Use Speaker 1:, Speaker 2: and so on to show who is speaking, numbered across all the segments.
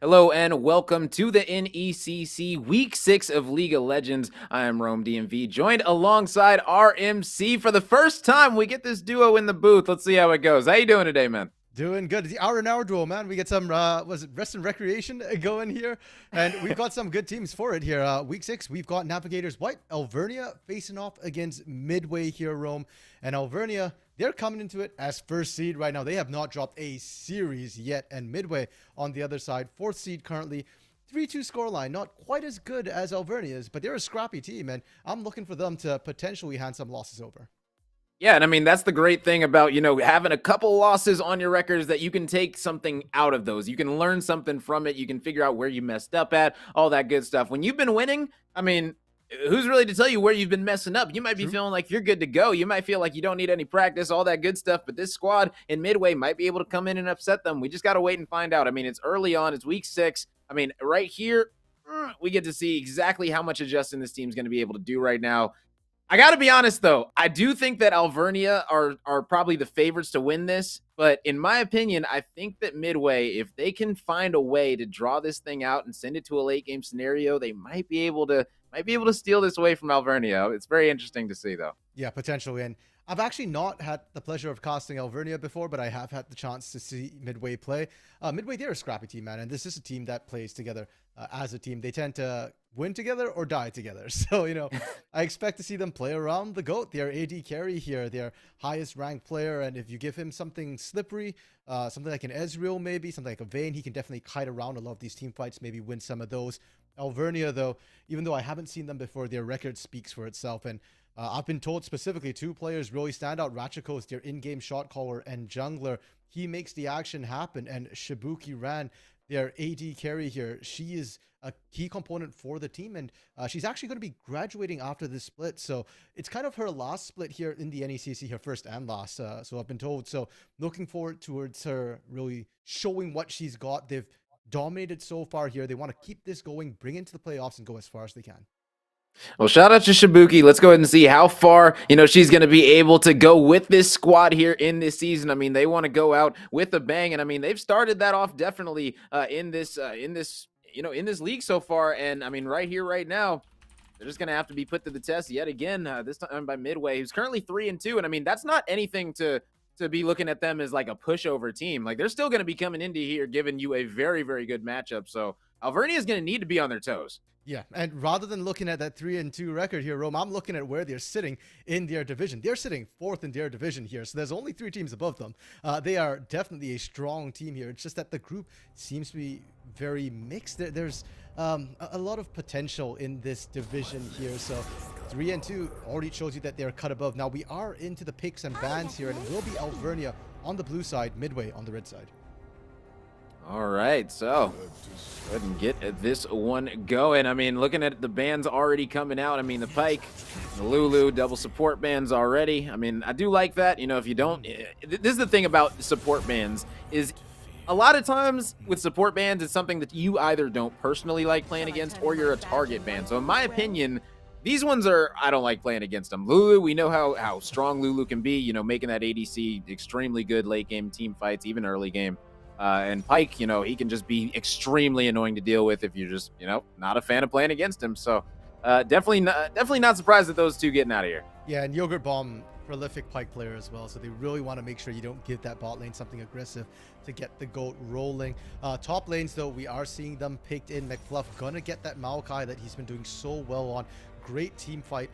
Speaker 1: Hello and welcome to the NECC Week 6 of League of Legends. I am Rome DMV, joined alongside RMC. For the first time, we get this duo in the booth. Let's see how it goes. How you doing today, man?
Speaker 2: Doing good. The hour and hour duel, man. We get some was it rest and recreation going here, and we've got some good teams for it here. Week 6, we've got Navigators White, Alvernia facing off against Midway here, Rome, and Alvernia. They're coming into it as first seed right now. They have not dropped a series yet, and Midway on the other side, fourth seed currently. 3-2 scoreline, not quite as good as Alvernia's, but they're a scrappy team, and I'm looking for them to potentially hand some losses over.
Speaker 1: Yeah, and I mean, that's the great thing about, having a couple losses on your record is that you can take something out of those. You can learn something from it. You can figure out where you messed up at, all that good stuff. When you've been winning, I mean, who's really to tell you where you've been messing up? You might be
Speaker 2: True.
Speaker 1: feeling like you're good to go. You might feel like you don't need any practice, all that good stuff. But this squad in Midway might be able to come in and upset them. We just got to wait and find out. I mean, it's early on. It's week 6. I mean, right here, we get to see exactly how much adjusting this team's going to be able to do right now. I got to be honest, though. I do think that Alvernia are probably the favorites to win this. But in my opinion, I think that Midway, if they can find a way to draw this thing out and send it to a late game scenario, they might be able to steal this away from Alvernia. It's very interesting to see, though.
Speaker 2: Yeah, potentially. And I've actually not had the pleasure of casting Alvernia before, but I have had the chance to see Midway play. Midway, they're a scrappy team, man, and this is a team that plays together as a team. They tend to win together or die together. So, I expect to see them play around the GOAT, their AD carry here, their highest ranked player. And if you give him something slippery, something like an Ezreal maybe, something like a Vayne, he can definitely kite around a lot of these team fights, maybe win some of those. Alvernia, though, even though I haven't seen them before, their record speaks for itself. And I've been told specifically 2 players really stand out. Ratchakos, their in-game shot caller, and jungler. He makes the action happen. And Shibuki Ran, their AD carry here, she is a key component for the team. And she's actually going to be graduating after this split. So it's kind of her last split here in the NECC, her first and last. So I've been told. So looking forward towards her really showing what she's got. They've dominated so far here. They want to keep this going, bring it into the playoffs, and go as far as they can.
Speaker 1: Well, shout out to Shibuki. Let's go ahead and see how far, she's going to be able to go with this squad here in this season. I mean, they want to go out with a bang, and I mean, they've started that off definitely in this league so far. And I mean, right here, right now, they're just going to have to be put to the test yet again. This time by Midway, who's currently 3-2, and I mean, that's not anything to be looking at them as like a pushover team. Like they're still going to be coming into here giving you a very, very good matchup. So Alvernia is going to need to be on their toes.
Speaker 2: Yeah, and rather than looking at that 3-2 record here, Rome, I'm looking at where they're sitting in their division. They're sitting 4th in their division here, so there's only 3 teams above them. They are definitely a strong team here. It's just that the group seems to be very mixed. There's a lot of potential in this division here. So 3-2 already shows you that they're cut above. Now we are into the picks and bans here, and it will be Alvernia on the blue side, Midway on the red side.
Speaker 1: All right, so go ahead and get this one going. I mean, looking at the bands already coming out, I mean, the Pyke, the Lulu, double support bands already. I mean, I do like that. If you don't, this is the thing about support bands is a lot of times with support bands, it's something that you either don't personally like playing against or you're a target band. So in my opinion, these ones I don't like playing against them. Lulu, we know how strong Lulu can be, making that ADC extremely good late game team fights, even early game. And Pyke, he can just be extremely annoying to deal with if you're just, not a fan of playing against him. So definitely not surprised at those 2 getting out of here.
Speaker 2: Yeah, and Yogurt Bomb, prolific Pyke player as well, so they really want to make sure you don't give that bot lane something aggressive to get the GOAT rolling. Top lanes, though, we are seeing them picked in. McFluff gonna get that Maokai that he's been doing so well on. Great team fight,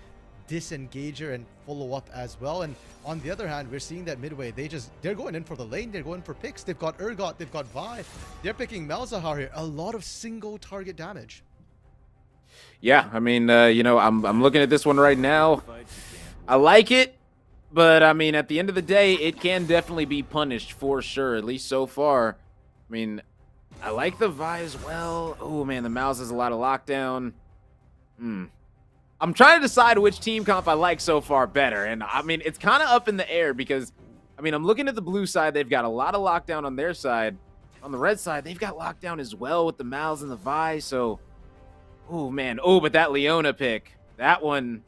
Speaker 2: disengager, and follow up as well. And on the other hand, we're seeing that Midway, they're going in for the lane, they're going for picks. They've got Urgot, they've got Vi, they're picking Malzahar here. A lot of single target damage.
Speaker 1: Yeah, I mean, I'm looking at this one right now. I like it, but I mean, at the end of the day, it can definitely be punished for sure, at least so far. I mean, I like the Vi as well. Oh man, the Mouse has a lot of lockdown. I'm trying to decide which team comp I like so far better. And I mean, it's kind of up in the air because, I mean, I'm looking at the blue side. They've got a lot of lockdown on their side. On the red side, they've got lockdown as well with the Mals and the Vi. So, oh man. Oh, but that Leona pick, that one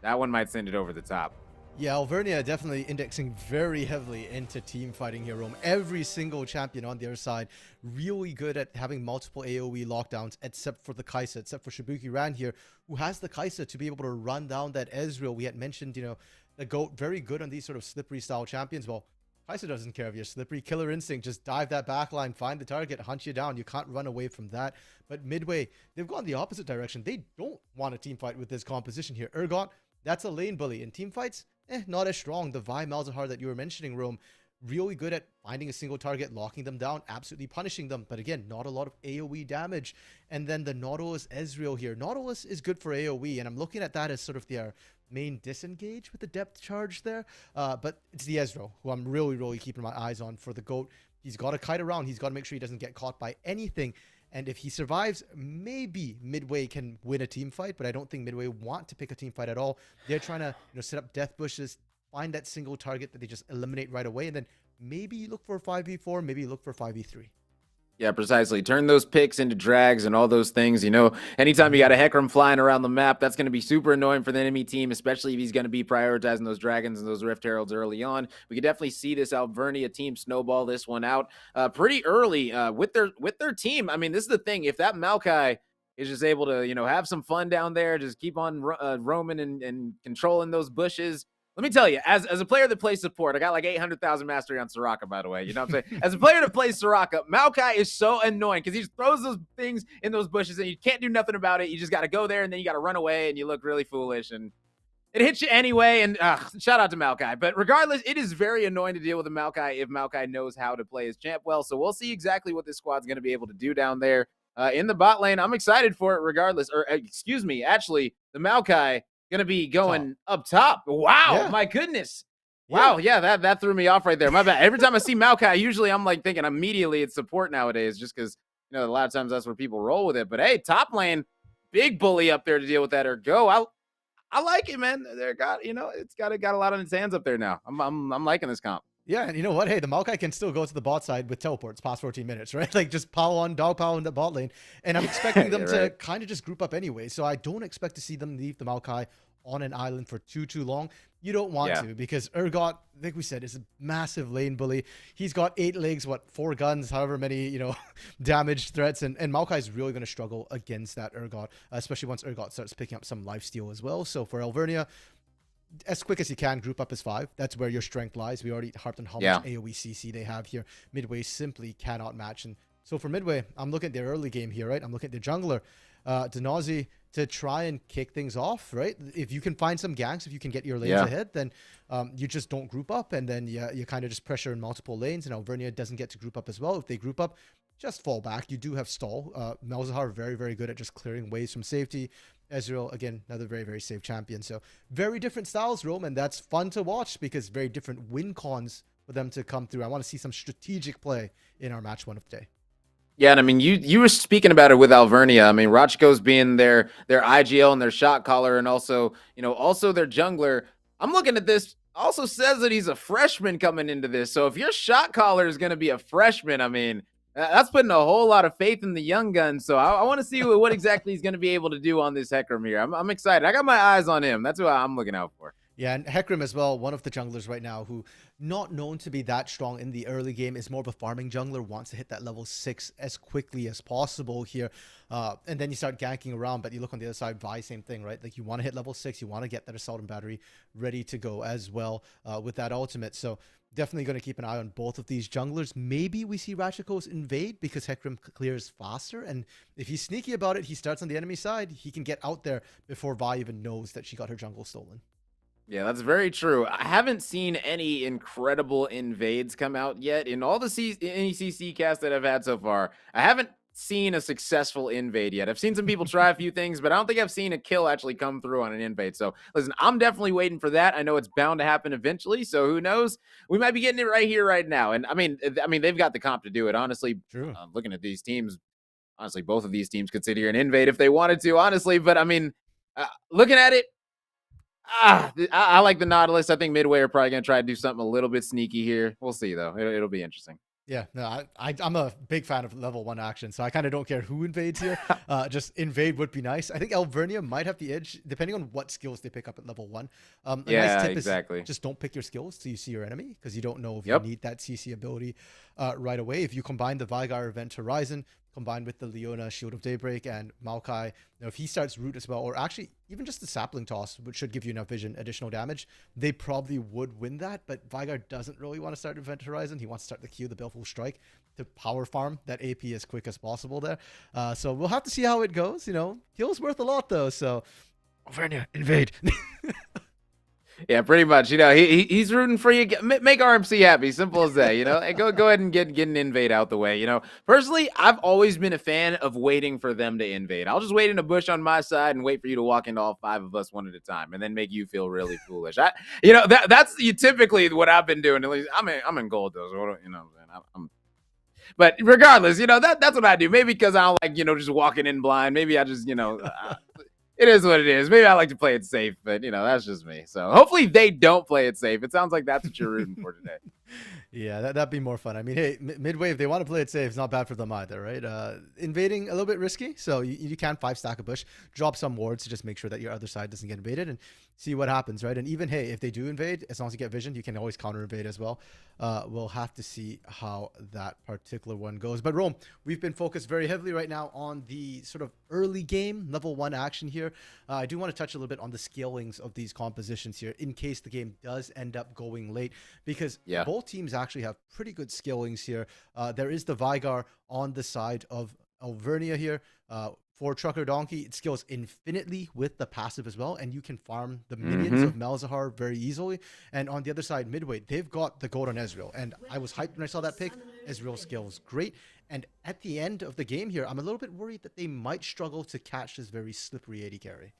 Speaker 1: might send it over the top.
Speaker 2: Yeah, Alvernia definitely indexing very heavily into team fighting here, Rome. Every single champion on their side really good at having multiple AoE lockdowns, except for the Kaisa, except for Shibuki Ran here, who has the Kaisa to be able to run down that Ezreal. We had mentioned, the GOAT very good on these sort of slippery style champions. Well, Kaisa doesn't care if you're slippery. Killer Instinct, just dive that backline, find the target, hunt you down. You can't run away from that. But Midway, they've gone the opposite direction. They don't want a team fight with this composition here. Urgot, that's a lane bully. In team fights, not as strong. The Vi Malzahar that you were mentioning, Rome, really good at finding a single target, locking them down, absolutely punishing them. But again, not a lot of AoE damage. And then the Nautilus Ezreal here. Nautilus is good for AoE, and I'm looking at that as sort of their main disengage with the depth charge there. But it's the Ezreal who I'm really, really keeping my eyes on for the GOAT. He's got to kite around. He's got to make sure he doesn't get caught by anything. And if he survives, maybe Midway can win a team fight, but I don't think Midway want to pick a team fight at all. They're trying to set up death bushes, find that single target that they just eliminate right away, and then maybe you look for a 5v4, maybe you look for 5v3.
Speaker 1: Yeah, precisely. Turn those picks into drags and all those things. Anytime you got a Hecarim flying around the map, that's going to be super annoying for the enemy team, especially if he's going to be prioritizing those dragons and those Rift Heralds early on. We could definitely see this Alvernia team snowball this one out pretty early with their team. I mean, this is the thing. If that Maokai is just able to, have some fun down there, just keep on roaming and controlling those bushes. Let me tell you, as a player that plays support, I got like 800,000 mastery on Soraka, by the way. You know what I'm saying? As a player that plays Soraka, Maokai is so annoying because he just throws those things in those bushes and you can't do nothing about it. You just got to go there and then you got to run away and you look really foolish and it hits you anyway. And shout out to Maokai. But regardless, it is very annoying to deal with a Maokai if Maokai knows how to play his champ well. So we'll see exactly what this squad's going to be able to do down there in the bot lane. I'm excited for it regardless. Or excuse me, actually, the Maokai gonna be going up top. Wow, my goodness. Wow, yeah, that threw me off right there. My bad. Every time I see Maokai, usually I'm like thinking immediately it's support nowadays, just because a lot of times that's where people roll with it. But hey, top lane, big bully up there to deal with that or go. I like it, man. They're it's got a lot on its hands up there now. I'm liking this comp.
Speaker 2: Yeah, and you know what? Hey, the Maokai can still go to the bot side with teleports past 14 minutes, right? Like just dog power in the bot lane. And I'm expecting them to kind of just group up anyway. So I don't expect to see them leave the Maokai on an island for too long. You don't want to, because Urgot, like we said, is a massive lane bully. He's got 8 legs, 4 guns, however many, damage threats. And Maokai is really going to struggle against that Urgot, especially once Urgot starts picking up some lifesteal as well. So for Alvernia, as quick as you can, group up as 5. That's where your strength lies. We already harped on how much AoE CC they have here. Midway simply cannot match. And so for Midway, I'm looking at their early game here, right? I'm looking at their jungler, Denazi, to try and kick things off, right? If you can find some ganks, if you can get your lanes ahead, then you just don't group up, and then you kind of just pressure in multiple lanes, and Alvernia doesn't get to group up as well. If they group up, just fall back. You do have stall. Malzahar very, very good at just clearing ways from safety. Ezreal, again, another very, very safe champion. So very different styles, Rome, and that's fun to watch because very different win cons for them to come through. I want to see some strategic play in our match 1 of the day.
Speaker 1: Yeah, and I mean, you were speaking about it with Alvernia. I mean, Rachiko's being their IGL and their shot caller, and also their jungler. I'm looking at this. Also says that he's a freshman coming into this. So if your shot caller is going to be a freshman, I mean, that's putting a whole lot of faith in the young gun. So I want to see what exactly he's going to be able to do on this Hecarim here. I'm excited. I got my eyes on him. That's what I'm looking out for.
Speaker 2: Yeah, and Hecarim as well, one of the junglers right now who, not known to be that strong in the early game, is more of a farming jungler, wants to hit that level 6 as quickly as possible here. And then you start ganking around, but you look on the other side, Vi, same thing, right? Like you want to hit level 6, you want to get that Assault and Battery ready to go as well with that ultimate. So definitely going to keep an eye on both of these junglers. Maybe we see Rachiko's invade because Hecarim clears faster. And if he's sneaky about it, he starts on the enemy side. He can get out there before Vi even knows that she got her jungle stolen.
Speaker 1: Yeah, that's very true. I haven't seen any incredible invades come out yet. In all the NECC casts that I've had so far, I haven't seen a successful invade yet. I've seen some people try a few things, but I don't think I've seen a kill actually come through on an invade. So listen, I'm definitely waiting for that. I know it's bound to happen eventually, so who knows? We might be getting it right here, right now. And I mean, they've got the comp to do it. Honestly, looking at these teams, honestly, both of these teams could sit here and invade if they wanted to, honestly. But I mean, looking at it, I like the Nautilus. I think Midway are probably going to try to do something a little bit sneaky here. We'll see, though. It'll be interesting.
Speaker 2: Yeah, no, I'm a big fan of level 1 action, so I kind of don't care who invades here. Just invade would be nice. I think Alvernia might have the edge, depending on what skills they pick up at level 1. A nice
Speaker 1: Yeah,
Speaker 2: tip is
Speaker 1: exactly.
Speaker 2: just don't pick your skills till you see your enemy, because you don't know if you
Speaker 1: Yep.
Speaker 2: need that CC ability right away. If you combine the Vygar Event Horizon, combined with the Leona Shield of Daybreak and Maokai, if he starts Root as well, or actually even just the Sapling Toss, which should give you enough vision, additional damage, they probably would win that. But Vygar doesn't really want to start Event Horizon. He wants to start the Q, the Baleful Strike, to power farm that AP as quick as possible there. So we'll have to see how it goes. Heal's worth a lot though. So Alvernia, invade.
Speaker 1: Yeah, pretty much. He's rooting for you. Make RMC happy. Simple as that. And go ahead and get an invade out the way. Personally, I've always been a fan of waiting for them to invade. I'll just wait in a bush on my side and wait for you to walk into all 5 of us one at a time, and then make you feel really foolish. That's typically what I've been doing. At least I'm in gold though. So but regardless, that's what I do. Maybe because I don't like just walking in blind. Maybe I just it is what it is. Maybe I like to play it safe, but that's just me. So hopefully they don't play it safe. It sounds like that's what you're rooting for today.
Speaker 2: Yeah, that'd be more fun. I mean, hey, Midway, if they want to play it safe, it's not bad for them either, right? Invading a little bit risky, so you can 5-stack a bush, drop some wards to just make sure that your other side doesn't get invaded, and see what happens, right? And even, hey, if they do invade, as long as you get vision, you can always counter invade as well. We'll have to see how that particular one goes. But Rome, we've been focused very heavily right now on the sort of early game level 1 action here. I do want to touch a little bit on the scalings of these compositions here in case the game does end up going late, because both teams actually have pretty good skillings here. There is the Vygar on the side of Alvernia here. For Trucker Donkey, it scales infinitely with the passive as well, and you can farm the minions of Malzahar very easily. And on the other side, Midway, they've got the gold on Ezreal, and I was hyped when I saw that pick. Ezreal scales great, and at the end of the game here, I'm a little bit worried that they might struggle to catch this very slippery AD carry.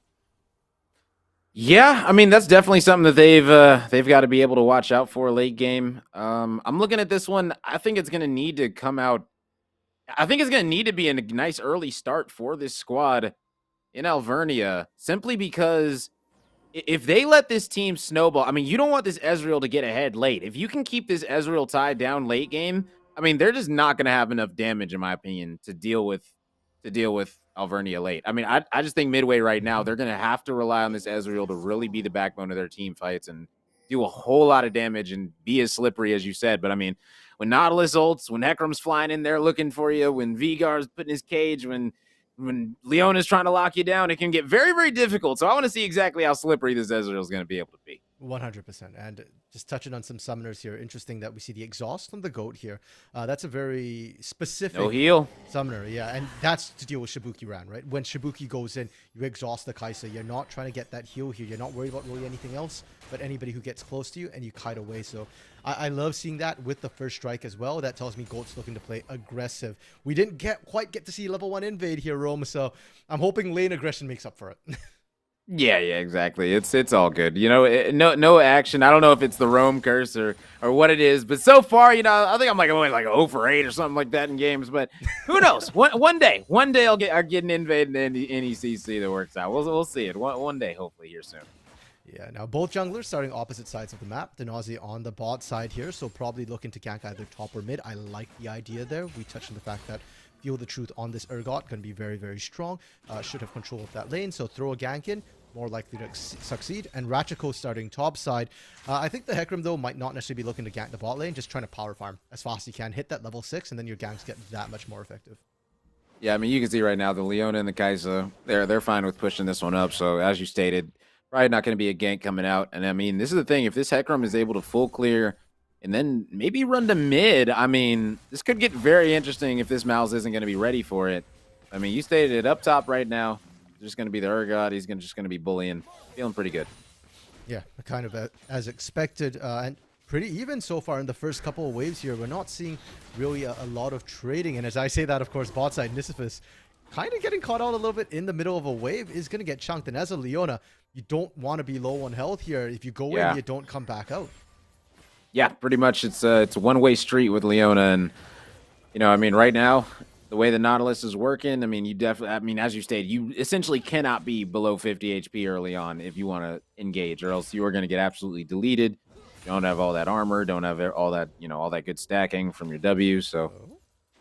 Speaker 1: Yeah, I mean that's definitely something that they've got to be able to watch out for late game. I'm looking at this one. I think it's going to need to come out. I think it's going to need to be a nice early start for this squad in Alvernia, simply because if they let this team snowball, I mean, you don't want this Ezreal to get ahead late. If you can keep this Ezreal tied down late game, I mean, they're just not going to have enough damage, in my opinion, to deal with Alvernia late. I mean, I just think Midway right now, they're going to have to rely on this Ezreal to really be the backbone of their team fights and do a whole lot of damage and be as slippery as you said. But I mean, when Nautilus ults, when Hekrum's flying in there looking for you, when Vygar's putting his cage, when Leona's trying to lock you down, it can get very, very difficult. So I want to see exactly how slippery this Ezreal is going to be able to be.
Speaker 2: 100%. And just touching on some summoners here, interesting that we see the exhaust on the goat here. That's a very specific
Speaker 1: no heal
Speaker 2: summoner, yeah, and that's to deal with Shibuki Ran, right? When Shibuki goes in, you exhaust the Kaisa. You're not trying to get that heal here. You're not worried about really anything else, but anybody who gets close to you, and you kite away. So I love seeing that with the first strike as well. That tells me Goat's looking to play aggressive. We didn't quite get to see level 1 invade here, Rome, so I'm hoping lane aggression makes up for it.
Speaker 1: Yeah, exactly. It's all good. No action. I don't know if it's the Rome curse or what it is, but so far, I think I'm only 0 for 8 or something like that in games. But who knows? One day I'll get an invade in NECC that works out. We'll see it one day, hopefully here soon.
Speaker 2: Yeah, now both junglers starting opposite sides of the map. Denazi on the bot side here, so probably looking to gank either top or mid. I like the idea there. We touched on the fact that Feel the Truth on this Urgot going to be very, very strong. Should have control of that lane, so throw a gank in, more likely to succeed. And Ratchiko starting top side. I think the Hecarim, though, might not necessarily be looking to gank the bot lane, just trying to power farm as fast as you can. Hit that level 6, and then your ganks get that much more effective.
Speaker 1: Yeah, I mean, you can see right now the Leona and the Kaisa, they're fine with pushing this one up. So as you stated, probably not going to be a gank coming out. And I mean, this is the thing. If this Hecarim is able to full clear and then maybe run to mid, I mean, this could get very interesting if this Malz isn't going to be ready for it. I mean, you stated it up top right now. There's going to be the Urgot. He's just going to be bullying. Feeling pretty good.
Speaker 2: Yeah, kind of as expected. And pretty even so far in the first couple of waves here. We're not seeing really a lot of trading. And as I say that, of course, bot side Nisifus kind of getting caught out a little bit in the middle of a wave is going to get chunked. And as a Leona, you don't want to be low on health here. If you go in, you don't come back out.
Speaker 1: Yeah, pretty much. It's a one-way street with Leona. And, I mean, right now, the way the Nautilus is working, I mean, as you stated, you essentially cannot be below 50 HP early on if you want to engage, or else you are going to get absolutely deleted. don't have all that armor, don't have all that, all that good stacking from your W. So,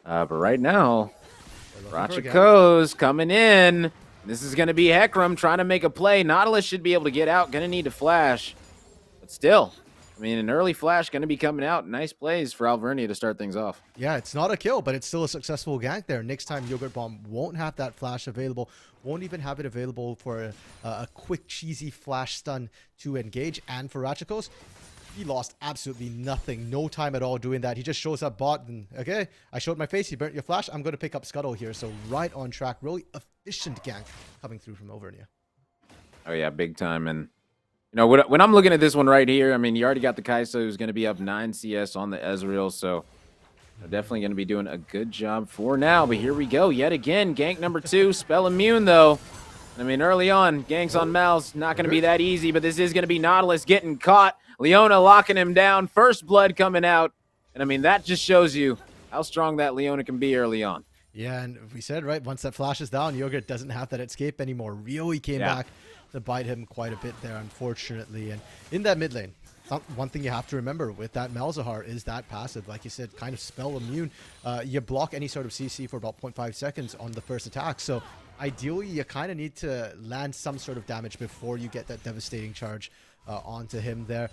Speaker 1: but right now, Ratchako's coming in. This is going to be Hecarim trying to make a play. Nautilus should be able to get out. Going to need to flash. But still, I mean, an early flash going to be coming out. Nice plays for Alvernia to start things off.
Speaker 2: Yeah, it's not a kill, but it's still a successful gank there. Next time, Yogurt Bomb won't have that flash available. Won't even have it available for a quick, cheesy flash stun to engage. And for Ratchakos, he lost absolutely nothing. No time at all doing that. He just shows up bot and, okay, I showed my face. You burnt your flash. I'm going to pick up Scuttle here. So right on track. Really efficient gank coming through from Alvernia.
Speaker 1: Oh, yeah, big time. And, when I'm looking at this one right here, I mean, you already got the Kaisa who's going to be up 9 CS on the Ezreal. So definitely going to be doing a good job for now. But here we go. Yet again, gank number 2. Spell immune, though. I mean, early on, ganks on Mal's not going to be that easy, but this is going to be Nautilus getting caught. Leona locking him down. First blood coming out. And, I mean, that just shows you how strong that Leona can be early on.
Speaker 2: Yeah, and we said, right, once that flash is down, Yogurt doesn't have that escape anymore. Really came back to bite him quite a bit there, unfortunately. And in that mid lane, one thing you have to remember with that Malzahar is that passive, like you said, kind of spell immune. You block any sort of CC for about 0.5 seconds on the first attack. So ideally, you kind of need to land some sort of damage before you get that devastating charge onto him there.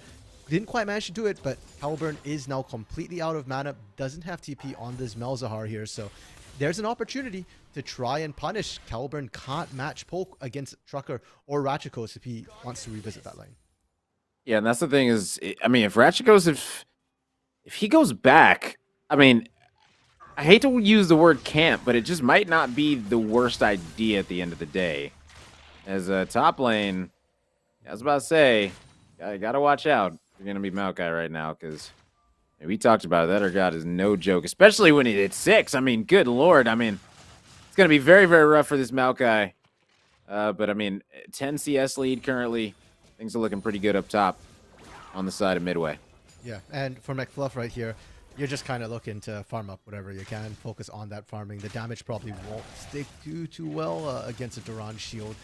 Speaker 2: Didn't quite manage to do it, but Halburn is now completely out of mana. Doesn't have TP on this Malzahar here, so there's an opportunity to try and punish. Halburn can't match Poke against Trucker or Ratchakos if he wants to revisit that lane.
Speaker 1: Yeah, and that's the thing is, I mean, if Ratchakos, if he goes back, I mean, I hate to use the word camp, but it just might not be the worst idea at the end of the day. As a top lane, I was about to say, gotta watch out. You're going to be Maokai right now, because we talked about it. That our god is no joke, especially when he hits 6. I mean, good lord. I mean, it's going to be very, very rough for this Maokai. But, I mean, 10 CS lead currently. Things are looking pretty good up top on the side of Midway.
Speaker 2: Yeah, and for McFluff right here, you're just kind of looking to farm up whatever you can. Focus on that farming. The damage probably won't stick too well against a Duran shield,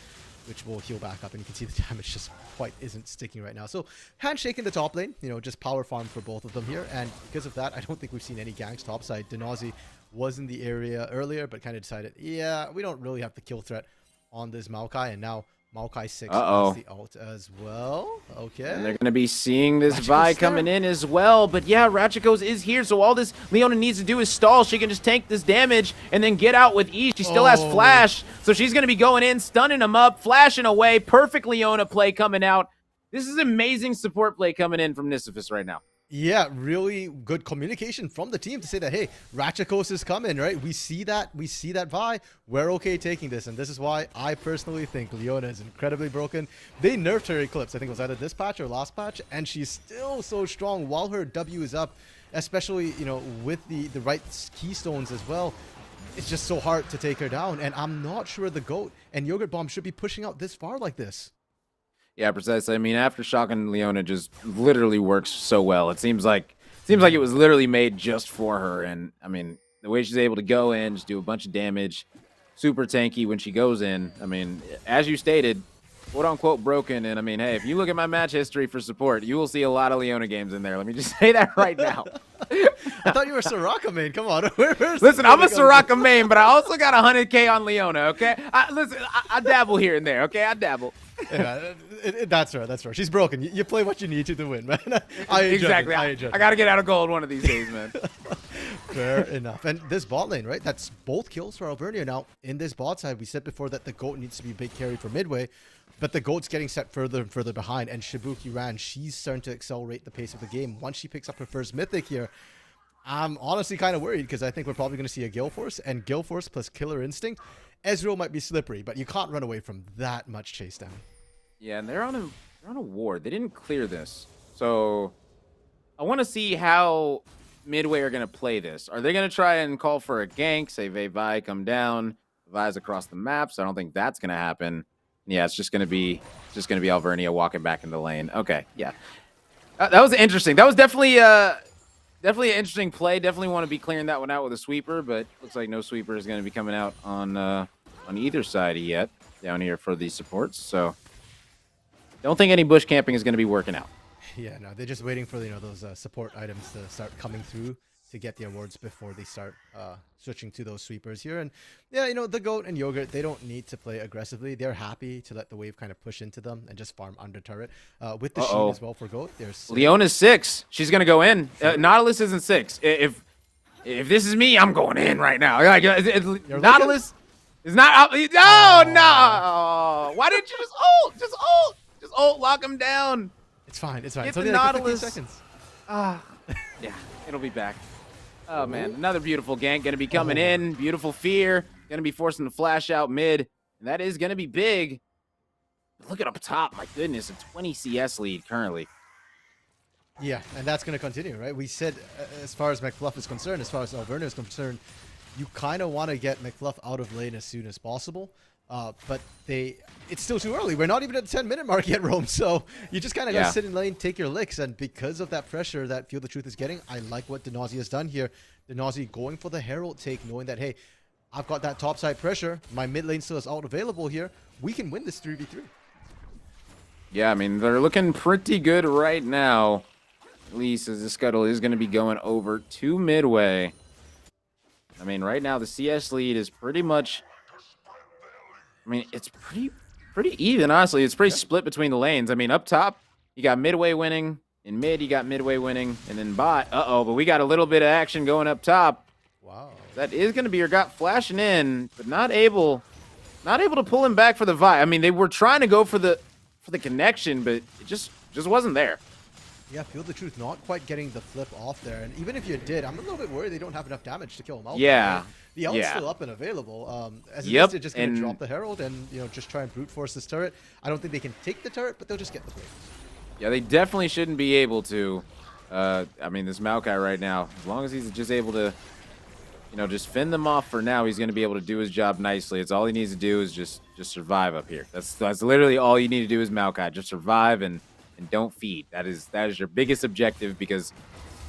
Speaker 2: which will heal back up, and you can see the damage just quite isn't sticking right now. So handshake in the top lane, just power farm for both of them here, and because of that, I don't think we've seen any ganks topside. Denazi was in the area earlier, but kind of decided, yeah, we don't really have the kill threat on this Maokai, and now Maokai 6 has the ult as well. Okay.
Speaker 1: And they're going to be seeing this Vi coming in as well. But yeah, Ratchakos is here, so all this Leona needs to do is stall. She can just tank this damage and then get out with ease. She still has flash, so she's going to be going in, stunning him up, flashing away. Perfect Leona play coming out. This is amazing support play coming in from Nisifus right now.
Speaker 2: Yeah, really good communication from the team to say that, hey, Ratchakos is coming, right? We see that Vi. We're okay taking this, and this is why I personally think Leona is incredibly broken. They nerfed her Eclipse, I think it was either this patch or last patch, and she's still so strong while her W is up, especially, with the right keystones as well. It's just so hard to take her down, and I'm not sure the GOAT and Yogurt Bomb should be pushing out this far like this.
Speaker 1: Yeah, precisely. I mean, Aftershock and Leona just literally works so well. It seems like it was literally made just for her. And I mean, the way she's able to go in, just do a bunch of damage, super tanky when she goes in. I mean, as you stated, quote unquote broken. And I mean, hey, if you look at my match history for support, you will see a lot of Leona games in there. Let me just say that right now.
Speaker 2: I thought you were Soraka main. Come on.
Speaker 1: Listen, I'm a Soraka main, but I also got 100K on Leona, okay? I dabble here and there, okay? I dabble.
Speaker 2: Yeah, that's right. That's right. She's broken. You play what you need to win, man.
Speaker 1: Exactly. I got to get out of gold one of these days, man.
Speaker 2: Fair enough. And this bot lane, right? That's both kills for Alvernia now. In this bot side, we said before that the GOAT needs to be a big carry for Midway, but the GOAT's getting set further and further behind. And Shibuki Ran, she's starting to accelerate the pace of the game. Once she picks up her first mythic here, I'm honestly kind of worried because I think we're probably going to see a Gale Force, and Gale Force plus Killer Instinct. Ezreal might be slippery, but you can't run away from that much chase down.
Speaker 1: Yeah, and they're on a ward. They didn't clear this, so I want to see how Midway are going to play this. Are they going to try and call for a gank? Say Vi come down, Vi's across the map. So I don't think that's going to happen. Yeah, it's just going to be Alvernia walking back in the lane. Okay, yeah, that was interesting. That was definitely an interesting play. Definitely want to be clearing that one out with a sweeper, but looks like no sweeper is going to be coming out on either side yet down here for these supports. So don't think any bush camping is going to be working out.
Speaker 2: Yeah, no, they're just waiting for those support items to start coming through to get the awards before they start switching to those sweepers here. And yeah, the goat and yogurt, they don't need to play aggressively. They're happy to let the wave kind of push into them and just farm under turret. With the sheen as well for goat, there's
Speaker 1: Leona's 6. She's gonna go in. Nautilus isn't 6. If this is me, I'm going in right now. Like Nautilus is not. No. Why didn't you just ult? Just ult. Lock him down.
Speaker 2: It's fine. It's fine.
Speaker 1: Get
Speaker 2: It's
Speaker 1: the
Speaker 2: only like 15
Speaker 1: Nautilus.
Speaker 2: seconds.
Speaker 1: Yeah, it'll be back. Oh man, another beautiful gank gonna be coming in. Beautiful fear. Gonna be forcing the flash out mid, and that is gonna be big. Look at up top. My goodness, a 20 CS lead currently.
Speaker 2: Yeah, and that's going to continue, right? We said, as far as McFluff is concerned, as far as Alverno is concerned, you kind of want to get McFluff out of lane as soon as possible. But it's still too early. We're not even at the 10-minute mark yet, Rome. So you just kind of got to sit in lane, take your licks. And because of that pressure that Feel the Truth is getting, I like what Denazi has done here. Denazi going for the Herald take, knowing that, hey, I've got that topside pressure. My mid lane still is out available here. We can win this 3v3.
Speaker 1: Yeah, I mean, they're looking pretty good right now. At least as the scuttle is going to be going over to midway. I mean, right now the CS lead is pretty much... I mean, it's pretty even, honestly. It's pretty split between the lanes. I mean, up top, you got midway winning. In mid, you got midway winning. And then bot, but we got a little bit of action going up top.
Speaker 2: Wow.
Speaker 1: That is going to be your got flashing in, but not able to pull him back for the vibe. I mean, they were trying to go for the connection, but it just wasn't there.
Speaker 2: Yeah, Feel the Truth not quite getting the flip off there. And even if you did, I'm a little bit worried they don't have enough damage to kill him out.
Speaker 1: Yeah.
Speaker 2: Right? The ult's still up and available. As it is,
Speaker 1: Yep.
Speaker 2: they're just going to drop the Herald and just try and brute force this turret. I don't think they can take the turret, but they'll just get the play.
Speaker 1: Yeah, they definitely shouldn't be able to. I mean, this Maokai right now, as long as he's just able to, just fend them off for now, he's going to be able to do his job nicely. It's all he needs to do is just survive up here. That's literally all you need to do is Maokai. Just survive and don't feed. That is your biggest objective, because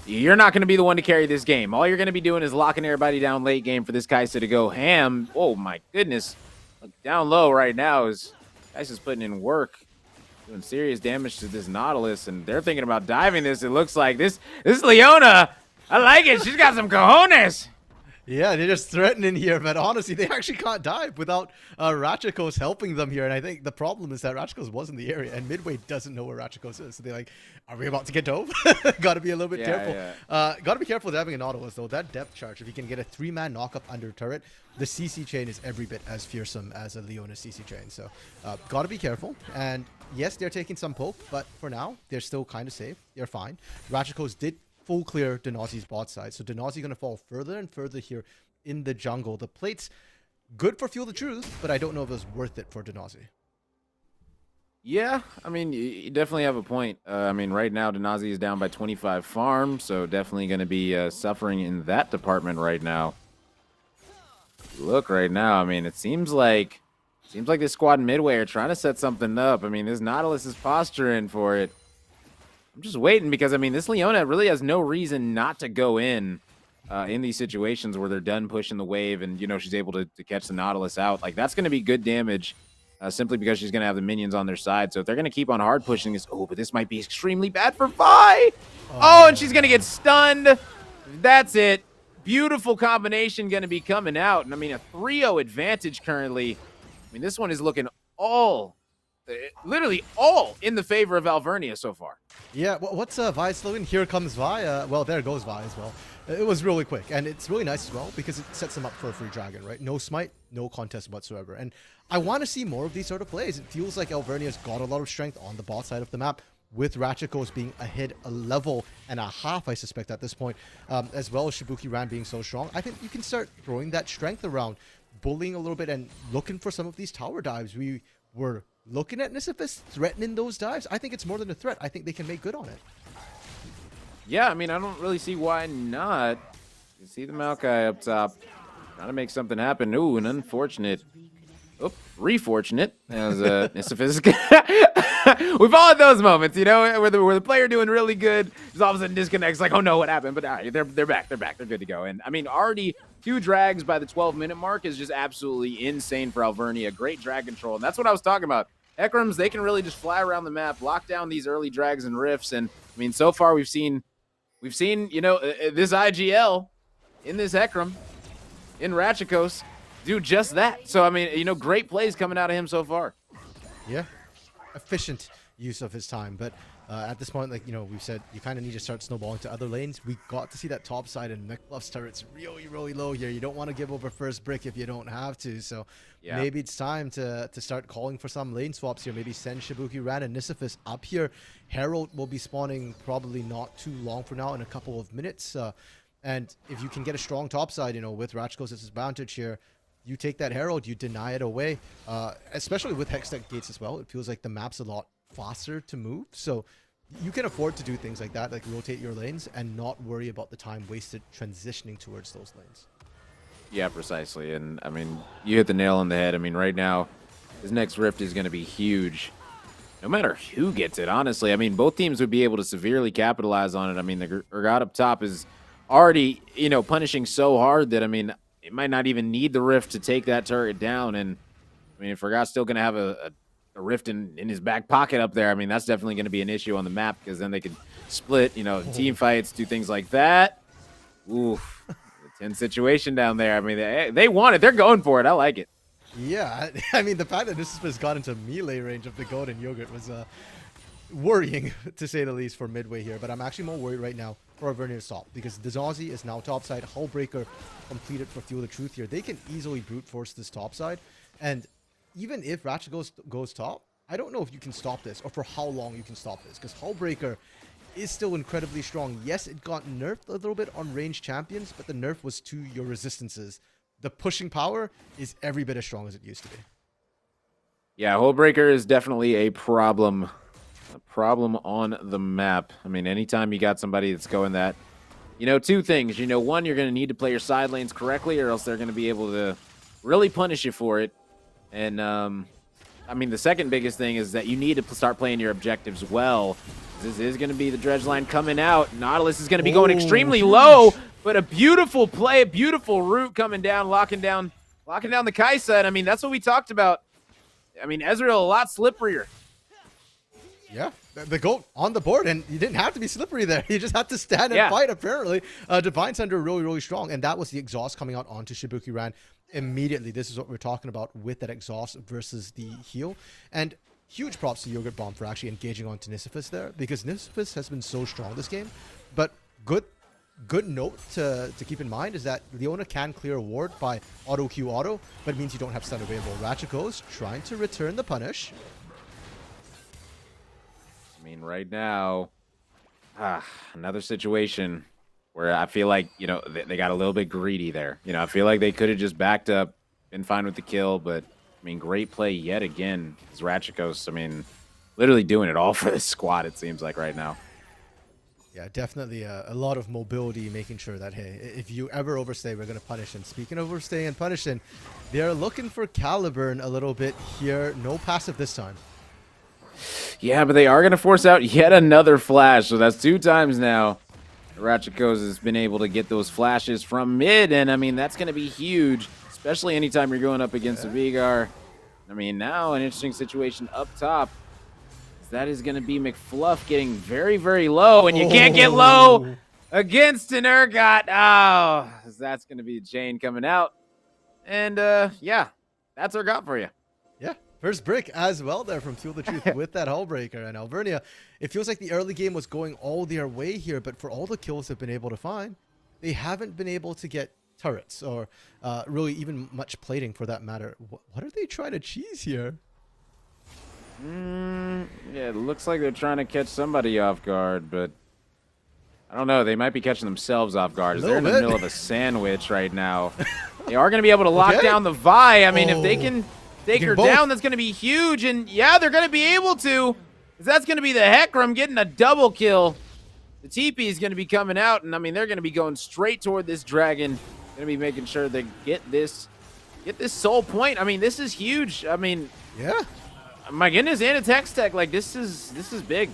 Speaker 1: you're not going to be the one to carry this game. All you're going to be doing is locking everybody down late game for this Kai'Sa to go ham. Oh my goodness. Look, down low right now is Kai'Sa's putting in work, doing serious damage to this Nautilus, and they're thinking about diving this. It looks like this Leona. I like it. She's got some cojones.
Speaker 2: Yeah, they're just threatening here, but honestly, they actually can't dive without Ratchakos helping them here. And I think the problem is that Ratchakos was in the area, and Midway doesn't know where Ratchakos is. So they're like, are we about to get dove? Got to be a little bit careful.
Speaker 1: Yeah.
Speaker 2: Got to be careful with having a Nautilus, though. That depth charge, if you can get a 3-man knock-up under turret, the CC chain is every bit as fearsome as a Leona CC chain. So got to be careful. And yes, they're taking some poke, but for now, they're still kind of safe. They're fine. Ratchakos did full clear Denazi's bot side. So Denazi going to fall further and further here in the jungle. The plate's good for Feel the Truth, but I don't know if it was worth it for Denazi.
Speaker 1: Yeah, I mean, you definitely have a point. I mean, right now, Denazi is down by 25 farm, so definitely going to be suffering in that department right now. Look right now, I mean, it seems like this squad in midway are trying to set something up. I mean, this Nautilus is posturing for it. I'm just waiting because, I mean, this Leona really has no reason not to go in these situations where they're done pushing the wave and, she's able to catch the Nautilus out. Like, that's going to be good damage simply because she's going to have the minions on their side. So if they're going to keep on hard pushing this, but this might be extremely bad for Vi. And she's going to get stunned. That's it. Beautiful combination going to be coming out. And, I mean, a 3-0 advantage currently. I mean, this one is looking literally all in the favor of Alvernia so far.
Speaker 2: Yeah, what's Vi's slogan? Here comes Vi. Well, there goes Vi as well. It was really quick, and it's really nice as well because it sets them up for a free dragon, right? No smite, no contest whatsoever. And I want to see more of these sort of plays. It feels like Alvernia's got a lot of strength on the bot side of the map, with Ratchakos being ahead a level and a half, I suspect, at this point, as well as Shibuki Ran being so strong. I think you can start throwing that strength around, bullying a little bit, and looking for some of these tower dives. We were looking at Nisifis threatening those dives. I think it's more than a threat. I think they can make good on it.
Speaker 1: Yeah, I mean, I don't really see why not. You see the Maokai up top, trying to make something happen. Ooh, an unfortunate, re-fortunate, as Nisifis. We've all had those moments, where the player doing really good, just all of a sudden disconnects, like, oh no, what happened? But all right, they're back, they're good to go. And I mean, already 2 drags by the 12-minute mark is just absolutely insane for Alvernia. Great drag control, and that's what I was talking about. Hekrams, they can really just fly around the map, lock down these early drags and rifts. And I mean, so far we've seen, you know, this IGL in this Hekram, in Ratchikos, do just that. So, I mean, you know, great plays coming out of him so far.
Speaker 2: Yeah, efficient use of his time. But at this point, like, you know, we've said you kind of need to start snowballing to other lanes. We got to see that top side, and McBluff's turret's really, really low here. You don't want to give over first brick if you don't have to. So yeah, maybe it's time to start calling for some lane swaps here. Maybe send Shibuki Ran and Nisifis up here. Herald will be spawning probably not too long from now, in a couple of minutes. And if you can get a strong top side, you know, with Ratchikos' advantage here, you take that Herald, you deny it away, especially with Hextech gates as well. It feels like the map's a lot faster to move. So you can afford to do things like that, like rotate your lanes and not worry about the time wasted transitioning towards those lanes.
Speaker 1: Yeah, precisely. And I mean, you hit the nail on the head. I mean, right now, his next rift is going to be huge. No matter who gets it, honestly. I mean, both teams would be able to severely capitalize on it. I mean, the Urgot up top is already, you know, punishing so hard that, I mean, it might not even need the rift to take that turret down. And I mean, if Urgot's still going to have a rift in his back pocket up there, I mean, that's definitely going to be an issue on the map, because then they could split, you know, team fights, do things like that. Oof. The 10 situation down there. I mean, they want it. They're going for it. I like it.
Speaker 2: Yeah, I mean, the fact that this has got into melee range of the Golden Yogurt was worrying, to say the least, for midway here. But I'm actually more worried right now for Alvernia's top, because Dzazi is now topside. Hullbreaker completed for Fuel the Truth here. They can easily brute force this topside. And even if Ratchet goes top, I don't know if you can stop this, or for how long you can stop this, because Hullbreaker is still incredibly strong. Yes, it got nerfed a little bit on ranged champions, but the nerf was to your resistances. The pushing power is every bit as strong as it used to be.
Speaker 1: Yeah, Hullbreaker is definitely a problem on the map. I mean, anytime you got somebody that's going that, you know, two things. You know, one, you're going to need to play your side lanes correctly, or else they're going to be able to really punish you for it. And, I mean, the second biggest thing is that you need to start playing your objectives well. This is going to be the dredge line coming out. Nautilus is going to be going extremely low, but a beautiful play, a beautiful route coming down, locking down the Kaisa. And I mean, that's what we talked about. I mean, Ezreal a lot slipperier.
Speaker 2: Yeah, the goat on the board, and you didn't have to be slippery there. You just had to stand and fight, apparently. Divine Thunder really, really strong, and that was the exhaust coming out onto Shibuki Ran immediately. This is what we're talking about with that exhaust versus the heal. And huge props to Yogurt Bomb for actually engaging onto Nisifis there, because Nisifis has been so strong this game. But good note to keep in mind is that Leona can clear a ward by auto Q auto, but it means you don't have stun available. Ratchet goes trying to return the punish.
Speaker 1: I mean, right now, another situation where I feel like, you know, they got a little bit greedy there. You know, I feel like they could have just backed up, been fine with the kill, but I mean, great play yet again. Is Ratchikos, I mean, literally doing it all for this squad, it seems like right now.
Speaker 2: Yeah, definitely a lot of mobility, making sure that, hey, if you ever overstay, we're going to punish. And speaking of overstaying and punishing, they're looking for Caliburn a little bit here. No passive this time.
Speaker 1: Yeah, but they are going to force out yet another flash. So that's 2 times now. Ratchikos has been able to get those flashes from mid. And, I mean, that's going to be huge, especially anytime you're going up against a Vigar. I mean, now an interesting situation up top. That is going to be McFluff getting very, very low. And you can't get low against an Urgot. Oh, that's going to be Jane coming out. And, yeah, that's Urgot for you.
Speaker 2: Yeah. First brick as well there from Fuel the Truth with that Hullbreaker. And Alvernia, it feels like the early game was going all their way here, but for all the kills they've been able to find, they haven't been able to get turrets or really even much plating for that matter. What are they trying to cheese here?
Speaker 1: Yeah, it looks like they're trying to catch somebody off guard, but I don't know. They might be catching themselves off guard. They're in the middle of a sandwich right now. They are going to be able to lock down the Vi. I mean, if they can take her down, that's going to be huge. And yeah, they're going to be able to. That's going to be the Hekram getting a double kill. The TP is going to be coming out, and I mean, they're going to be going straight toward this dragon. Going to be making sure they get this soul point. I mean, this is huge. I mean,
Speaker 2: yeah.
Speaker 1: My goodness, and it's Hextech. Like, this is big.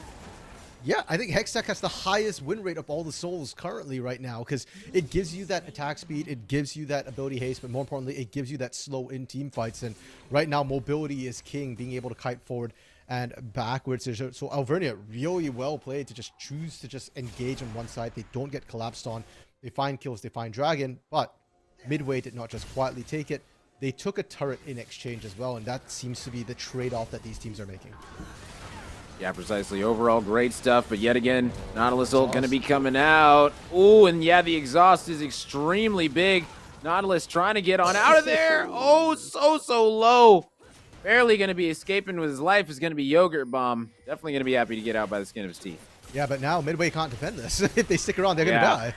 Speaker 2: Yeah, I think Hextech has the highest win rate of all the souls currently right now because it gives you that attack speed, it gives you that ability haste, but more importantly, it gives you that slow in team fights. And right now, mobility is king, being able to kite forward and backwards. So Alvernia really well played to just choose to just engage on one side. They don't get collapsed on. They find kills, they find Dragon, but Midway did not just quietly take it. They took a turret in exchange as well, and that seems to be the trade-off that these teams are making.
Speaker 1: Yeah, precisely. Overall, great stuff. But yet again, Nautilus ult going to be coming out. Ooh, and yeah, the exhaust is extremely big. Nautilus trying to get on out of there. Oh, so low. Barely going to be escaping with his life is going to be Yogurt Bomb. Definitely going to be happy to get out by the skin of his teeth.
Speaker 2: Yeah, but now Midway can't defend this. If they stick around, they're going to die.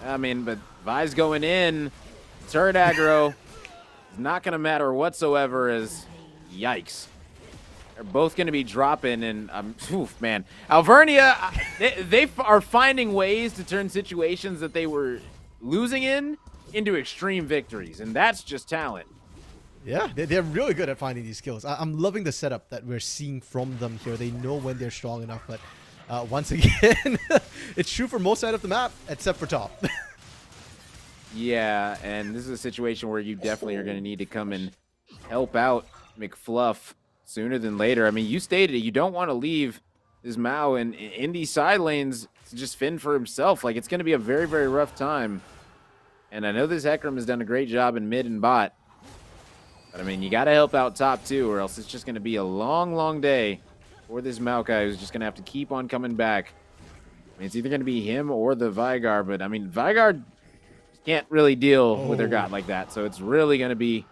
Speaker 1: I mean, but Vi's going in. Turret aggro is not going to matter whatsoever as yikes. They're both going to be dropping, and oof, man. Alvernia, they are finding ways to turn situations that they were losing into extreme victories, and that's just talent.
Speaker 2: Yeah, they're really good at finding these kills. I'm loving the setup that we're seeing from them here. They know when they're strong enough, but once again, it's true for most side of the map, except for top.
Speaker 1: Yeah, and this is a situation where you definitely are going to need to come and help out McFluff sooner than later. I mean, you stated it. You don't want to leave this Mao in these side lanes to just fend for himself. Like, it's going to be a very, very rough time. And I know this Hecarim has done a great job in mid and bot. But, I mean, you got to help out top, too, or else it's just going to be a long, long day for this Maokai who's just going to have to keep on coming back. I mean, it's either going to be him or the Vygar. But, I mean, Vygar can't really deal with their god like that. So, it's really going to be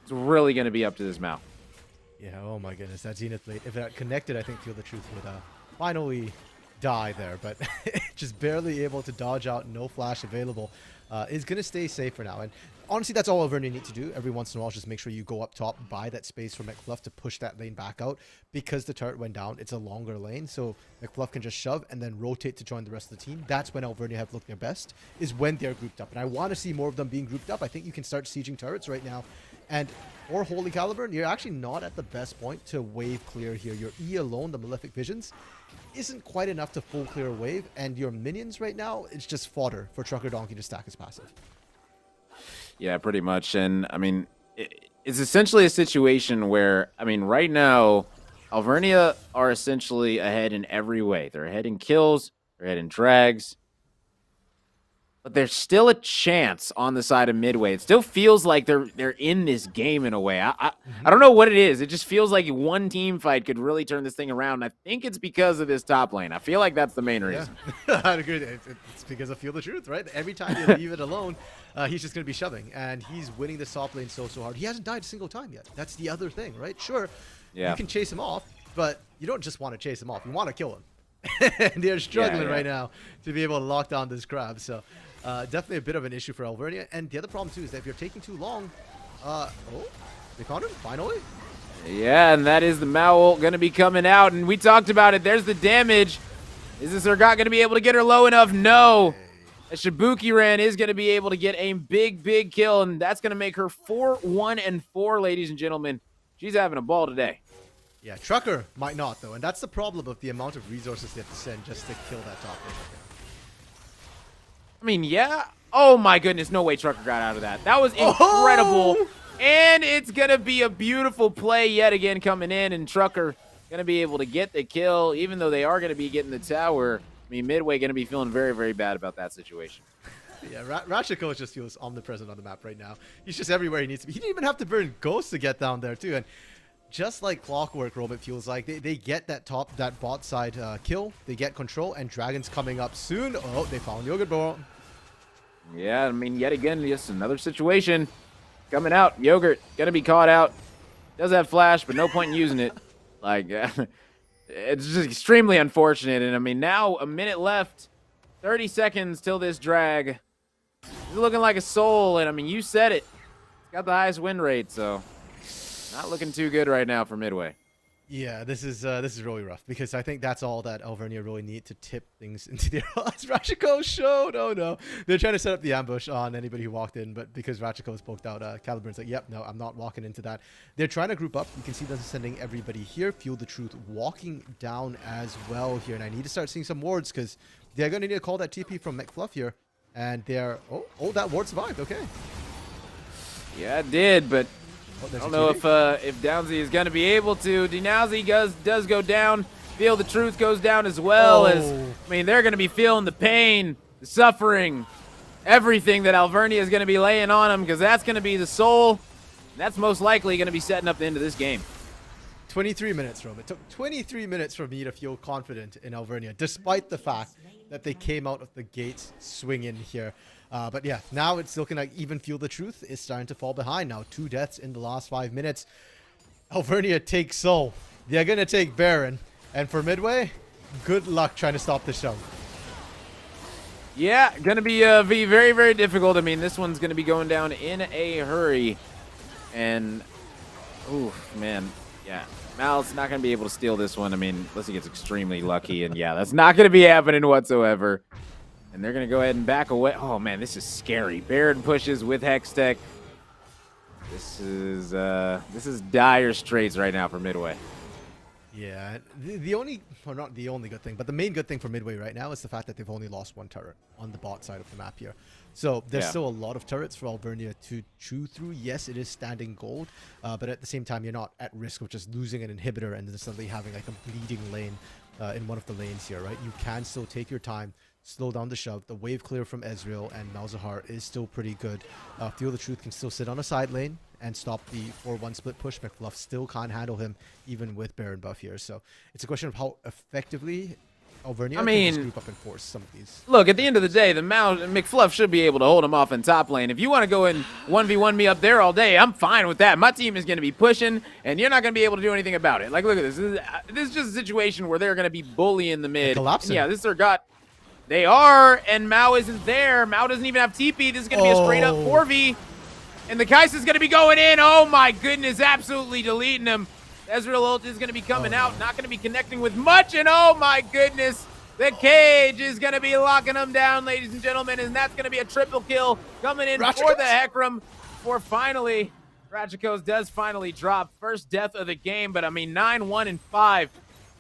Speaker 1: up to this Mao.
Speaker 2: Yeah, oh my goodness, that Zenith blade. If that connected, I think Feel the Truth would finally die there, but just barely able to dodge out, no flash available. Is going to stay safe for now. And honestly, that's all Alvernia need to do. Every once in a while, just make sure you go up top, buy that space for McFluff to push that lane back out. Because the turret went down, it's a longer lane, so McFluff can just shove and then rotate to join the rest of the team. That's when Alvernia have looked their best, is when they're grouped up. And I want to see more of them being grouped up. I think you can start sieging turrets right now. And for Holy Caliber, you're actually not at the best point to wave clear here. Your E alone, the Malefic Visions, isn't quite enough to full clear a wave, and your minions right now, it's just fodder for Trucker Donkey to stack his passive.
Speaker 1: Yeah, pretty much. And, I mean, it's essentially a situation where, I mean, right now, Alvernia are essentially ahead in every way. They're ahead in kills, they're ahead in drags, but there's still a chance on the side of Midway. It still feels like they're in this game in a way. I don't know what it is. It just feels like one team fight could really turn this thing around. I think it's because of this top lane. I feel like that's the main reason.
Speaker 2: Yeah. I'd agree. It's because of Feel the Truth, right? Every time you leave it alone, he's just going to be shoving. And he's winning this top lane so hard. He hasn't died a single time yet. That's the other thing, right? Sure, you can chase him off, but you don't just want to chase him off. You want to kill him. And they're struggling right now to be able to lock down this crab. So definitely a bit of an issue for Alvernia. And the other problem, too, is that if you're taking too long... they caught him, finally?
Speaker 1: Yeah, and that is the Mao ult going to be coming out. And we talked about it. There's the damage. Is this Urgot going to be able to get her low enough? No. A Shibuki Ran is going to be able to get a big, big kill. And that's going to make her 4-1-4, ladies and gentlemen. She's having a ball today.
Speaker 2: Yeah, Trucker might not, though. And that's the problem of the amount of resources they have to send just to kill that top lane.
Speaker 1: I mean, yeah. Oh, my goodness. No way Trucker got out of that. That was incredible. Oh! And it's going to be a beautiful play yet again coming in. And Trucker going to be able to get the kill, even though they are going to be getting the tower. I mean, Midway going to be feeling very, very bad about that situation.
Speaker 2: Yeah, Ratchet just feels omnipresent on the map right now. He's just everywhere he needs to be. He didn't even have to burn Ghost to get down there, too. And just like clockwork, Rob, it feels like they get that bot side kill. They get control, and Dragon's coming up soon. Oh, they found Yogurt Ball.
Speaker 1: Yeah, I mean, yet again, just another situation coming out. Yogurt gonna be caught out. Does have flash, but no point in using it. Like, it's just extremely unfortunate. And I mean, now a minute left, 30 seconds till this drag. He's looking like a soul, and I mean, you said it. It's got the highest win rate, so not looking too good right now for Midway.
Speaker 2: Yeah, this is really rough because I think that's all that Alvernia really need to tip things into their odds. Rachiko showed. Oh no, they're trying to set up the ambush on anybody who walked in, but because Rachiko was poked out, Caliburn's like, yep, no, I'm not walking into that. They're trying to group up. You can see them sending everybody here. Fuel the Truth walking down as well here, and I need to start seeing some wards because they're going to need to call that TP from McFluff here, and they're oh that ward survived. Okay.
Speaker 1: Yeah, it did, but I don't know if Downsy is going to be able to. Denowsy does go down. Feel the Truth goes down as well as, I mean, they're going to be feeling the pain, the suffering, everything that Alvernia is going to be laying on them because that's going to be the soul. That's most likely going to be setting up the end of this game.
Speaker 2: 23 minutes, Rome. It took 23 minutes for me to feel confident in Alvernia, despite the fact that they came out of the gates swinging here. But yeah, now it's looking like even Feel the Truth is starting to fall behind now. 2 deaths in the last 5 minutes. Alvernia takes Soul. They're going to take Baron. And for Midway, good luck trying to stop the show.
Speaker 1: Yeah, going to be very, very difficult. I mean, this one's going to be going down in a hurry. And, ooh, man, yeah. Mal's not going to be able to steal this one. I mean, unless he gets extremely lucky. And yeah, that's not going to be happening whatsoever. And they're going to go ahead and back away. Oh, man, this is scary. Baron pushes with Hextech. This is dire straits right now for Midway.
Speaker 2: Yeah, the only, or not the only good thing, but the main good thing for Midway right now is the fact that they've only lost 1 turret on the bot side of the map here. So there's still a lot of turrets for Alvernia to chew through. Yes, it is standing gold, but at the same time, you're not at risk of just losing an inhibitor and then suddenly having like a bleeding lane in one of the lanes here, right? You can still take your time, slow down the shove. The wave clear from Ezreal and Malzahar is still pretty good. Feel the Truth can still sit on a side lane and stop the 4-1 split push. McFluff still can't handle him even with Baron buff here. So it's a question of how effectively Alvernia can just group up and force some of these.
Speaker 1: Look, at the end of the day, the McFluff should be able to hold him off in top lane. If you want to go in 1v1 me up there all day, I'm fine with that. My team is going to be pushing, and you're not going to be able to do anything about it. Like, look at this. This is just a situation where they're going to be bullying the mid.
Speaker 2: Collapsing.
Speaker 1: Yeah, this is their gut. They are, and Mao isn't there. Mao doesn't even have TP. This is going to be a straight-up 4v. And the Kai'Sa is going to be going in. Oh, my goodness, absolutely deleting him. Ezreal ult is going to be coming out, not going to be connecting with much. And oh, my goodness, the cage is going to be locking him down, ladies and gentlemen. And that's going to be a triple kill coming in for the Hecarim. For finally, Ratchikos does finally drop. First death of the game, but I mean, 9-1 and 5.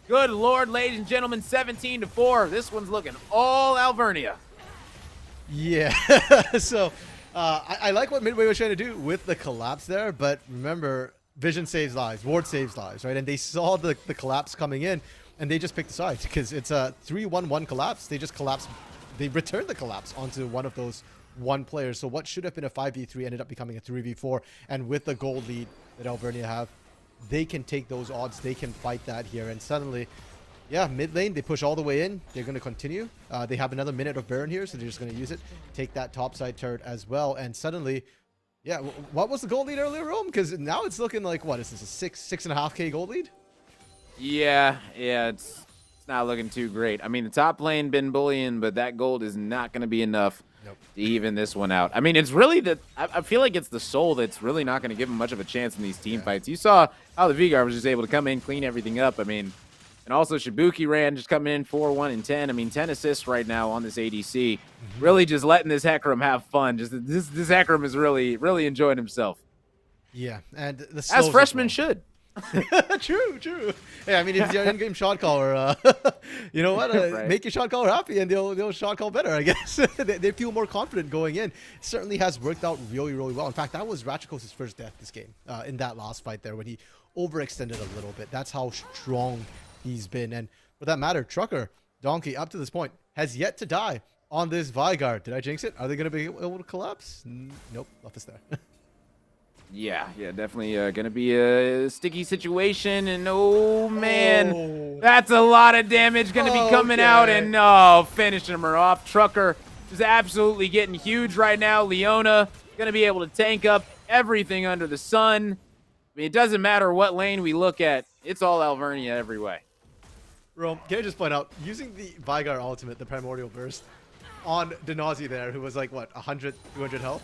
Speaker 1: Good Lord, ladies and gentlemen, 17-4. This one's looking all Alvernia.
Speaker 2: Yeah, so I like what Midway was trying to do with the collapse there, but remember, vision saves lives, ward saves lives, right? And they saw the collapse coming in, and they just picked the side because it's a 3-1-1 collapse. They just collapse. They returned the collapse onto one of those one players. So what should have been a 5v3 ended up becoming a 3v4, and with the gold lead that Alvernia have, they can take those odds. They can fight that here, and suddenly, yeah, mid lane, they push all the way in. They're going to continue. They have another minute of Baron here, so they're just going to use it. Take that top side turret as well, and suddenly, yeah, what was the gold lead earlier, Rome? Because now it's looking like, what is this, a 6.5k gold lead?
Speaker 1: Yeah, it's not looking too great. I mean, the top lane been bullying, but that gold is not going to be enough to even this one out. I mean, it's really that I feel like it's the soul that's really not going to give him much of a chance in these team fights. You saw how the Vigar was just able to come in, clean everything up. I mean, and also Shibuki ran just coming in 4-1 and 10. I mean, 10 assists right now on this ADC. Really just letting this Hecarim have fun. Just this Hecarim is really enjoying himself.
Speaker 2: Yeah, and the
Speaker 1: as freshmen should.
Speaker 2: True. Yeah, I mean, if you're an in-game shot caller, you know what?
Speaker 1: Right.
Speaker 2: Make your shot caller happy, and they'll shot call better, I guess. they feel more confident going in. It certainly has worked out really well. In fact, that was Ratchikos' first death this game, in that last fight there when he overextended a little bit. That's how strong he's been. And for that matter, Trucker, Donkey, up to this point, has yet to die on this Vygar. Did I jinx it? Are they going to be able to collapse? Nope, left us there.
Speaker 1: Yeah, definitely going to be a sticky situation, and oh man, that's a lot of damage going to be coming out, and finishing her off. Trucker is absolutely getting huge right now. Leona going to be able to tank up everything under the sun. I mean, it doesn't matter what lane we look at, it's all Alvernia every way.
Speaker 2: Rome, can I just point out, using the Vygar ultimate, the Primordial Burst, on Denazi there, who was like, what, 100, 200 health?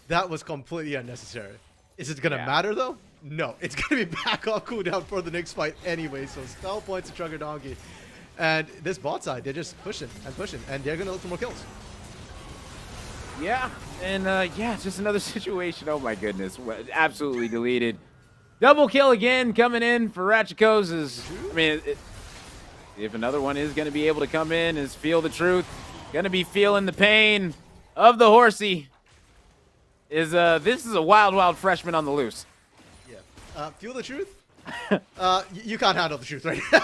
Speaker 2: That was completely unnecessary. Is it going to
Speaker 1: Yeah.
Speaker 2: matter, though? No. It's going to be back off cooldown for the next fight anyway. So spell points to Trucker Donkey. And this bot side, they're just pushing, and they're going to look for more kills.
Speaker 1: Yeah, and yeah, it's just another situation. Oh my goodness, absolutely deleted. Double kill again coming in for Ratchikos is, I mean, if another one is going to be able to come in is feel the truth, going to be feeling the pain of the horsey. This is a wild freshman on the loose.
Speaker 2: Yeah. Feel the truth? You can't handle the truth right now.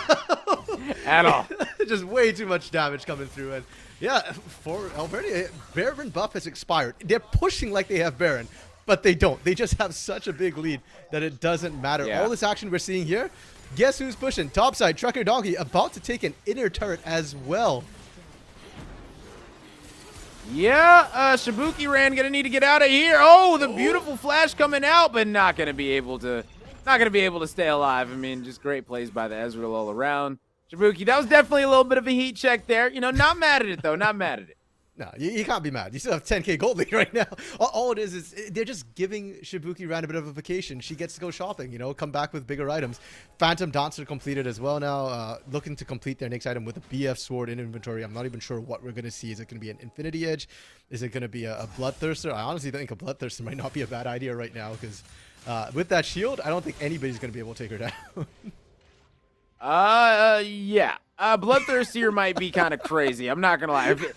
Speaker 1: At all.
Speaker 2: Just way too much damage coming through. And yeah, for Alvernia, Baron buff has expired. They're pushing like they have Baron, but they don't. They just have such a big lead that it doesn't matter.
Speaker 1: Yeah.
Speaker 2: All this action we're seeing here, guess who's pushing? Topside, Trucker Donkey, about to take an inner turret as well.
Speaker 1: Yeah, Shibuki Ran gonna need to get out of here. Oh, the beautiful flash coming out, but not gonna be able to stay alive. I mean, just great plays by the Ezreal all around. Shibuki, that was definitely a little bit of a heat check there. You know, not mad at it though, not mad at it.
Speaker 2: No, you can't be mad. You still have 10k gold lead right now. All it is they're just giving Shibuki Ran a bit of a vacation. She gets to go shopping, you know, come back with bigger items. Phantom Dancer completed as well now. Looking to complete their next item with a BF Sword in inventory. I'm not even sure what we're going to see. Is it going to be an Infinity Edge? Is it going to be a Bloodthirster? I honestly think a Bloodthirster might not be a bad idea right now because with that shield, I don't think anybody's going to be able to take her down.
Speaker 1: Yeah. Bloodthirster might be kind of crazy. I'm not going to lie.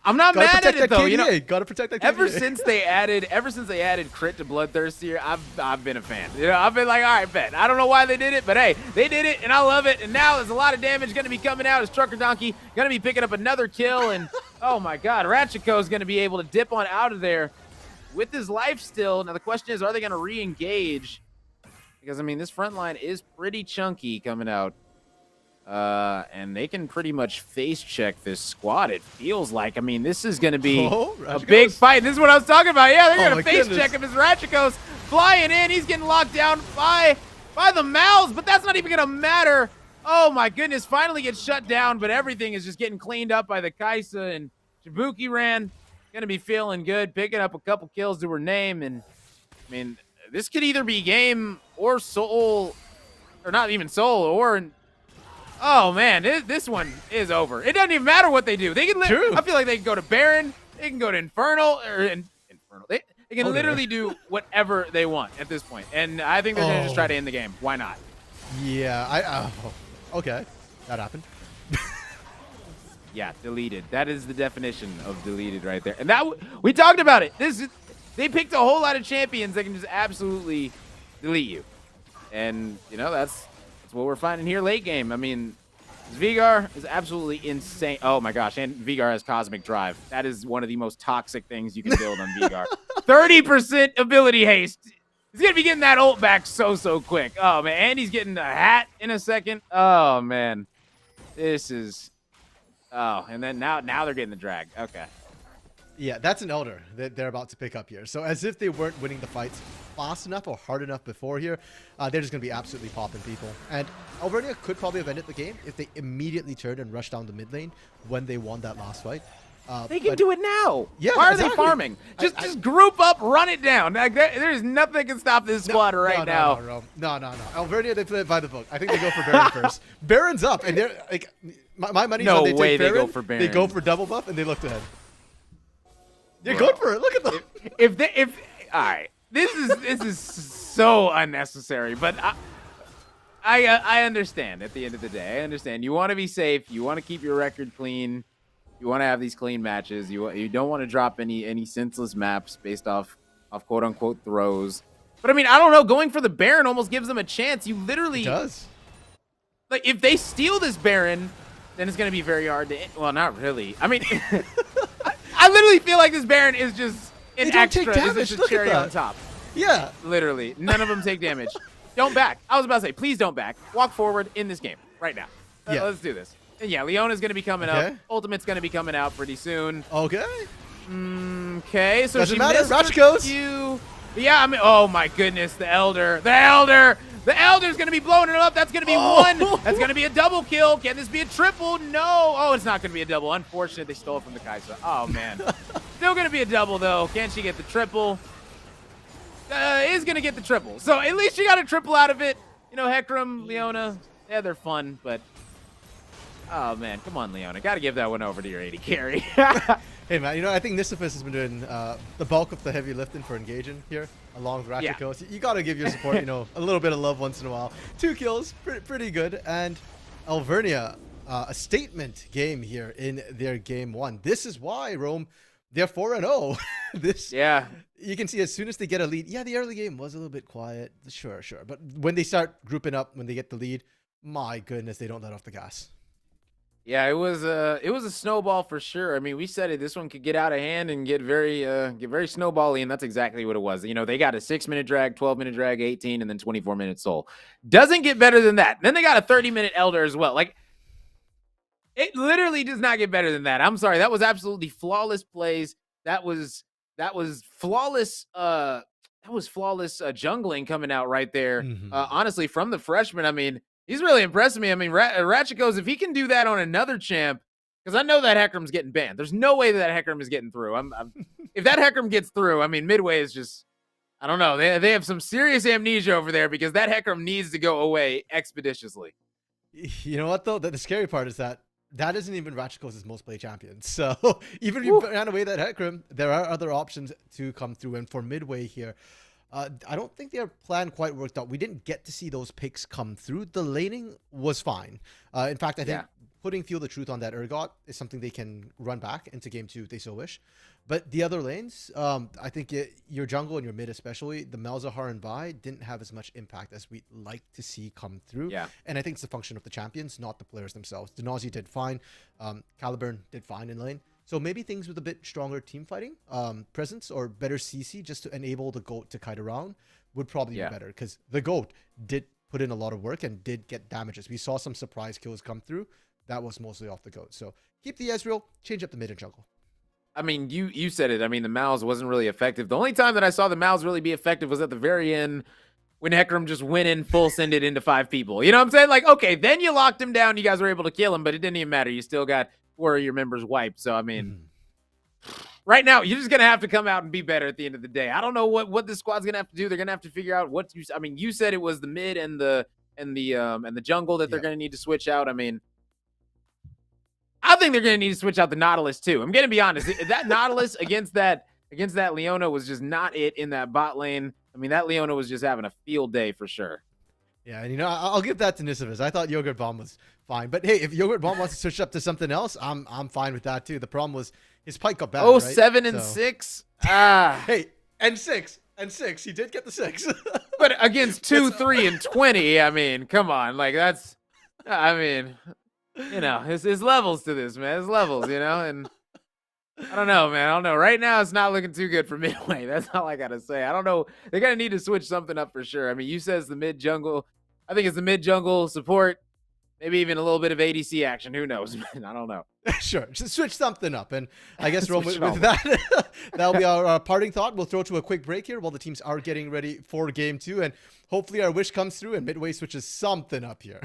Speaker 1: I'm not
Speaker 2: Gotta
Speaker 1: mad at
Speaker 2: protect
Speaker 1: it
Speaker 2: that
Speaker 1: though.
Speaker 2: KDA.
Speaker 1: You know,
Speaker 2: Gotta protect that KDA.
Speaker 1: ever since they added crit to Bloodthirster, I've been a fan. You know, I've been like, all right, bet. I don't know why they did it, but hey, they did it, and I love it. And now there's a lot of damage going to be coming out as Trucker Donkey going to be picking up another kill. And oh my God, Ratchiko is going to be able to dip on out of there with his life still. Now the question is, are they going to re-engage? Because I mean, this front line is pretty chunky coming out. And they can pretty much face check this squad, it feels like. I mean, this is going to be a big fight. This is what I was talking about. Yeah, they're going to face check him as Ratchiko's flying in. He's getting locked down by the mouths, but that's not even going to matter. Oh, my goodness. Finally gets shut down, but everything is just getting cleaned up by the Kaisa. And Shibuki Ran going to be feeling good, picking up a couple kills to her name. And, I mean, this could either be game or soul, or not even soul, or... Oh man, this one is over. It doesn't even matter what they do. They can. I feel like they can go to Baron. They can go to Infernal or Infernal. They can literally do whatever they want at this point. And I think they're gonna just try to end the game. Why not?
Speaker 2: Yeah. Okay, that happened.
Speaker 1: Yeah, deleted. That is the definition of deleted right there. And that we talked about it. They picked a whole lot of champions that can just absolutely delete you. And you know that's what we're finding here late game. I mean, Vigar is absolutely insane. Oh my gosh, and Vigar has Cosmic Drive. That is one of the most toxic things you can build on Vigar. 30% ability haste. He's going to be getting that ult back so quick. Oh man, and he's getting a hat in a second. Oh man. This is... Oh, and then now they're getting the drag. Okay.
Speaker 2: Yeah, that's an Elder that they're about to pick up here. So as if they weren't winning the fights fast enough or hard enough before here, they're just going to be absolutely popping people. And Alvernia could probably have ended the game if they immediately turned and rushed down the mid lane when they won that last fight.
Speaker 1: They can do it now.
Speaker 2: Yeah,
Speaker 1: why are
Speaker 2: exactly.
Speaker 1: they farming? Just group up, run it down. Like, there's nothing that can stop this squad right now.
Speaker 2: No. Alvernia, they play it by the book. I think they go for Baron first. Baron's up, and they're like, my money's on they take Baron.
Speaker 1: They go for Baron.
Speaker 2: They go for double buff, and they look ahead. They're good for it. Look at them.
Speaker 1: If all right, this is so unnecessary, but I understand. At the end of the day, I understand. You want to be safe. You want to keep your record clean. You want to have these clean matches. You don't want to drop any senseless maps based off quote unquote throws. But I mean, I don't know. Going for the Baron almost gives them a chance. You literally
Speaker 2: it does.
Speaker 1: Like if they steal this Baron, then it's going to be very hard to. Well, not really. I mean. I literally feel like this Baron is just an extra. It's just a cherry on top.
Speaker 2: Yeah.
Speaker 1: Literally. None of them take damage. Don't back. I was about to say, please don't back. Walk forward in this game right now.
Speaker 2: Yeah.
Speaker 1: Let's do this. And yeah, Leona's going to be coming up. Ultimate's going to be coming out pretty soon.
Speaker 2: Okay.
Speaker 1: Okay. So
Speaker 2: doesn't
Speaker 1: she
Speaker 2: matter.
Speaker 1: missed
Speaker 2: Ratch goes.
Speaker 1: Yeah, I mean, oh my goodness. The Elder. The Elder's going to be blowing it up. That's going to be one. That's going to be a double kill. Can this be a triple? No. Oh, it's not going to be a double. Unfortunate, they stole it from the Kaisa. Oh, man. Still going to be a double, though. Can she get the triple? is going to get the triple. So at least you got a triple out of it. You know, Hecarim, Leona, yeah, they're fun, but oh man, come on, Leona. Got to give that one over to your AD carry.
Speaker 2: Hey man, you know, I think Nisifus has been doing the bulk of the heavy lifting for engaging here, along with Ratchikos. You got to give your support, you know, a little bit of love once in a while. 2 kills, pretty good. And Alvernia, a statement game here in their game 1. This is why, Rome, they're 4-0.
Speaker 1: Yeah.
Speaker 2: You can see as soon as they get a lead, yeah, the early game was a little bit quiet. Sure. But when they start grouping up, when they get the lead, my goodness, they don't let off the gas.
Speaker 1: Yeah, it was a snowball for sure. I mean, we said it. This one could get out of hand and get very snowbally, and that's exactly what it was. You know, they got a 6-minute drag, 12-minute drag, 18, and then 24-minute soul. Doesn't get better than that. Then they got a 30-minute elder as well. Like, it literally does not get better than that. I'm sorry, that was absolutely flawless plays. That was flawless. That was flawless jungling coming out right there. Honestly, from the freshman, I mean. He's really impressing me. I mean, Ratchikos, if he can do that on another champ, because I know that Hecarim's getting banned. There's no way that Hecarim is getting through. If that Hecarim gets through, I mean, Midway is just, I don't know. They have some serious amnesia over there because that Hecarim needs to go away expeditiously.
Speaker 2: You know what, though? The scary part is that isn't even Ratchikos' most played champion. So even if you ran away that Hecarim, there are other options to come through. And for Midway here, I don't think their plan quite worked out. We didn't get to see those picks come through. The laning was fine. In fact, I think putting Feel the Truth on that Urgot is something they can run back into game 2 if they so wish. But the other lanes, I think your jungle and your mid especially, the Malzahar and Vi didn't have as much impact as we'd like to see come through.
Speaker 1: Yeah.
Speaker 2: And I think it's a function of the champions, not the players themselves. Denazi did fine. Caliburn did fine in lane. So maybe things with a bit stronger team fighting presence or better CC just to enable the GOAT to kite around would probably be better, because the GOAT did put in a lot of work and did get damages. We saw some surprise kills come through. That was mostly off the GOAT. So keep the Ezreal, change up the mid and jungle.
Speaker 1: I mean, you said it. I mean, the Mal's wasn't really effective. The only time that I saw the Mal's really be effective was at the very end when Hecarim just went in full sended into 5 people. You know what I'm saying? Like, okay, then you locked him down. You guys were able to kill him, but it didn't even matter. You still got 4 of your members wiped. So, I mean, right now, you're just going to have to come out and be better at the end of the day. I don't know what this squad's going to have to do. They're going to have to figure out what I mean, you said it was the mid and the jungle that they're going to need to switch out. I mean, I think they're going to need to switch out the Nautilus too. I'm going to be honest. That Nautilus against that Leona was just not it in that bot lane. I mean, that Leona was just having a field day for sure.
Speaker 2: Yeah, and you know, I'll give that to Nisifus. I thought Yogurt Bomb was fine. But hey, if Yogurt Bomb wants to switch up to something else, I'm fine with that too. The problem was his pike got bad.
Speaker 1: Oh,
Speaker 2: right?
Speaker 1: 7 and 6.
Speaker 2: Hey, and 6. He did get the 6.
Speaker 1: But against 2, 3, and 20, I mean, come on. Like, that's, I mean, you know, his levels to this, man. His levels, you know, and I don't know, man. I don't know. Right now, it's not looking too good for Midway. That's all I got to say. I don't know. They're going to need to switch something up for sure. I mean, you says the mid jungle. I think it's the mid jungle support. Maybe even a little bit of ADC action. Who knows, man? I don't know.
Speaker 2: Sure. Just switch something up. And I guess, Rome, with that, that'll be our parting thought. We'll throw to a quick break here while the teams are getting ready for game 2. And hopefully our wish comes through and Midway switches something up here.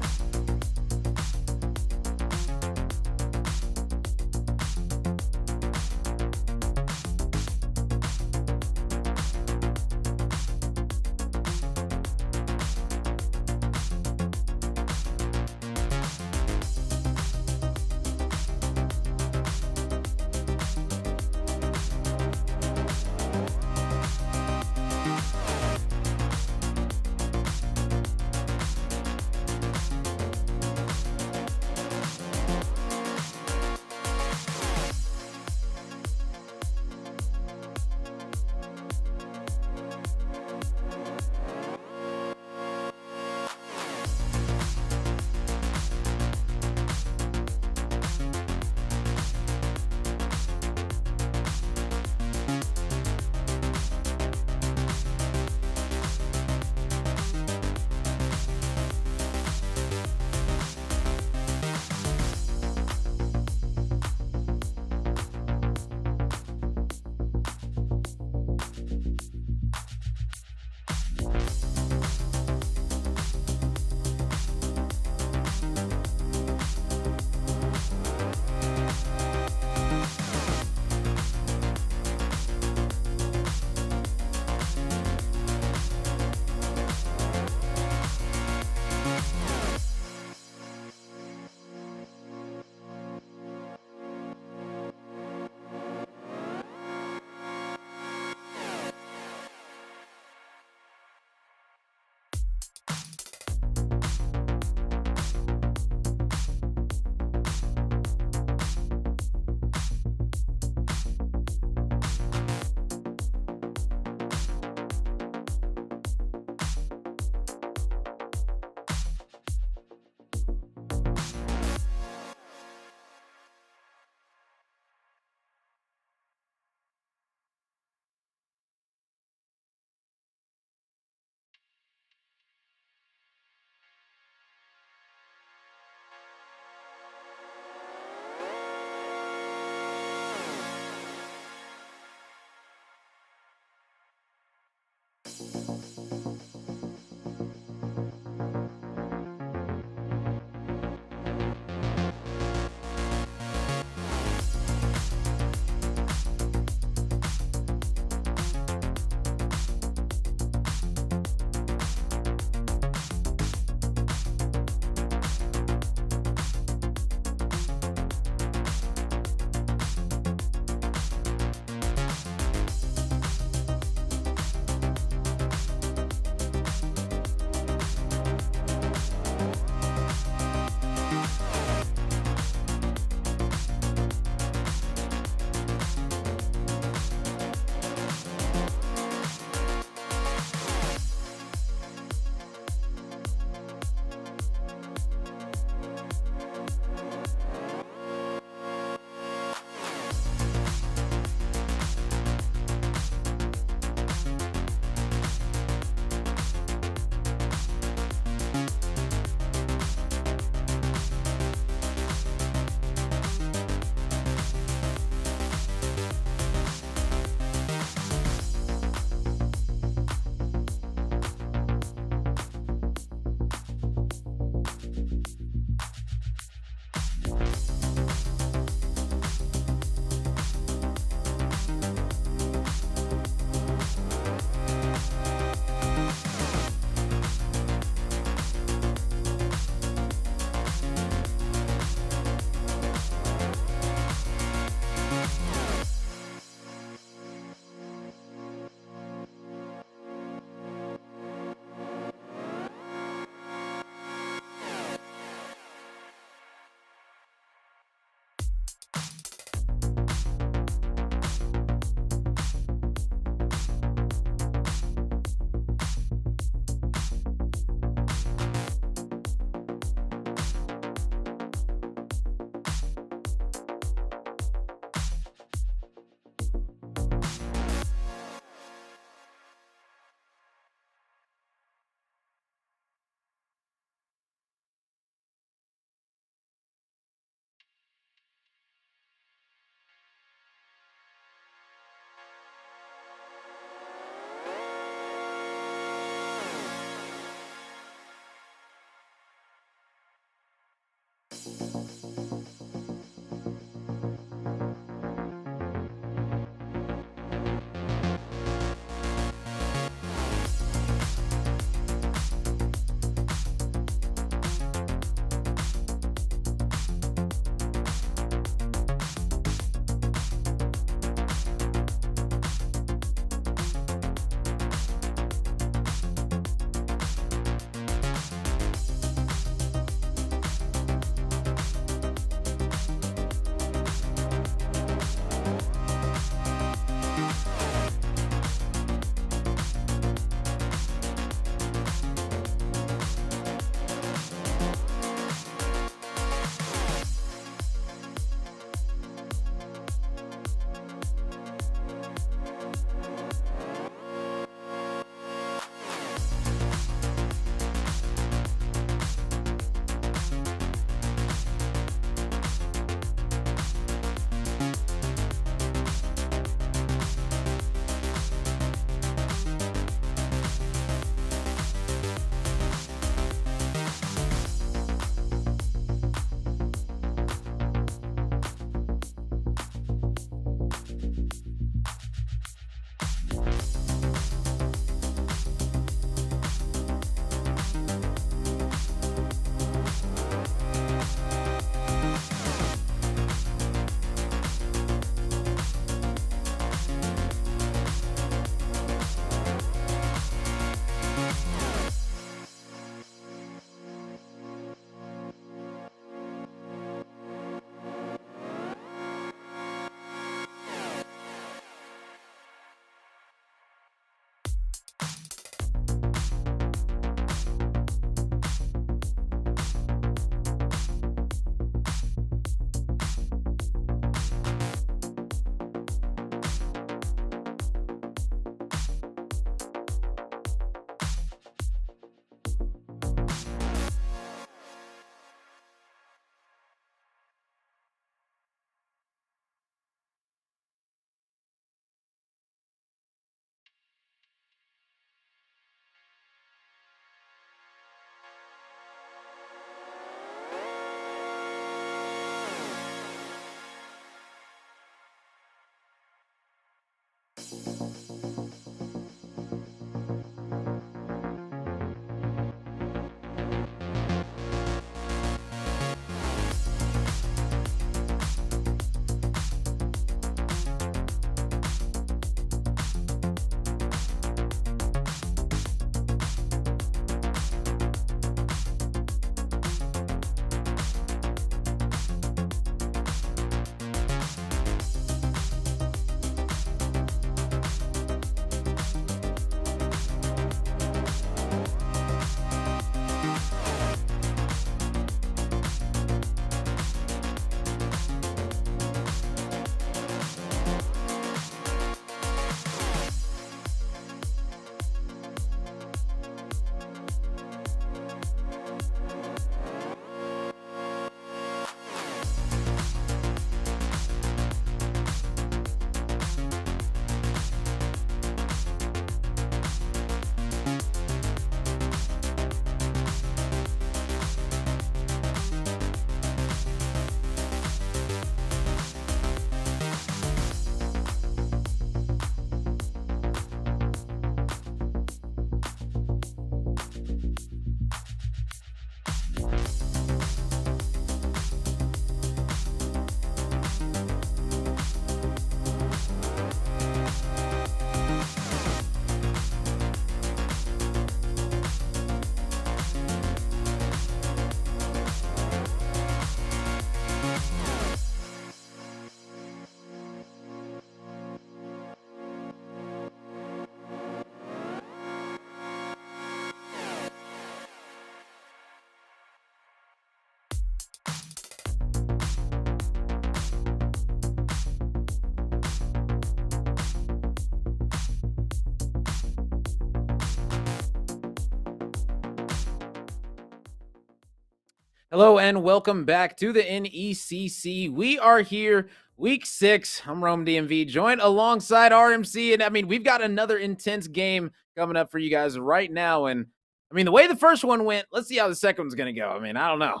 Speaker 1: Hello and welcome back to the NECC. We are here, week 6. I'm Rome DMV, joined alongside RMC. And I mean, we've got another intense game coming up for you guys right now. And I mean, the way the first one went, let's see how the second one's going to go. I mean, I don't know.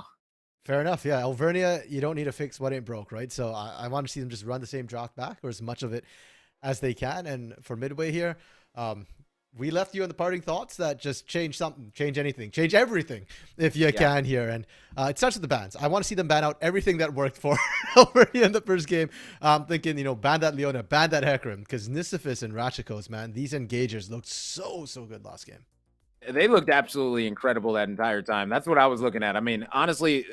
Speaker 2: Fair enough. Yeah, Alvernia, you don't need to fix what ain't broke, right? So I want to see them just run the same draft back or as much of it as they can. And for Midway here, we left you in the parting thoughts that just change something, change anything, change everything if you can here. And it starts with the bans. I want to see them ban out everything that worked for Alvernia in the first game. I'm thinking, ban that Leona, ban that Hecarim, because Nisifis and Ratchikos, man, these engagers looked so good last game.
Speaker 1: They looked absolutely incredible that entire time. That's what I was looking at. I mean, honestly,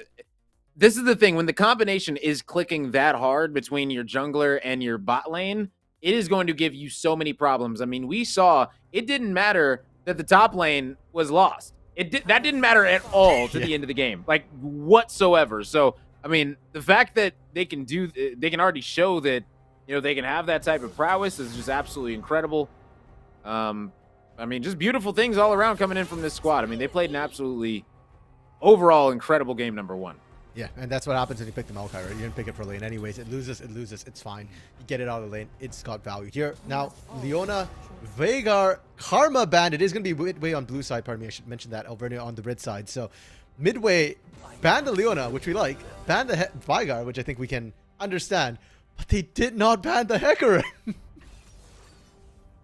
Speaker 1: this is the thing. When the combination is clicking that hard between your jungler and your bot lane, it is going to give you so many problems. I mean, we saw it didn't matter that the top lane was lost. That didn't matter at all to the end of the game, like whatsoever. So, I mean, the fact that they can already show that, they can have that type of prowess is just absolutely incredible. I mean, just beautiful things all around coming in from this squad. I mean, they played an absolutely overall incredible game number 1.
Speaker 2: Yeah, and that's what happens when you pick the Maokai, right? You didn't pick it for lane anyways. It loses, it's fine. You get it out of the lane, it's got value. Here, now, Leona, Veigar, Karma banned. It is going to be Midway on blue side, pardon me, I should mention that. Alvernia on the red side. So, Midway banned the Leona, which we like, banned the Veigar, which I think we can understand, but they did not ban the Hecarim.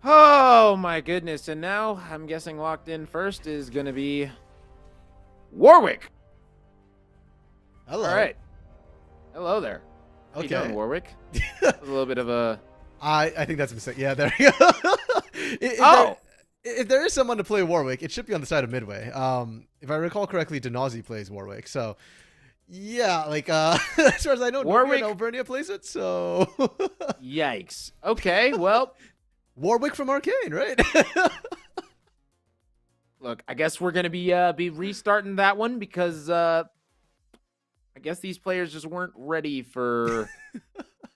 Speaker 1: Oh, my goodness. And now, I'm guessing locked in first is going to be Warwick.
Speaker 2: Hello.
Speaker 1: All right. Hello there. How you doing, Warwick? That was a little bit of a...
Speaker 2: I think that's a mistake. Yeah, there you go. If there is someone to play Warwick, it should be on the side of Midway. If I recall correctly, Denazi plays Warwick. So, yeah, like, as far as I know,
Speaker 1: Warwick...
Speaker 2: Alvernia plays it, so...
Speaker 1: Yikes. Okay, well...
Speaker 2: Warwick from Arcane, right?
Speaker 1: Look, I guess we're going to be restarting that one because I guess these players just weren't ready for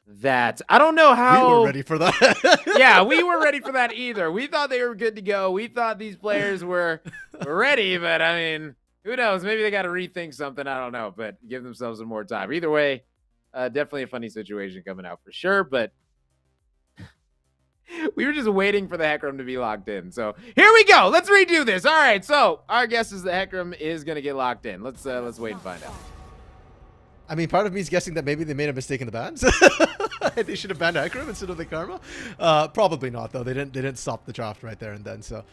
Speaker 1: that. I don't know how...
Speaker 2: We were ready for that.
Speaker 1: Yeah, we were ready for that either. We thought they were good to go. We thought these players were ready, but I mean, who knows? Maybe they got to rethink something. I don't know, but give themselves some more time. Either way, definitely a funny situation coming out for sure, but... We were just waiting for the Hecarim to be locked in. So here we go. Let's redo this. All right. So our guess is the Hecarim is going to get locked in. Let's wait and find out.
Speaker 2: I mean, part of me is guessing that maybe they made a mistake in the bans. They should have banned Hecarim instead of the Karma. Probably not, though. They didn't stop the draft right there and then. So,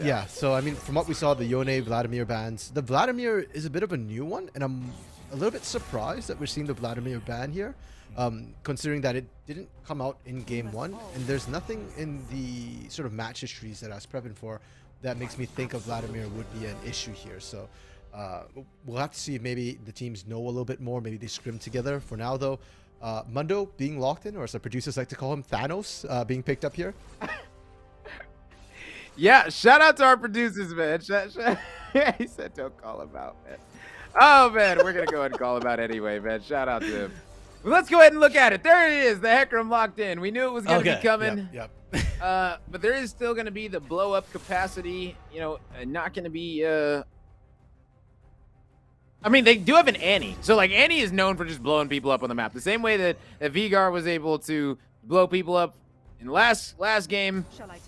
Speaker 2: yeah. So, I mean, from what we saw, the Yone, Vladimir bans. The Vladimir is a bit of a new one, and I'm a little bit surprised that we're seeing the Vladimir ban here. Considering that it didn't come out in game 1 and there's nothing in the sort of match histories that I was prepping for that makes me think of Vladimir would be an issue here. So we'll have to see if maybe the teams know a little bit more, maybe they scrim together. For now though, Mundo being locked in, or as the producers like to call him, Thanos, being picked up here.
Speaker 1: Yeah, shout out to our producers, man. He said don't call him out, man. Oh man, we're gonna go ahead and call him out anyway, man. Shout out to him. Well, let's go ahead and look at it. There it is, the Hecarim locked in. We knew it was going to be coming.
Speaker 2: Yep.
Speaker 1: But there is still going to be the blow-up capacity. Not going to be... I mean, they do have an Annie. So, like, Annie is known for just blowing people up on the map. The same way that Veigar was able to blow people up in last game.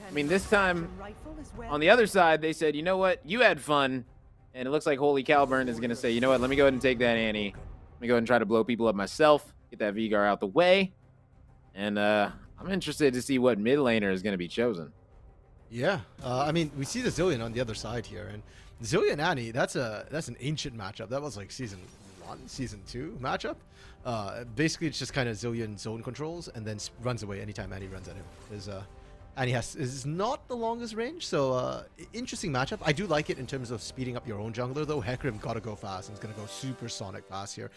Speaker 1: I mean, this time, on the other side, they said, you know what? You had fun. And it looks like Holy Calburn is going to say, you know what? Let me go ahead and take that Annie. Let me go ahead and try to blow people up myself. Get that Veigar out the way. And I'm interested to see what mid laner is going to be chosen.
Speaker 2: Yeah. I mean, we see the Zillion on the other side here. And Zillion Annie, that's an ancient matchup. That was like season 1, season 2 matchup. Basically, it's just kind of Zillion zone controls and then runs away anytime Annie runs at him. Because Annie is not the longest range. So interesting matchup. I do like it in terms of speeding up your own jungler, though. Hecarim got to go fast and it's going to go super sonic fast here.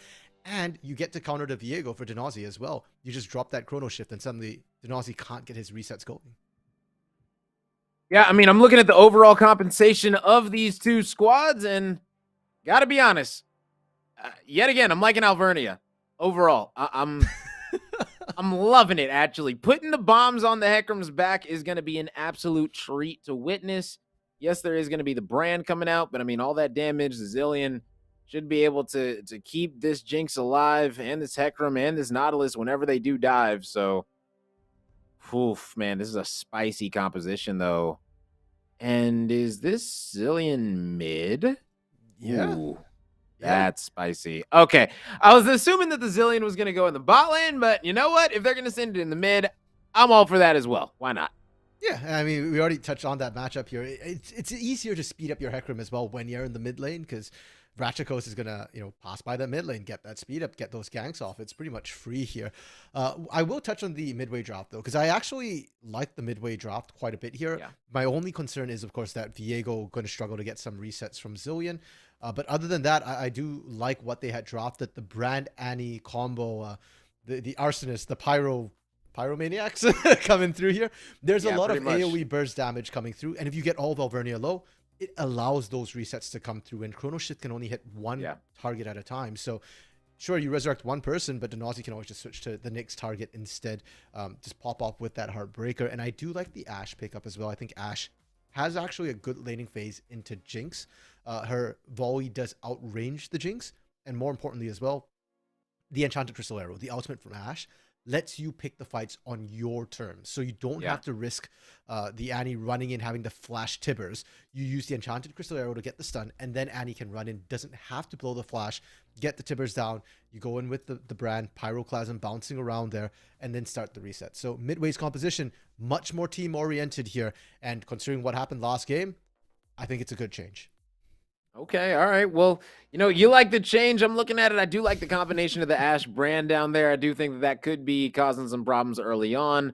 Speaker 2: And you get to counter the Viego for Denazi as well. You just drop that chrono shift and suddenly Denazi can't get his resets going.
Speaker 1: Yeah, I mean, I'm looking at the overall compensation of these two squads, and gotta be honest, yet again, I'm liking Alvernia. Overall, I'm loving it, actually. Putting the bombs on the Hecarim's back is going to be an absolute treat to witness. Yes, there is going to be the brand coming out, but I mean, all that damage, the Zillion, should be able to keep this Jinx alive and this Hecarim and this Nautilus whenever they do dive. So, oof, man, this is a spicy composition though. And is this Zillion mid?
Speaker 2: Yeah.
Speaker 1: Ooh, that's spicy. Okay, I was assuming that the Zillion was going to go in the bot lane, but you know what? If they're going to send it in the mid, I'm all for that as well. Why not?
Speaker 2: Yeah, I mean, we already touched on that matchup here. It's easier to speed up your Hecarim as well when you're in the mid lane because Ratchakos is gonna, pass by the mid lane, get that speed up, get those ganks off. It's pretty much free here. I will touch on the midway draft though, because I actually like the midway draft quite a bit here.
Speaker 1: Yeah.
Speaker 2: My only concern is, of course, that Viego going to struggle to get some resets from Zillion. But other than that, I do like what they had drafted. The Brand Annie combo, the Arsonist, the Pyromaniacs coming through here. There's a lot of AoE burst damage coming through. And if you get all Valvernia low, it allows those resets to come through. And Chrono Shift can only hit one target at a time. So sure, you resurrect one person, but Denazi can always just switch to the next target instead. Just pop up with that Heartbreaker. And I do like the Ashe pickup as well. I think Ashe has actually a good laning phase into Jinx. Her volley does outrange the Jinx. And more importantly as well, the Enchanted Crystal Arrow, the ultimate from Ashe, lets you pick the fights on your terms. So you don't have to risk the Annie running in, having to flash Tibbers. You use the Enchanted Crystal Arrow to get the stun, and then Annie can run in, doesn't have to blow the flash, get the Tibbers down. You go in with the Brand, Pyroclasm bouncing around there, and then start the reset. So Midway's composition, much more team-oriented here. And considering what happened last game, I think it's a good change.
Speaker 1: Okay, all right. Well, you like the change. I'm looking at it. I do like the combination of the Ashe Brand down there. I do think that could be causing some problems early on.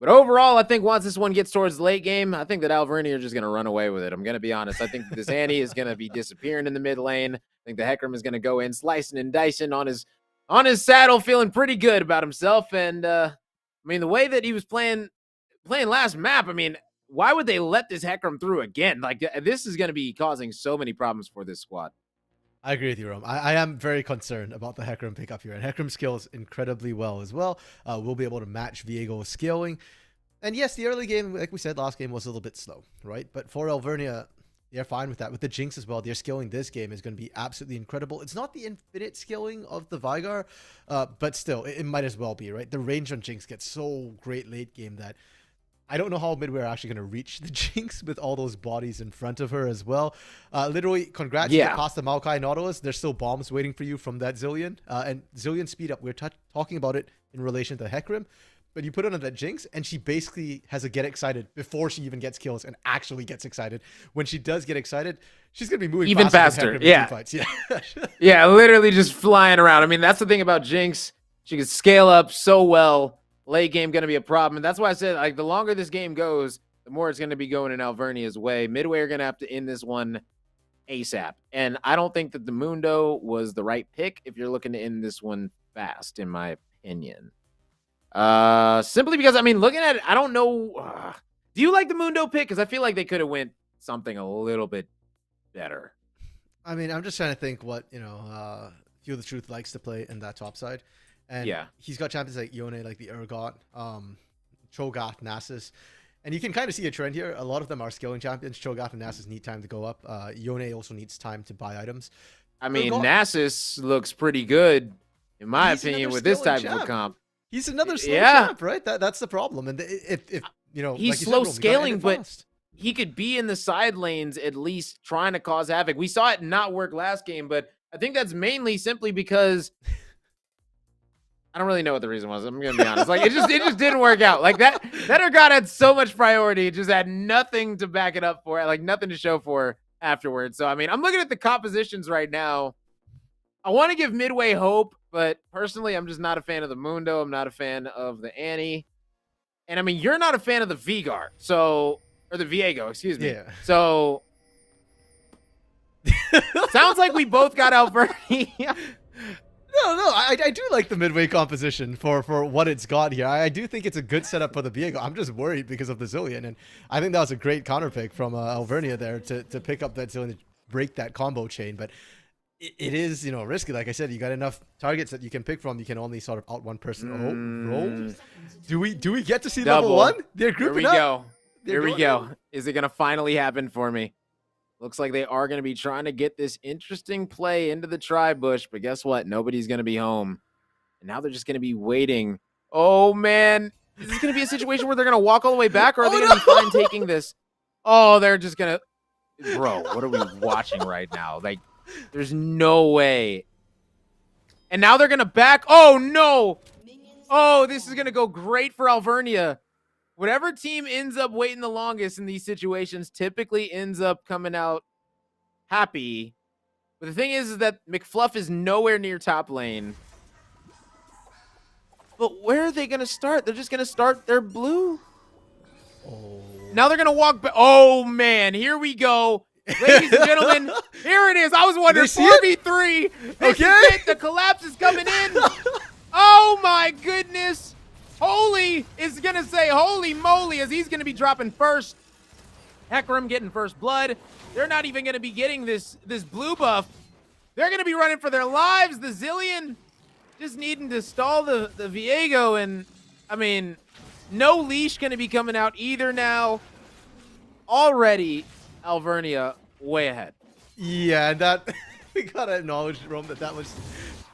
Speaker 1: But overall, I think once this one gets towards the late game, I think that Alvernia are just going to run away with it. I'm going to be honest. I think that this Annie is going to be disappearing in the mid lane. I think the Hecarim is going to go in, slicing and dicing on his saddle, feeling pretty good about himself. And, the way that he was playing last map, why would they let this Hecarim through again? Like, this is going to be causing so many problems for this squad.
Speaker 2: I agree with you, Rome. I am very concerned about the Hecarim pickup here. And Hecarim scales incredibly well as well. We'll be able to match Viego's scaling. And yes, the early game, like we said, last game was a little bit slow, right? But for Alvernia, they're fine with that. With the Jinx as well, their scaling this game is going to be absolutely incredible. It's not the infinite scaling of the Veigar, but still, it might as well be, right? The range on Jinx gets so great late game that I don't know how Midway are actually going to reach the Jinx with all those bodies in front of her as well. Literally, congrats to past the Maokai Nautilus. There's still bombs waiting for you from that Zillion. And Zillion speed up. We're talking about it in relation to Hecarim. But you put it on that Jinx, and she basically has a get excited before she even gets kills and actually gets excited. When she does get excited, she's going to be moving
Speaker 1: even faster.
Speaker 2: Yeah.
Speaker 1: Yeah, literally just flying around. That's the thing about Jinx. She can scale up so well. Late game going to be a problem. And that's why I said, like, the longer this game goes, the more it's going to be going in Alvernia's way. Midway are going to have to end this one ASAP. And I don't think that the Mundo was the right pick if you're looking to end this one fast, in my opinion. Simply because, looking at it, I don't know. Do you like the Mundo pick? Because I feel like they could have went something a little bit better.
Speaker 2: I'm just trying to think what, Feel the Truth likes to play in that top side. And he's got champions like Yone, like the Urgot, Cho'Gath, Nasus. And you can kind of see a trend here. A lot of them are scaling champions. Cho'Gath and Nasus need time to go up. Yone also needs time to buy items.
Speaker 1: Nasus looks pretty good, in my opinion, with this type of a comp.
Speaker 2: He's another slow champ, right? That's the problem. And if
Speaker 1: he's
Speaker 2: like
Speaker 1: slow scaling, but he could be in the side lanes at least trying to cause havoc. We saw it not work last game, but I think that's mainly simply because I don't really know what the reason was. I'm gonna be honest. Like, it just didn't work out. Like that Urgot had so much priority, it just had nothing to back it up for, like nothing to show for afterwards. So I'm looking at the compositions right now. I want to give Midway hope, but personally, I'm just not a fan of the Mundo. I'm not a fan of the Annie. And you're not a fan of the Veigar. So, or the Viego, excuse me.
Speaker 2: Yeah.
Speaker 1: So sounds like we both got Alvernia.
Speaker 2: No, I do like the Midway composition for what it's got here. I do think it's a good setup for the Viego. I'm just worried because of the Zillion, and I think that was a great counter pick from Alvernia there to pick up that Zillion, to break that combo chain. But it is, risky. Like I said, you got enough targets that you can pick from. You can only sort of out one person. Roll. Do we get to see
Speaker 1: Double.
Speaker 2: level 1? They're grouping up.
Speaker 1: Here we go. Is it gonna finally happen for me? Looks like they are going to be trying to get this interesting play into the tri-bush, but guess what? Nobody's going to be home. And now they're just going to be waiting. Oh, man. Is this going to be a situation where they're going to walk all the way back, or are they going to be fine taking this? Oh, they're just going to... Bro, what are we watching right now? Like, there's no way. And now they're going to back. Oh, no. Oh, this is going to go great for Alvernia. Whatever team ends up waiting the longest in these situations typically ends up coming out happy. But the thing is that McFluff is nowhere near top lane. But where are they going to start? They're just going to start their blue.
Speaker 2: Oh.
Speaker 1: Now they're going to walk back. Oh, man. Here we go. Ladies and gentlemen, here it is. I was wondering, 4v3. This is it. The collapse is coming in. Oh, my goodness. Holy is going to say holy moly as he's going to be dropping first. Hecarim getting first blood. They're not even going to be getting this blue buff. They're going to be running for their lives. The Zillion just needing to stall the Viego. And, I mean, no leash going to be coming out either now. Already, Alvernia way ahead.
Speaker 2: Yeah, that we got to acknowledge, Rome, that was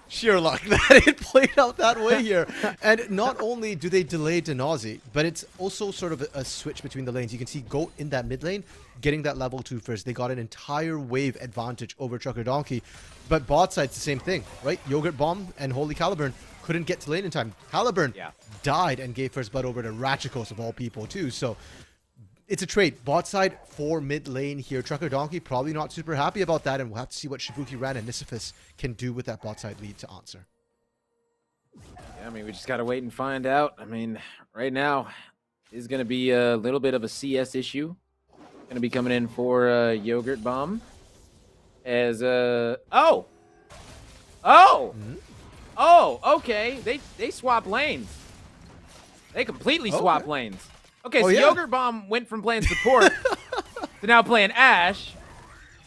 Speaker 2: sheer luck that it played out that way here. And not only do they delay Denazi, but it's also sort of a switch between the lanes. You can see Goat in that mid lane getting that level 2 first. They got an entire wave advantage over Trucker Donkey. But bot side's the same thing, right? Yogurt Bomb and Holy Caliburn couldn't get to lane in time. Caliburn died and gave first blood over to Ratchikos of all people too. So it's a trade. Bot side for mid lane here. Trucker Donkey probably not super happy about that, and we'll have to see what Shibuki Ran and Nisifis can do with that bot side lead to answer.
Speaker 1: Yeah, I mean, we just got to wait and find out. I mean, right now is going to be a little bit of a CS issue. Going to be coming in for Yogurt Bomb. As, oh, okay. They swap lanes. They completely swap lanes. Okay, so Yogurt Bomb went from playing support to now playing Ashe.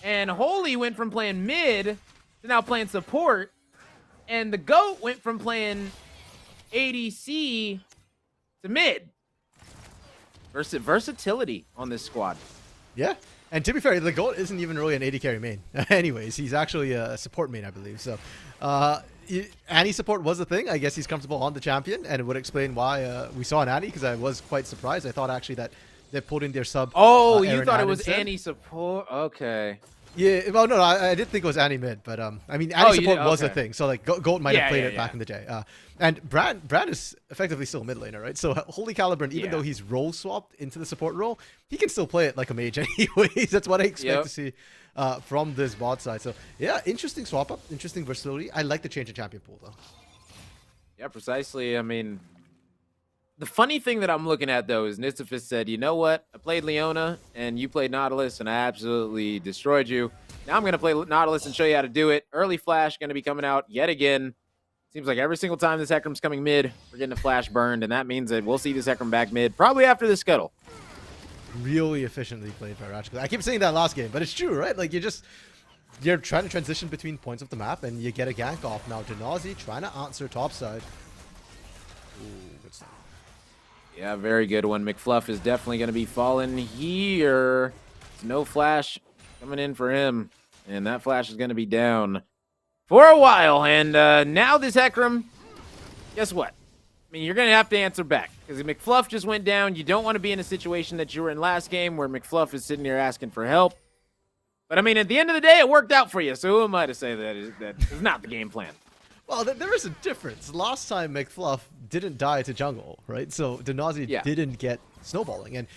Speaker 1: And Holy went from playing mid to now playing support. And the GOAT went from playing ADC to mid. Versatility on this squad.
Speaker 2: Yeah. And to be fair, the GOAT isn't even really an AD carry main. Anyways, he's actually a support main, I believe. So, Annie support was a thing. I guess he's comfortable on the champion, and it would explain why we saw an Annie, because I was quite surprised. I thought actually that they pulled in their sub.
Speaker 1: Oh, you thought it was Annie support? Okay.
Speaker 2: Yeah, well, no, I did think it was Annie mid, but I mean, Annie support was a thing, so like Goat might have played it back in the day. And Brad is effectively still a mid laner, right? So Holy Caliburn, even though he's role swapped into the support role, he can still play it like a mage anyways. That's what I expect to see from this bot side. So yeah, interesting swap up, interesting versatility. I like the change in champion pool though.
Speaker 1: Yeah, precisely. I mean, the funny thing that I'm looking at, though, is Nisifis said, you know what? I played Leona, and you played Nautilus, and I absolutely destroyed you. Now I'm going to play Nautilus and show you how to do it. Early Flash going to be coming out yet again. Seems like every single time this Hecarim's coming mid, we're getting a Flash burned, and that means that we'll see this Hecarim back mid, probably after the Scuttle.
Speaker 2: Really efficiently played by Ratchet. I keep saying that last game, but it's true, right? Like, you're trying to transition between points of the map, and you get a gank off. Now, Denazi trying to answer topside. Ooh, good stuff.
Speaker 1: Yeah, very good one. McFluff is definitely going to be falling here. There's no Flash coming in for him. And that Flash is going to be down for a while. And now this Hecarim, guess what? I mean, you're going to have to answer back. Because McFluff just went down. You don't want to be in a situation that you were in last game where McFluff is sitting here asking for help. But, I mean, at the end of the day, it worked out for you. So who am I to say that is not the game plan?
Speaker 2: Well, there is a difference. Last time McFluff didn't die to jungle, right? So Denazi didn't get snowballing. And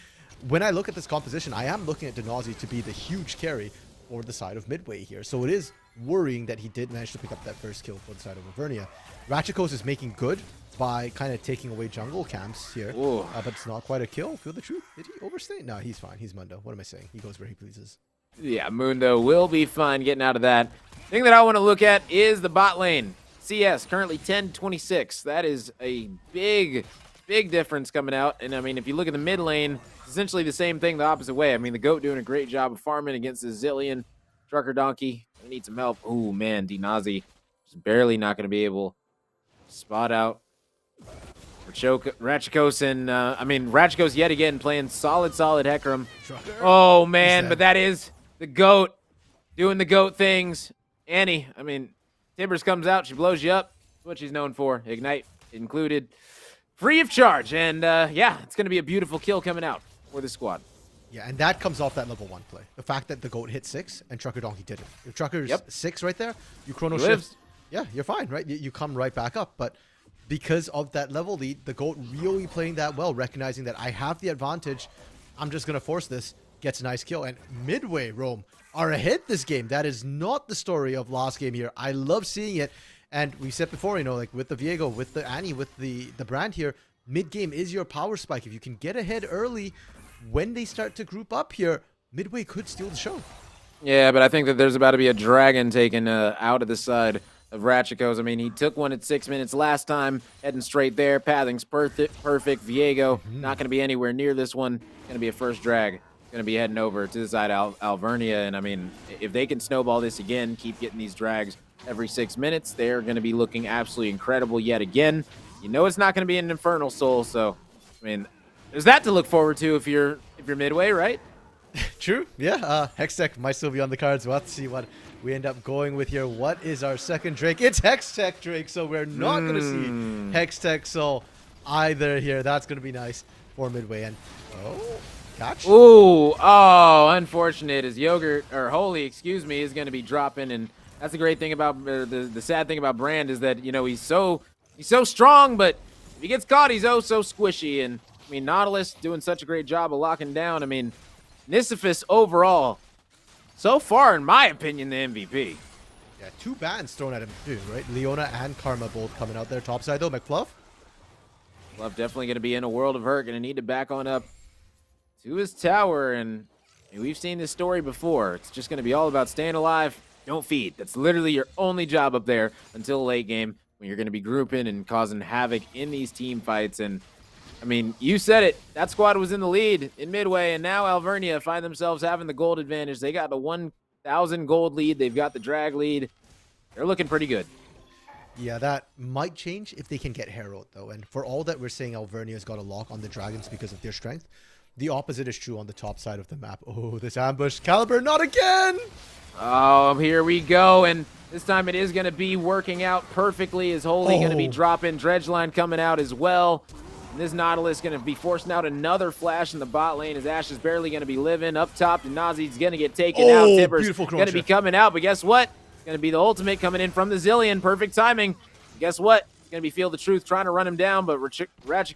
Speaker 2: when I look at this composition, I am looking at Denazi to be the huge carry for the side of Midway here. So it is worrying that he did manage to pick up that first kill for the side of Avernia. Ratchikos is making good by kind of taking away jungle camps here. But it's not quite a kill. Feel the truth. Did he overstay? No, he's fine. He's Mundo. What am I saying? He goes where he pleases.
Speaker 1: Yeah, Mundo will be fine getting out of that. Thing that I want to look at is the bot lane. CS currently 10-26. That is a big difference coming out. And I mean, if you look at the mid lane, it's essentially the same thing the opposite way. I mean, the GOAT doing a great job of farming against the Zillion. Trucker Donkey, we need some help. Oh man, Denazi just barely not going to be able to spot out Ratchikos. And I mean, Ratchikos yet again playing solid Hecarim. Oh man, but that is the GOAT, doing the GOAT things. Annie, I mean, Timbers comes out, she blows you up. That's what she's known for. Ignite included. Free of charge. And yeah, it's going to be a beautiful kill coming out for the squad.
Speaker 2: Yeah, and that comes off that level 1 play. The fact that the GOAT hit 6 and Trucker Donkey didn't. If Trucker's 6 right there, you chrono shift. Yeah, you're fine, right? You come right back up. But because of that level lead, the GOAT really playing that well, recognizing that I have the advantage. I'm just going to force this. Gets a nice kill. And Midway, Rome, are ahead this game. That is not the story of last game here. I love seeing it. And we said before, you know, like with the Viego, with the Annie, with the brand here, mid-game is your power spike. If you can get ahead early, when they start to group up here, Midway could steal the show.
Speaker 1: Yeah, but I think that there's about to be a dragon taken out of the side of Ratchikos. I mean, he took one at 6 minutes last time, heading straight there. Pathing's perfect. Viego, not going to be anywhere near this one. Going to be a first drag. Going to be heading over to the side of Alvernia. And I mean, if they can snowball this again, keep getting these drags every 6 minutes, they're going to be looking absolutely incredible yet again. You know it's not going to be an Infernal Soul, so, I mean, there's that to look forward to if you're Midway, right?
Speaker 2: True. Yeah. Hextech might still be on the cards. We'll have to see what we end up going with here. What is our second Drake? It's Hextech Drake, so we're not going to see Hextech Soul either here. That's going to be nice for Midway. And gotcha.
Speaker 1: Ooh, oh, unfortunate. As Yogurt or Holy, excuse me, is going to be dropping, and that's the great thing about the sad thing about Brand is that, you know, he's so strong, but if he gets caught, he's oh so squishy. And I mean, Nautilus doing such a great job of locking down. I mean, Nisifus overall, so far, in my opinion, the MVP.
Speaker 2: Yeah, 2 bans thrown at him too, right? Leona and Karma both coming out there. Topside though, McFluff.
Speaker 1: Fluff definitely going to be in a world of hurt. Going to need to back on up to his tower. And we've seen this story before. It's just going to be all about staying alive. Don't feed. That's literally your only job up there until late game when you're going to be grouping and causing havoc in these team fights. And I mean, you said it. That squad was in the lead in Midway, and now Alvernia find themselves having the gold advantage. They got the 1,000 gold lead. They've got the drag lead. They're looking pretty good.
Speaker 2: Yeah, that might change if they can get Herald, though. And for all that we're saying Alvernia's got a lock on the Dragons because of their strength, the opposite is true on the top side of the map. Oh, this ambush. Caliber, not again!
Speaker 1: Oh, here we go. And this time it is going to be working out perfectly. Is Holy going to be dropping? Dredgeline coming out as well. And this Nautilus going to be forcing out another flash in the bot lane as Ash is barely going to be living. Up top, Nazi's going to get taken out. Timbers going to be coming out. But guess what? It's going to be the ultimate coming in from the Zillion. Perfect timing. Guess what? It's going to be Feel the Truth trying to run him down. But Ratchikos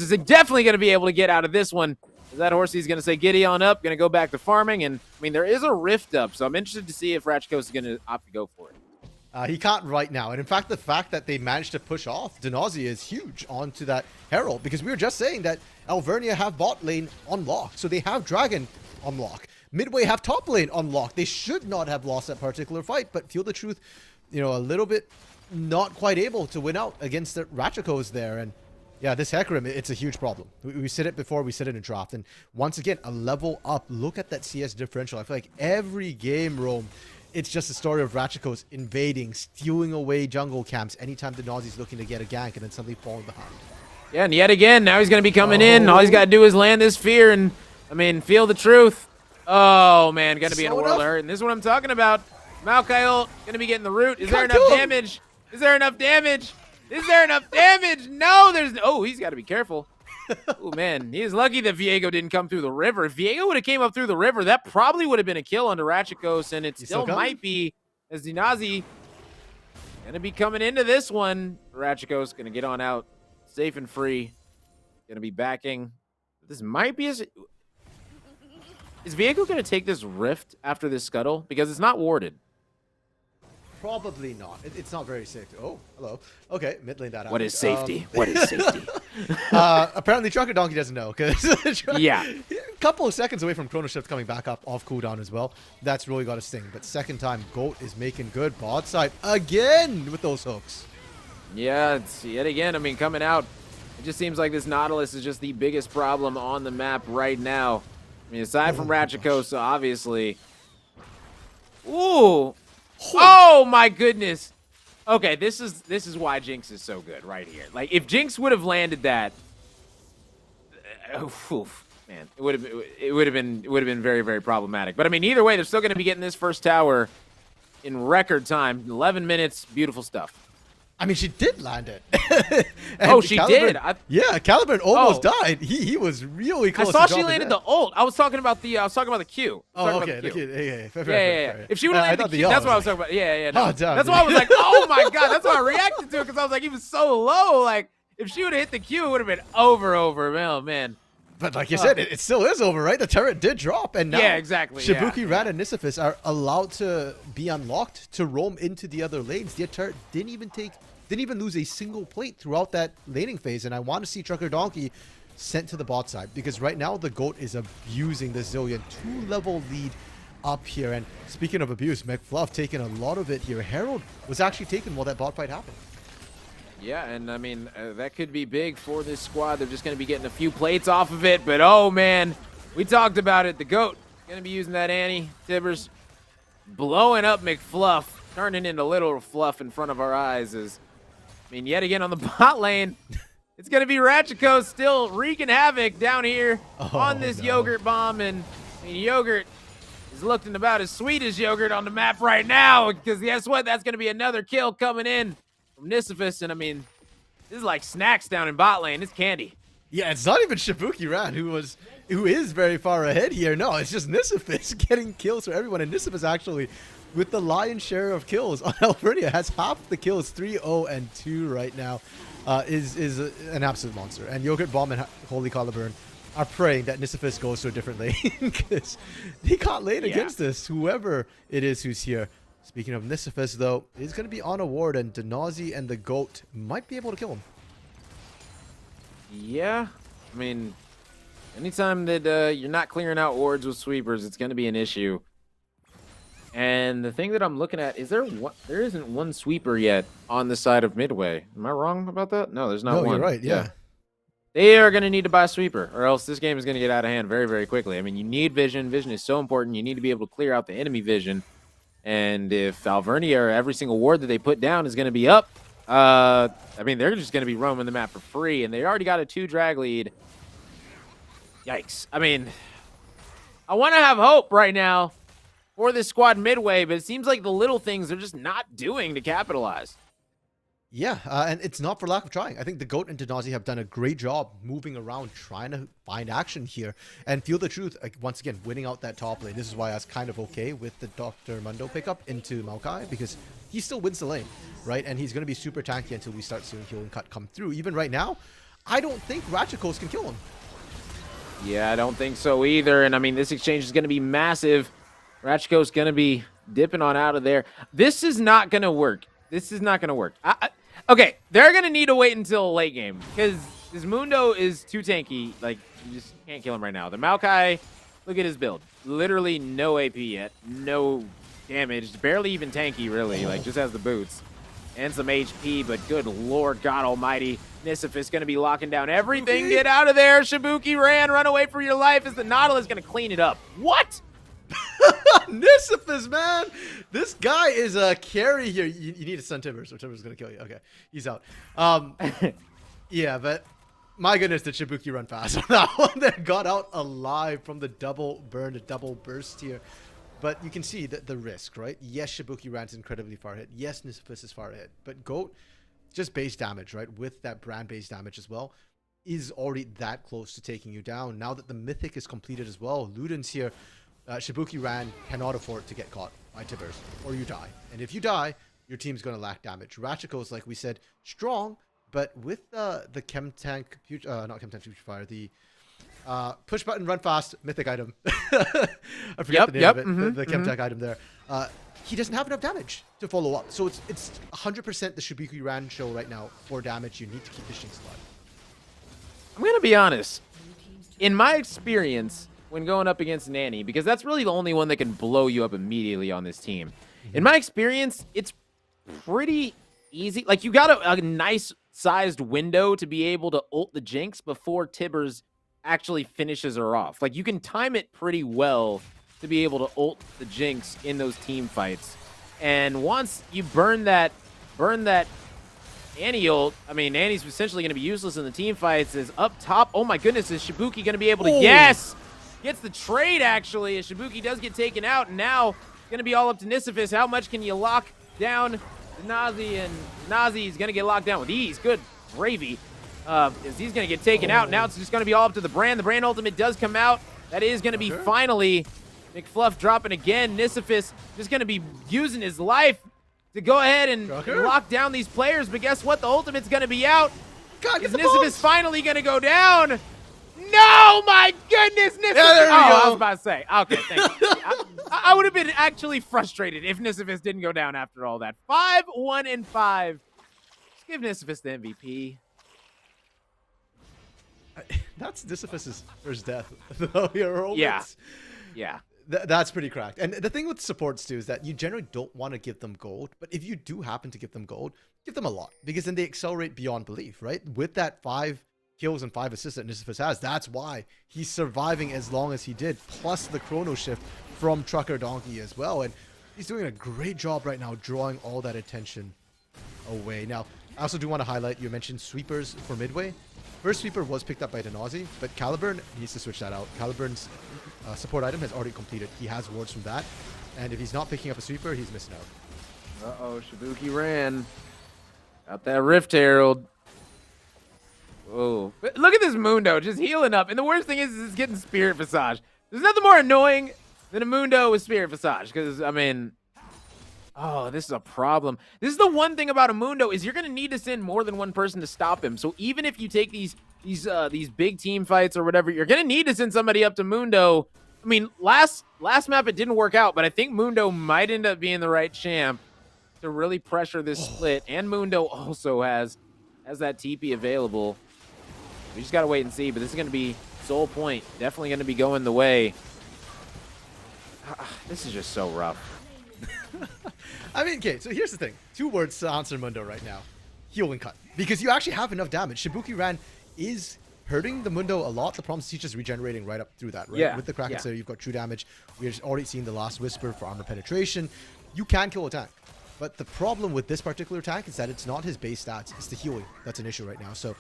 Speaker 1: is definitely going to be able to get out of this one. That Horsey's going to say, giddy on up, going to go back to farming. And, I mean, there is a rift up, so I'm interested to see if Ratchikos is going to opt to go for it.
Speaker 2: He can't right now. And, in fact, the fact that they managed to push off Denazi is huge onto that Herald. Because we were just saying that Alvernia have bot lane on lock. So they have Dragon on lock. Midway have top lane on lock. They should not have lost that particular fight. But Feel the Truth, you know, a little bit not quite able to win out against the Ratchikos there. And yeah, this Hecarim, it's a huge problem. We said it before, we said it in draft. And once again, a level up. Look at that CS differential. I feel like every game, Rome, it's just a story of Ratchikos invading, stealing away jungle camps anytime the Nazi's looking to get a gank and then suddenly falling behind.
Speaker 1: Yeah, and yet again, now he's going to be coming in. All he's got to do is land this fear and, I mean, Feel the Truth. Oh, man, going to be in a world of hurt. And this is what I'm talking about. Maokai ult going to be getting the root. Is there enough damage? Is there enough damage? Is there enough damage? No, there's... Oh, he's got to be careful. Oh, man. He is lucky that Viego didn't come through the river. If Viego would have came up through the river, that probably would have been a kill under Ratchikos, and it still might be, as Dinazi going to be coming into this one. Ratchikos going to get on out safe and free. Going to be backing. This might be... Is Viego going to take this rift after this scuttle? Because it's not warded.
Speaker 2: Probably not. It's not very safe. Oh, hello. Okay, mid lane that out.
Speaker 1: What is safety? What is safety?
Speaker 2: Apparently, Trucker Donkey doesn't know.
Speaker 1: Yeah.
Speaker 2: A couple of seconds away from Chrono Shift coming back up off cooldown as well. That's really got to sting. But second time, Goat is making good. Bot side again with those hooks.
Speaker 1: Yeah, it's yet again. I mean, coming out, it just seems like this Nautilus is just the biggest problem on the map right now. I mean, aside from Ratchikos, obviously. Ooh. Oh my goodness. Okay, this is why Jinx is so good right here. Like, if Jinx would have landed that, man, it would have been very, very problematic. But I mean, either way, they're still going to be getting this first tower in record time. 11 minutes, beautiful stuff.
Speaker 2: I mean, she did land it.
Speaker 1: Oh, she did.
Speaker 2: Yeah, Caliburn almost died. He was really close.
Speaker 1: I saw she landed the ult. I was talking about the Q.
Speaker 2: Oh, okay. The Q. Yeah.
Speaker 1: Fair. If she would have landed the Q, that's what I was talking about. Yeah. No.
Speaker 2: Oh, damn,
Speaker 1: that's why I was like, oh my god. That's why I reacted to it because I was like, he was so low. Like, if she would have hit the Q, it would have been over. Oh man.
Speaker 2: But like you said, it still is over, right? The turret did drop, and now
Speaker 1: exactly.
Speaker 2: Shibuki, Ran, and Nisifis are allowed to be unlocked to roam into the other lanes. Their turret didn't even lose a single plate throughout that laning phase, and I want to see Trucker Donkey sent to the bot side because right now the GOAT is abusing the Zillion 2-level lead up here. And speaking of abuse, McFluff taking a lot of it here. Herald was actually taken while that bot fight happened.
Speaker 1: Yeah, and I mean, that could be big for this squad. They're just going to be getting a few plates off of it, but oh man, we talked about it. The GOAT going to be using that Annie. Tibbers blowing up McFluff, turning into little fluff in front of our eyes. I mean, yet again on the bot lane, it's going to be Ratchiko still wreaking havoc down here on this Yogurt bomb. And I mean, Yogurt is looking about as sweet as Yogurt on the map right now because guess what? That's going to be another kill coming in from Nisifis. And I mean, this is like snacks down in bot lane. It's candy.
Speaker 2: Yeah, it's not even Shibuki Ran who is very far ahead here. No, it's just Nisifis getting kills for everyone. And Nisifis actually, with the lion's share of kills on Alvernia, has half the kills, 3-0 and 2 right now, is an absolute monster. And Yogurt Bomb and Holy Caliburn are praying that Nisifis goes to a different lane because they can't lane against this, whoever it is who's here. Speaking of Nisifis, though, is going to be on a ward, and Denazi and the GOAT might be able to kill him.
Speaker 1: Yeah, I mean, anytime that you're not clearing out wards with sweepers, it's going to be an issue. And the thing that I'm looking at is there isn't one sweeper yet on the side of Midway. Am I wrong about that? No, there's not one.
Speaker 2: No, you're right. Yeah.
Speaker 1: They are going to need to buy a sweeper, or else this game is going to get out of hand very, very quickly. I mean, you need vision. Vision is so important. You need to be able to clear out the enemy vision. And if Alvernia or every single ward that they put down is going to be up, I mean, they're just going to be roaming the map for free, and they already got a 2 drag lead. Yikes. I mean, I want to have hope right now for this squad Midway, but it seems like the little things they're just not doing to capitalize.
Speaker 2: Yeah, and it's not for lack of trying. I think the GOAT and Denazi have done a great job moving around, trying to find action here. And Feel the Truth, once again, winning out that top lane. This is why I was kind of okay with the Dr. Mundo pickup into Maokai, because he still wins the lane, right? And he's going to be super tanky until we start seeing Heal and Cut come through. Even right now, I don't think Ratchikos can kill him.
Speaker 1: Yeah, I don't think so either. And I mean, this exchange is going to be massive. Ratchiko's going to be dipping on out of there. This is not going to work. This is not going to work. Okay, they're going to need to wait until late game because this Mundo is too tanky. Like, you just can't kill him right now. The Maokai, look at his build. Literally no AP yet. No damage. Barely even tanky, really. Like, just has the boots. And some HP, but good Lord God Almighty. Nisifis going to be locking down everything. Get out of there. Shibuki Ran, run away for your life as the Nautilus going to clean it up. What?
Speaker 2: Nisifis, man! This guy is a carry here. You need to stun Timbers, or Timbers going to kill you. Okay, he's out. Yeah, but my goodness, did Shibuki run fast on that one. That got out alive from the double burn, the double burst here. But you can see the risk, right? Yes, Shibuki Ran's incredibly far ahead. Yes, Nisifis is far ahead. But GOAT, just base damage, right? With that brand base damage as well, is already that close to taking you down. Now that the Mythic is completed as well, Luden's here. Shibuki Ran cannot afford to get caught by Tibbers, or you die. And if you die, your team's going to lack damage. Ratchiko is, like we said, strong, but with the Chem Tank, not Chem Tank Putrefier, the push button, run fast, mythic item. I forget the name of it, the Chem Tank item there. He doesn't have enough damage to follow up. So it's 100% the Shibuki Ran show right now for damage. You need to keep the Shinx alive.
Speaker 1: I'm going to be honest. In my experience, when going up against Nanny, because that's really the only one that can blow you up immediately on this team. In my experience, it's pretty easy. Like, you got a nice sized window to be able to ult the Jinx before Tibbers actually finishes her off. Like, you can time it pretty well to be able to ult the Jinx in those team fights. And once you burn that Annie ult. I mean, Annie's essentially going to be useless in the team fights. Is up top. Oh my goodness, is Shibuki going to be able to? Yes! Gets the trade, actually, as Shibuki does get taken out, and now it's going to be all up to Nisifis. How much can you lock down Nazi? And Nazi is going to get locked down with ease. Good gravy. As he's going to get taken out. Now it's just going to be all up to the Brand. The Brand ultimate does come out. That is going to be finally McFluff dropping again. Nisifis just going to be using his life to go ahead and lock down these players. But guess what? The ultimate's going to be out.
Speaker 2: God,
Speaker 1: is Nisifis finally going to go down? No, my goodness, Nisifis.
Speaker 2: Yeah, there we go.
Speaker 1: I was about to say. Okay, thank you. I would have been actually frustrated if Nisifis didn't go down after all that. 5-1-5. Just give Nisifis the MVP.
Speaker 2: That's Nisifis' first death. Though,
Speaker 1: yeah. Yeah.
Speaker 2: That's pretty cracked. And the thing with supports too is that you generally don't want to give them gold, but if you do happen to give them gold, give them a lot, because then they accelerate beyond belief, right? With that 5 kills and 5 assists that Nisifis has, that's why he's surviving as long as he did, plus the chrono shift from Trucker Donkey as well. And he's doing a great job right now drawing all that attention away. Now, I also do want to highlight, you mentioned sweepers for midway. First sweeper was picked up by Denazi, but Caliburn needs to switch that out. Caliburn's support item has already completed. He has wards from that. And if he's not picking up a sweeper, he's missing out.
Speaker 1: Uh-oh, Shibuki ran. Got that Rift Herald. Whoa. But look at this Mundo just healing up. And the worst thing is it's getting Spirit Visage. There's nothing more annoying than a Mundo with Spirit Visage. Because, I mean... Oh, this is a problem. This is the one thing about a Mundo is you're going to need to send more than one person to stop him. So even if you take these big team fights or whatever, you're going to need to send somebody up to Mundo. I mean, last map it didn't work out, but I think Mundo might end up being the right champ to really pressure this split. And Mundo also has that TP available. We just got to wait and see, but this is going to be Soul Point. Definitely going to be going the way. This is just so rough.
Speaker 2: I mean, okay, so here's the thing. 2 words to answer Mundo right now. Heal and cut. Because you actually have enough damage. Shibuki Ran is hurting the Mundo a lot. The problem is he's just regenerating right up through that, right?
Speaker 1: Yeah.
Speaker 2: With the Kraken Slayer, you've got true damage. We've already seen the Last Whisper for armor penetration. You can kill a tank. But the problem with this particular tank is that it's not his base stats. It's the healing that's an issue right now. So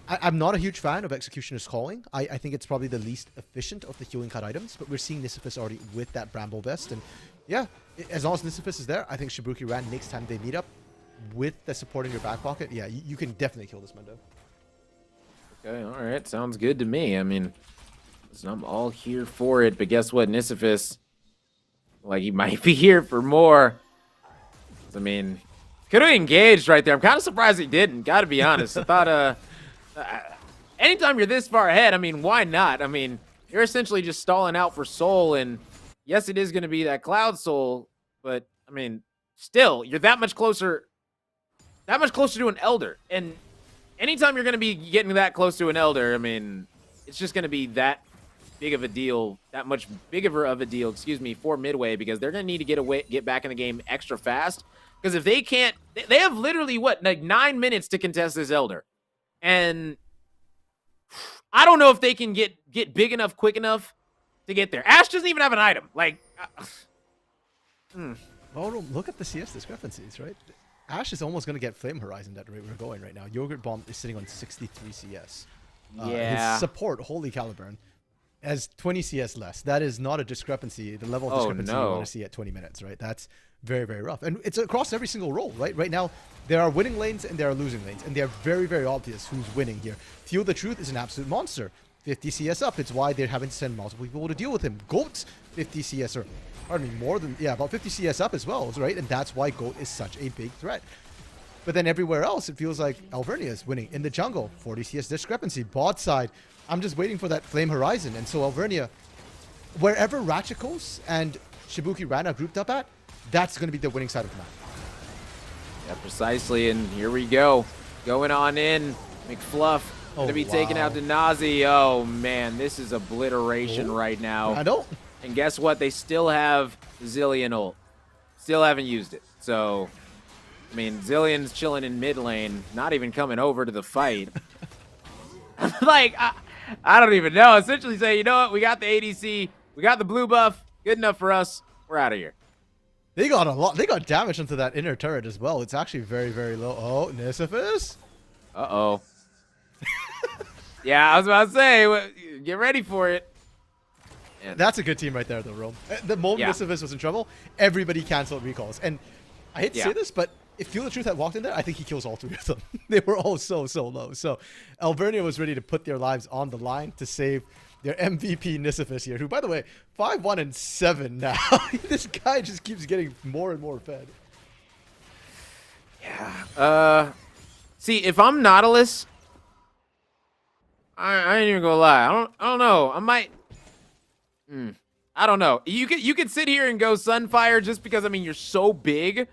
Speaker 2: I'm not a huge fan of Executioner's Calling. I think it's probably the least efficient of the healing cut items. But we're seeing Nisifis already with that Bramble Vest. And yeah, as long as Nisifis is there, I think Shibuki Ran next time they meet up with the support in your back pocket, yeah, you can definitely kill this Mundo.
Speaker 1: Okay, all right, sounds good to me. I mean, listen, I'm all here for it, but guess what, Nisifis, like, he might be here for more. I mean, could have engaged right there. I'm kind of surprised he didn't, gotta be honest. I thought, anytime you're this far ahead, I mean, why not? I mean, you're essentially just stalling out for Soul, and yes, it is going to be that Cloud Soul, but, I mean, still, you're that much closer to an Elder. And anytime you're going to be getting that close to an Elder, I mean, it's just going to be that big of a deal, that much bigger of a deal, excuse me, for Midway, because they're going to need to get back in the game extra fast. Because if they can't, they have literally, what, like 9 minutes to contest this Elder. And I don't know if they can get big enough, quick enough to get there. Ashe doesn't even have an item. Like,
Speaker 2: Oh, no, look at the CS discrepancies, right? Ashe is almost going to get Flame Horizon at the rate we're going right now. Yogurt Bomb is sitting on 63 CS.
Speaker 1: Yeah.
Speaker 2: His support, Holy Caliburn, has 20 CS less. That is not a discrepancy, the level of discrepancy you want to see at 20 minutes, right? That's very, very rough. And it's across every single role, right? Right now, there are winning lanes and there are losing lanes. And they're very, very obvious who's winning here. Feel the Truth is an absolute monster. 50 CS up. It's why they're having to send multiple people to deal with him. Goat's 50 CS, or pardon me, more than, yeah, about 50 CS up as well, right? And that's why Goat is such a big threat. But then everywhere else, it feels like Alvernia is winning. In the jungle, 40 CS discrepancy. Bot side, I'm just waiting for that Flame Horizon. And so Alvernia, wherever Ratchikos and Shibuki Ran are grouped up at, that's going to be the winning side of the map.
Speaker 1: Yeah, precisely. And here we go. Going on in. McFluff going to be taking out Denazi. Oh, man. This is obliteration right now.
Speaker 2: I don't.
Speaker 1: And guess what? They still have Zillion ult. Still haven't used it. So, I mean, Zillion's chilling in mid lane. Not even coming over to the fight. Like, I don't even know. Essentially say, you know what? We got the ADC. We got the blue buff. Good enough for us. We're out of here.
Speaker 2: They got a lot. They got damage into that inner turret as well. It's actually very, very low. Oh, Nisifis.
Speaker 1: Uh-oh. Yeah, I was about to say, get ready for it. And
Speaker 2: That's a good team right there, though, Rome. The moment Nisifis was in trouble, everybody canceled recalls. And I hate to say this, but if Feel the Truth had walked in there, I think he kills all 3 of them. They were all so low. So Alvernia was ready to put their lives on the line to save their MVP Nisifis here, who, by the way, 5-1-7 now. This guy just keeps getting more and more fed.
Speaker 1: yeah. See, if I'm Nautilus, I ain't even gonna lie. I don't know. I might. I don't know. You could sit here and go Sunfire just because, I mean, you're so big.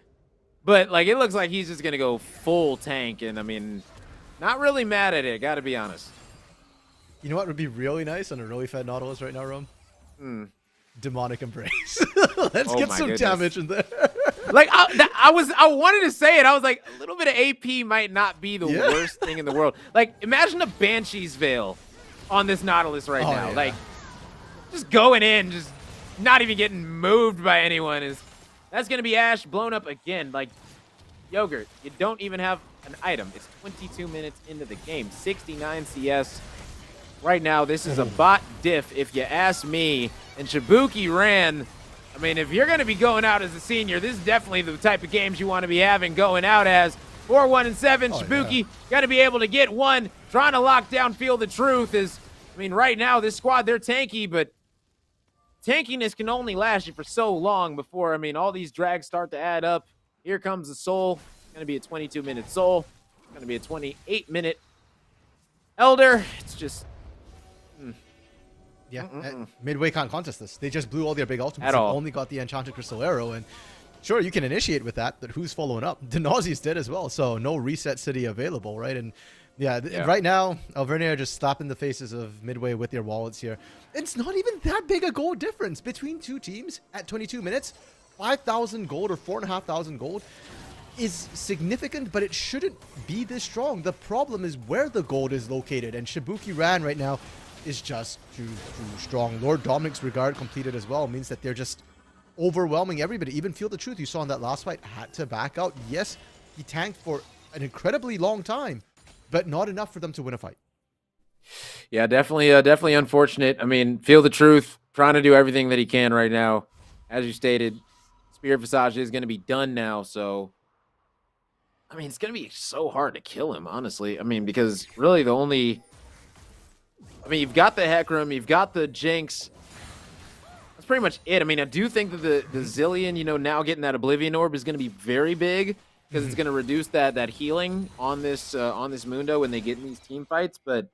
Speaker 1: But, like, it looks like he's just going to go full tank. And, I mean, not really mad at it, got to be honest.
Speaker 2: You know what would be really nice on a really fed Nautilus right now, Rome? Demonic Embrace. Let's get some damage in there.
Speaker 1: Like, I wanted to say it. I was like, a little bit of AP might not be the worst thing in the world. Like, imagine a Banshee's Veil on this Nautilus right now.
Speaker 2: Yeah.
Speaker 1: Like, just going in, just not even getting moved by anyone is... That's going to be Ash blown up again. Like, Yogurt, you don't even have an item. It's 22 minutes into the game. 69 CS. Right now, this is a bot diff, if you ask me. And Shibuki ran. I mean, if you're going to be going out as a senior, this is definitely the type of games you want to be having going out as. 4-1-7. Shibuki got to be able to get one. Trying to lock down Feel the Truth is, I mean, right now, this squad, they're tanky, but tankiness can only last you for so long before, I mean, all these drags start to add up. Here comes the Soul. It's going to be a 22-minute Soul. It's going to be a 28-minute Elder. It's just...
Speaker 2: Yeah, Midway can't contest this. They just blew all their big ultimates.
Speaker 1: At all.
Speaker 2: Only got the Enchanted Crystal Arrow, and sure, you can initiate with that, but who's following up? Denauzi's dead as well, so no reset city available, right? And right now, Alvernia are just slapping the faces of Midway with their wallets here. It's not even that big a gold difference between 2 teams at 22 minutes. 5,000 gold or 4,500 gold is significant, but it shouldn't be this strong. The problem is where the gold is located, and Shibuki Ran right now is just too strong. Lord Dominic's Regard completed as well means that they're just overwhelming everybody. Even Feel the Truth, you saw in that last fight, had to back out. Yes, he tanked for an incredibly long time, but not enough for them to win a fight.
Speaker 1: Yeah, definitely unfortunate. I mean, Feel the Truth, trying to do everything that he can right now. As you stated, Spirit Visage is going to be done now, so... I mean, it's going to be so hard to kill him, honestly. I mean, because really the only... I mean, you've got the Hecarim, you've got the Jinx. That's pretty much it. I mean, I do think that the Zillion, you know, now getting that Oblivion Orb is going to be very big because it's going to reduce that healing on this Mundo when they get in these team fights. But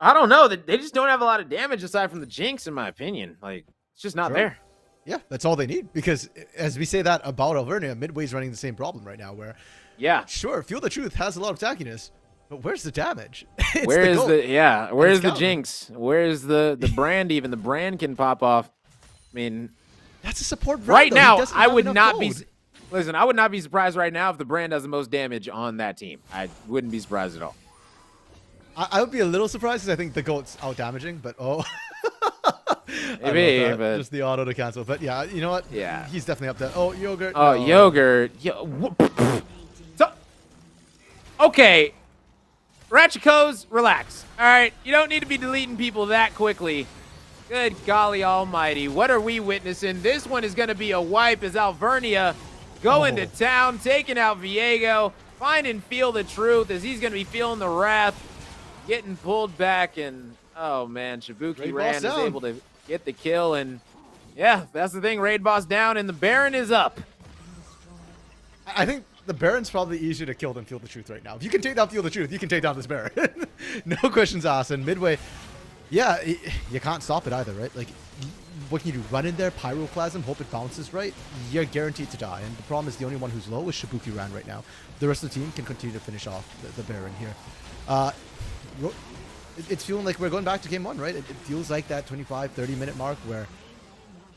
Speaker 1: I don't know. They just don't have a lot of damage aside from the Jinx, in my opinion. Like, it's just not there.
Speaker 2: Yeah, that's all they need. Because as we say that about Alvernia, Midway's running the same problem right now where, sure, Feel the Truth has a lot of tankiness, but where's the damage?
Speaker 1: Where's the Jinx? Where's the brand even? The brand can pop off. I mean,
Speaker 2: that's a support brand,
Speaker 1: right
Speaker 2: though.
Speaker 1: now, I would not be... Listen, I would not be surprised right now if the brand does the most damage on that team. I wouldn't be surprised at all.
Speaker 2: I would be a little surprised because I think the GOAT's out-damaging, but
Speaker 1: Maybe, but...
Speaker 2: Just the auto to cancel. But yeah, you know what?
Speaker 1: Yeah.
Speaker 2: He's definitely up there. Oh, Yogurt.
Speaker 1: Oh,
Speaker 2: no.
Speaker 1: Yogurt. So, okay. Ratchikos, relax. All right, you don't need to be deleting people that quickly. Good golly almighty. What are we witnessing? This one is going to be a wipe as Alvernia going to town, taking out Viego, finding Feel the Truth as he's going to be feeling the wrath, getting pulled back, and oh man, Shibuki Ran is able to get the kill, and yeah, that's the thing. Raid boss down, and the Baron is up.
Speaker 2: I think the Baron's probably easier to kill than Feel the Truth right now. If you can take down Feel the Truth, you can take down this Baron. No questions asked. And Midway, yeah, you can't stop it either, right? Like, what can you do? Run in there, Pyroclasm, hope it bounces right? You're guaranteed to die. And the problem is the only one who's low is Shibuki Ran right now. The rest of the team can continue to finish off the Baron here. It's feeling like we're going back to game 1, right? It feels like that 25, 30-minute mark where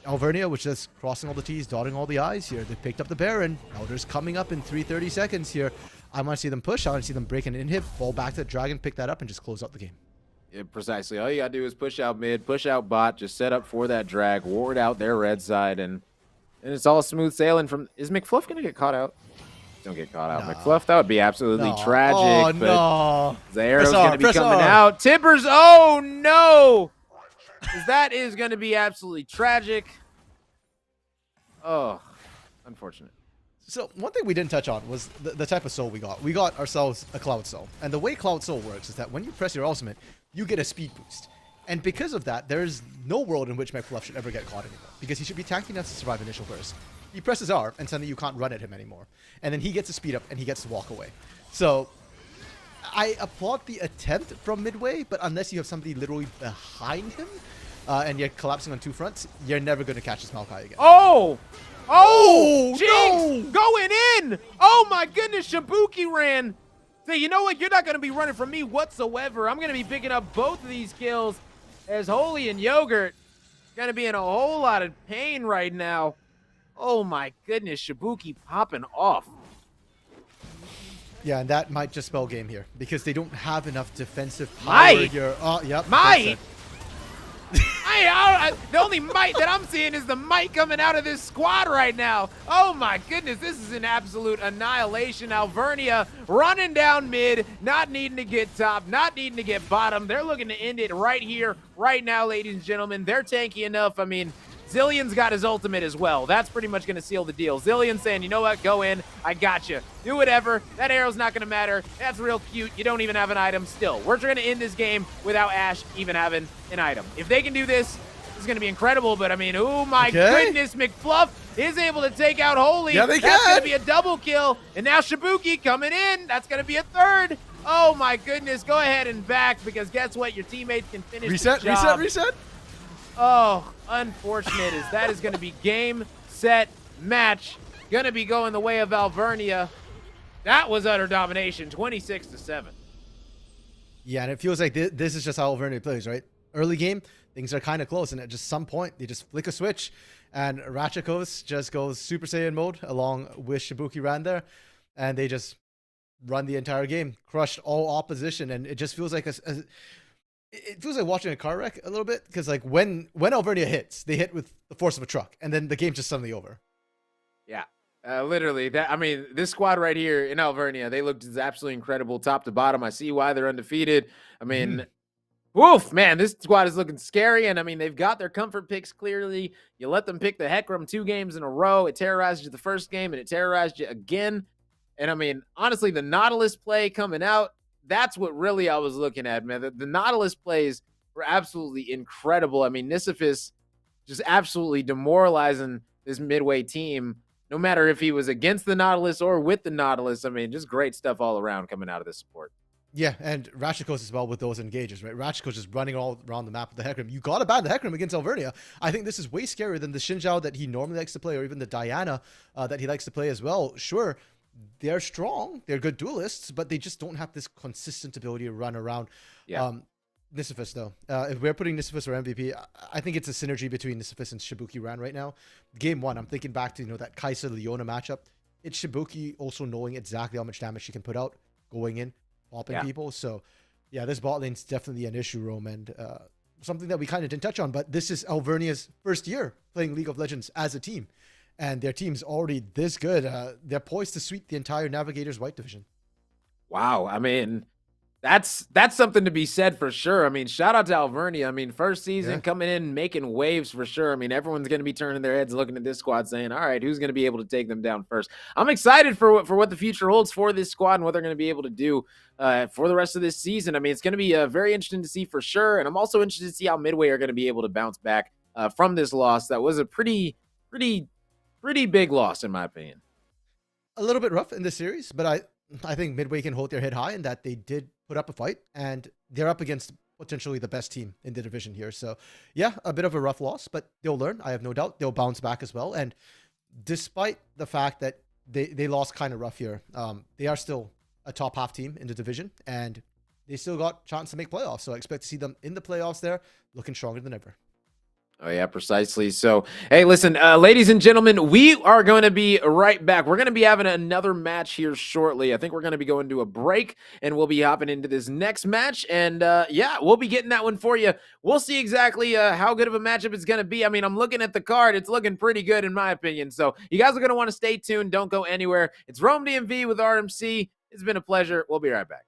Speaker 2: Alvernia was just crossing all the T's, dotting all the I's here. They picked up the Baron. Elder's coming up in 3:30 seconds here. I want to see them push. I want to see them break an inhib, fall back to the Dragon, pick that up, and just close out the game.
Speaker 1: Yeah, precisely. All you gotta do is push out mid, push out bot, just set up for that drag, ward out their red side, and and it's all smooth sailing from. Is McFluff gonna get caught out? Don't get caught out,
Speaker 2: No.
Speaker 1: McFluff. That would be absolutely
Speaker 2: No.
Speaker 1: tragic.
Speaker 2: Oh,
Speaker 1: but
Speaker 2: no.
Speaker 1: the arrow's
Speaker 2: Press R,
Speaker 1: gonna be
Speaker 2: press
Speaker 1: coming
Speaker 2: R.
Speaker 1: out. Tippers. Oh no! 'Cause that is gonna be absolutely tragic. Oh, unfortunate.
Speaker 2: So one thing we didn't touch on was the type of soul we got. We got ourselves a Cloud Soul. And the way Cloud Soul works is that when you press your ultimate, you get a speed boost. And because of that, there's no world in which McFluff should ever get caught anymore. Because he should be tanky enough to survive initial burst. He presses R, and suddenly you can't run at him anymore. And then he gets a speed up, and he gets to walk away. So I applaud the attempt from Midway, but unless you have somebody literally behind him, and you're collapsing on two fronts, you're never going to catch this Maokai again.
Speaker 1: Oh!
Speaker 2: Oh,
Speaker 1: Jinx!
Speaker 2: no!
Speaker 1: Going in! Oh my goodness, Shibuki ran. Say, you know what? You're not going to be running from me whatsoever. I'm going to be picking up both of these kills as Holy and Yogurt going to be in a whole lot of pain right now. Oh my goodness, Shibuki popping off.
Speaker 2: Yeah, and that might just spell game here because they don't have enough defensive power
Speaker 1: Might?
Speaker 2: here. Oh, yep.
Speaker 1: Might? The only might that I'm seeing is the might coming out of this squad right now. Oh my goodness, this is an absolute annihilation. Alvernia running down mid, not needing to get top, not needing to get bottom. They're looking to end it right here, right now, ladies and gentlemen. They're tanky enough. I mean, Zillion's got his ultimate as well. That's pretty much going to seal the deal. Zillion saying, you know what, go in, I got you. Do whatever. That arrow's not going to matter. That's real cute. You don't even have an item still. We're trying to end this game without Ash even having an item. If they can do this, this is going to be incredible. But, I mean, oh my goodness, McFluff is able to take out Holy.
Speaker 2: Yeah, they
Speaker 1: That's
Speaker 2: can.
Speaker 1: going to be a double kill. And now Shibuki coming in. That's going to be a third. Oh my goodness. Go ahead and back because guess what? Your teammates can finish
Speaker 2: Reset,
Speaker 1: the job.
Speaker 2: reset.
Speaker 1: Oh, unfortunate is that is going to be game, set, match. Going to be going the way of Alvernia. That was utter domination, 26-7.
Speaker 2: Yeah, and it feels like this is just how Alvernia plays, right? Early game, things are kind of close, and at just some point, they just flick a switch, and Ratchakos just goes Super Saiyan mode along with Shibuki ran there, and they just run the entire game, crushed all opposition, and it just feels like it feels like watching a car wreck a little bit because like when Alvernia hits, they hit with the force of a truck, and then the game's just suddenly over.
Speaker 1: Yeah, literally. That I mean, this squad right here in Alvernia, they looked absolutely incredible, top to bottom. I see why they're undefeated. I mean, woof, man, this squad is looking scary, and I mean, they've got their comfort picks clearly. You let them pick the Heckram 2 games in a row. It terrorized you the first game, and it terrorized you again. And I mean, honestly, the Nautilus play coming out, that's what really I was looking at, man. The Nautilus plays were absolutely incredible. I mean, Nisifis just absolutely demoralizing this Midway team, no matter if he was against the Nautilus or with the Nautilus. I mean, just great stuff all around coming out of this support.
Speaker 2: Yeah, and Ratchakos as well with those engages, right? Ratchakos just running all around the map with the Heckram. You got to ban the Heckram against Alvernia. I think this is way scarier than the Xinjiao that he normally likes to play, or even the Diana that he likes to play as well. Sure, they're strong, they're good duelists, but they just don't have this consistent ability to run around.
Speaker 1: Yeah.
Speaker 2: Nisifis, though, if we're putting Nisifis or MVP, I think it's a synergy between Nisifis and Shibuki Ran right now. Game 1, I'm thinking back to that Kai'Sa-Leona matchup. It's Shibuki also knowing exactly how much damage she can put out, going in, popping people. So, yeah, this bot lane's definitely an issue, Rome, and something that we kind of didn't touch on, but this is Alvernia's first year playing League of Legends as a team. And their team's already this good. They're poised to sweep the entire Navigators White Division.
Speaker 1: Wow. I mean, that's something to be said for sure. I mean, shout out to Alvernia. I mean, first season coming in, making waves for sure. I mean, everyone's going to be turning their heads looking at this squad saying, all right, who's going to be able to take them down first? I'm excited for what the future holds for this squad and what they're going to be able to do for the rest of this season. I mean, it's going to be very interesting to see for sure. And I'm also interested to see how Midway are going to be able to bounce back from this loss. That was a pretty big loss, in my opinion.
Speaker 2: A little bit rough in this series, but I think Midway can hold their head high in that they did put up a fight, and they're up against potentially the best team in the division here. So, yeah, a bit of a rough loss, but they'll learn. I have no doubt they'll bounce back as well. And despite the fact that they lost kind of rough here, they are still a top half team in the division, and they still got a chance to make playoffs. So I expect to see them in the playoffs there, looking stronger than ever.
Speaker 1: Oh, yeah, precisely. So, hey, listen, ladies and gentlemen, we are going to be right back. We're going to be having another match here shortly. I think we're going to be going to a break, and we'll be hopping into this next match. And yeah, we'll be getting that one for you. We'll see exactly how good of a matchup it's going to be. I mean, I'm looking at the card. It's looking pretty good, in my opinion. So, you guys are going to want to stay tuned. Don't go anywhere. It's Rome DMV with RMC. It's been a pleasure. We'll be right back.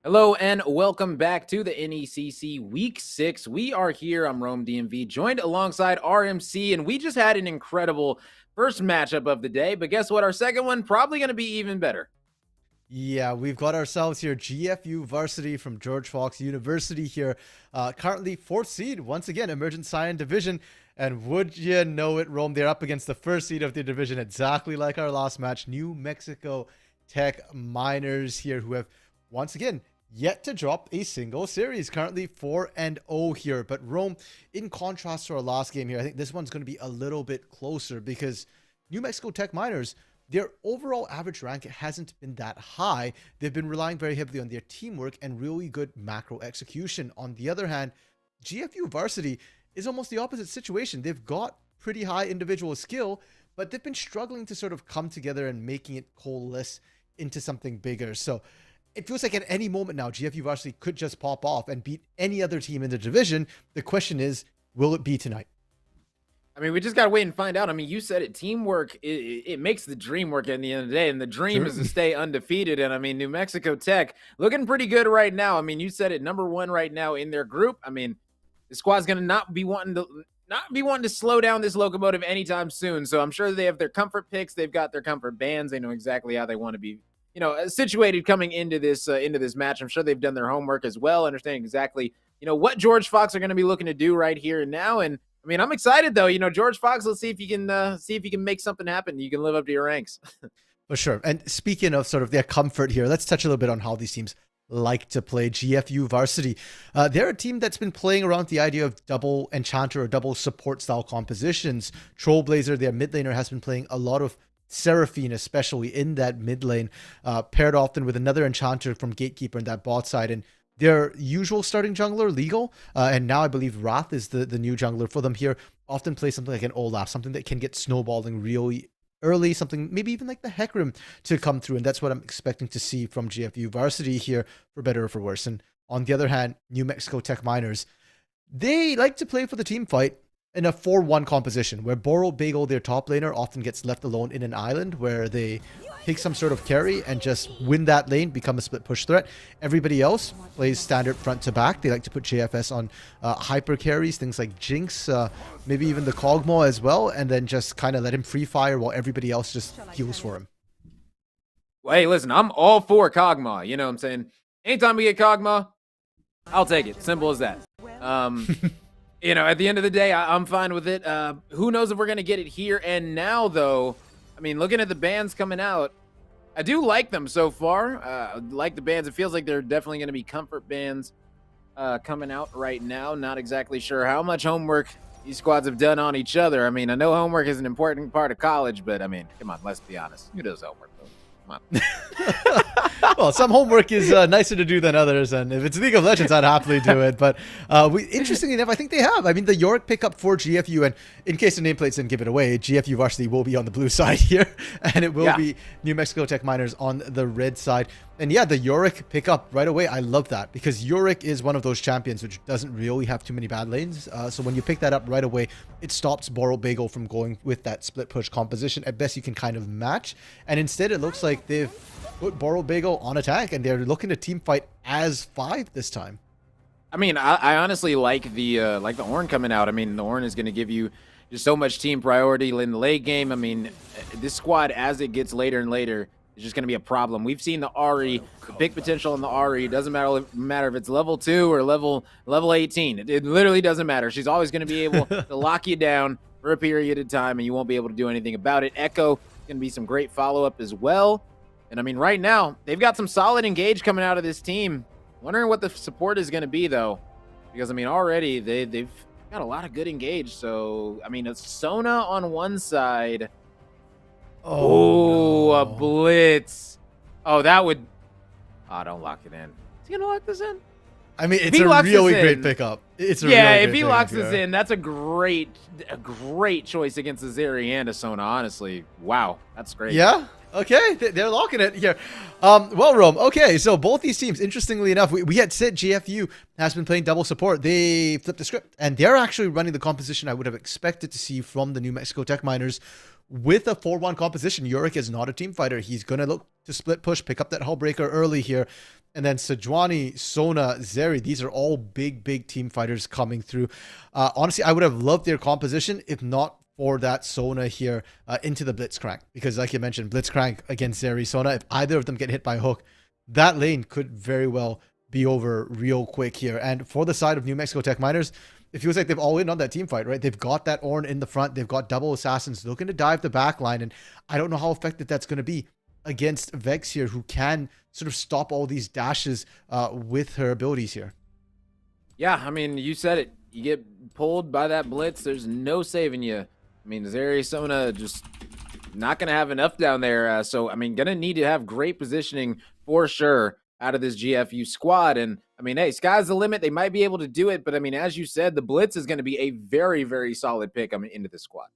Speaker 1: Hello and welcome back to the NECC Week 6. We are here. I'm Rome DMV, joined alongside RMC, and we just had an incredible first matchup of the day. But guess what? Our second one probably going to be even better.
Speaker 2: Yeah, we've got ourselves here GFU Varsity from George Fox University here. Currently 4th seed, once again, Emergent Science Division. And would you know it, Rome, they're up against the 1st seed of the division, exactly like our last match, New Mexico Tech Miners here, who have, once again, yet to drop a single series. Currently 4-0 here. But Rome, in contrast to our last game here, I think this one's going to be a little bit closer because New Mexico Tech Miners, their overall average rank hasn't been that high. They've been relying very heavily on their teamwork and really good macro execution. On the other hand, GFU Varsity is almost the opposite situation. They've got pretty high individual skill, but they've been struggling to sort of come together and making it coalesce into something bigger. So it feels like at any moment now, GFU Varsity could just pop off and beat any other team in the division. The question is, will it be tonight?
Speaker 1: I mean, we just got to wait and find out. I mean, you said it. Teamwork, it makes the dream work at the end of the day. And the dream is to stay undefeated. And I mean, New Mexico Tech looking pretty good right now. I mean, you said it, #1 right now in their group. I mean, the squad's going to not be wanting to slow down this locomotive anytime soon. So I'm sure they have their comfort picks. They've got their comfort bands. They know exactly how they want to be, situated coming into this match. I'm sure they've done their homework as well, understanding exactly, what George Fox are going to be looking to do right here and now. And I mean, I'm excited though. George Fox, let's see if you can make something happen. You can live up to your ranks.
Speaker 2: For sure. And speaking of sort of their comfort here, let's touch a little bit on how these teams like to play. GFU Varsity, they're a team that's been playing around the idea of double enchanter or double support style compositions. Trollblazer, their mid laner, has been playing a lot of Seraphine, especially in that mid lane, paired often with another enchanter from Gatekeeper in that bot side. And their usual starting jungler, Legal, and now I believe Wrath is the new jungler for them here, often play something like an Olaf, something that can get snowballing really early, something maybe even like the Hecarim to come through. And that's what I'm expecting to see from GFU Varsity here, for better or for worse. And on the other hand, New Mexico Tech Miners, they like to play for the team fight in a 4-1 composition where Boral Bagel, their top laner, often gets left alone in an island where they take some sort of carry and just win that lane, become a split push threat. Everybody else plays standard front to back. They like to put JFS on hyper carries, things like Jinx, maybe even the Kog'Maw as well, and then just kind of let him free fire while everybody else just heals for him.
Speaker 1: Well, hey, listen, I'm all for Kog'Maw. You know what I'm saying? Anytime we get Kog'Maw, I'll take it. Simple as that. At the end of the day, I'm fine with it. Who knows if we're going to get it here and now, though. I mean, looking at the bands coming out, I do like them so far. Like the bands. It feels like they're definitely going to be comfort bands coming out right now. Not exactly sure how much homework these squads have done on each other. I mean, I know homework is an important part of college, but I mean, come on, let's be honest. Who does homework, though? Come on.
Speaker 2: Well, some homework is nicer to do than others, and if it's League of Legends, I'd happily do it. But interestingly enough, I think they have. I mean, the Yorick pickup for GFU, and in case the nameplates didn't give it away, GFU Varsity will be on the blue side here, and it will be New Mexico Tech Miners on the red side. And yeah, the Yorick pickup right away, I love that, because Yorick is one of those champions which doesn't really have too many bad lanes. So when you pick that up right away, it stops Boral Bagel from going with that split push composition. At best, you can kind of match. And instead, it looks like they've put Boral Bagel on attack, and they're looking to team fight as 5 this time.
Speaker 1: I mean, I honestly like the Ornn coming out. I mean, the Ornn is going to give you just so much team priority in the late game. I mean, this squad, as it gets later and later, is just going to be a problem. We've seen the Ahri, the big potential in the Ahri. It doesn't matter if it's level 2 or level 18. It literally doesn't matter. She's always going to be able to lock you down for a period of time, and you won't be able to do anything about it. Echo is going to be some great follow-up as well. And I mean, right now, they've got some solid engage coming out of this team. Wondering what the support is going to be, though. Because, I mean, already they've got a lot of good engage. So, I mean, it's Sona on one side. Oh, no. A blitz. Oh, that would... Oh, don't lock it in. Is he going to lock this in?
Speaker 2: I mean, it's a really great pickup.
Speaker 1: It's a really if he locks this in, that's a great choice against the Zeri and a Sona, honestly. Wow, that's great.
Speaker 2: Yeah? Okay, they're locking it here. Well, Rome, okay, so both these teams, interestingly enough, we had said GFU has been playing double support. They flipped the script, and they're actually running the composition I would have expected to see from the New Mexico Tech Miners, with a 4-1 composition, Yorick is not a team fighter. He's going to look to split push, pick up that Hullbreaker early here. And then Sejuani, Sona, Zeri, these are all big team fighters coming through. Honestly, I would have loved their composition if not for that Sona here into the Blitzcrank. Because like you mentioned, Blitzcrank against Zeri, Sona, if either of them get hit by a hook, that lane could very well be over real quick here. And for the side of New Mexico Tech Miners, it feels like they've all in on that team fight, right? They've got that Ornn in the front. They've got double assassins looking to dive the back line. And I don't know how effective that's going to be against Vex here, who can sort of stop all these dashes with her abilities here.
Speaker 1: Yeah, I mean, you said it. You get pulled by that blitz, there's no saving you. I mean, Zeri, Sona just not going to have enough down there. So, I mean, going to need to have great positioning for sure out of this GFU squad. And, I mean, hey, sky's the limit. They might be able to do it. But, I mean, as you said, the blitz is going to be a very solid pick into this squad.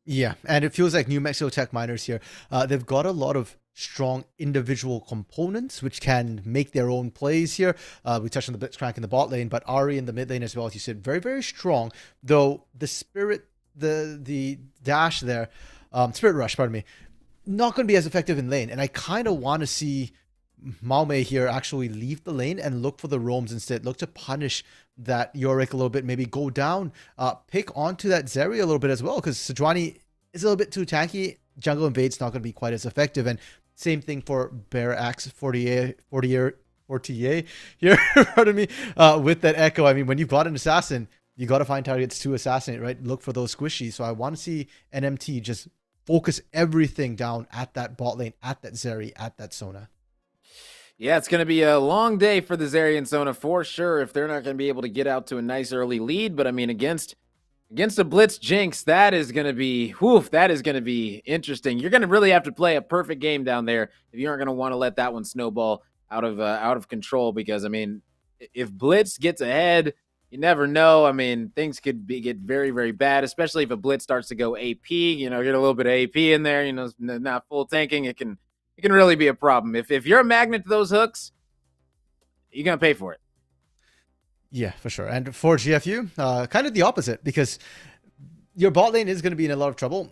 Speaker 2: Yeah, and it feels like New Mexico Tech Miners here, they've got a lot of strong individual components which can make their own plays here. We touched on the Blitzcrank in the bot lane, but Ari in the mid lane as well, as you said, very strong. Though the spirit, the dash there, spirit rush, pardon me, not going to be as effective in lane. And I kind of want to see Maume here actually leave the lane and look for the roams instead. Look to punish that Yorick a little bit, maybe go down, pick onto that Zeri a little bit as well, because Sejuani is a little bit too tanky. Jungle Invade's not going to be quite as effective. And same thing for Bear Axe 48 here, pardon me, with that Echo. I mean, when you've got an assassin, you got to find targets to assassinate, right? Look for those squishies. So I want to see NMT just focus everything down at that bot lane, at that Zeri, at that Sona.
Speaker 1: Yeah, it's going to be a long day for the Zeri and Sona for sure if they're not going to be able to get out to a nice early lead. But I mean, against a Blitz Jinx, that is going to be, that is going to be interesting. You're going to really have to play a perfect game down there if you aren't going to want to let that one snowball out of control. Because I mean, if Blitz gets ahead, you never know. I mean, things could get very bad, especially if a Blitz starts to go AP. You know, get a little bit of AP in there. You know, not full tanking. It can really be a problem. If you're a magnet to those hooks, you're going to pay for it.
Speaker 2: Yeah, for sure. And for GFU, kind of the opposite, because your bot lane is going to be in a lot of trouble.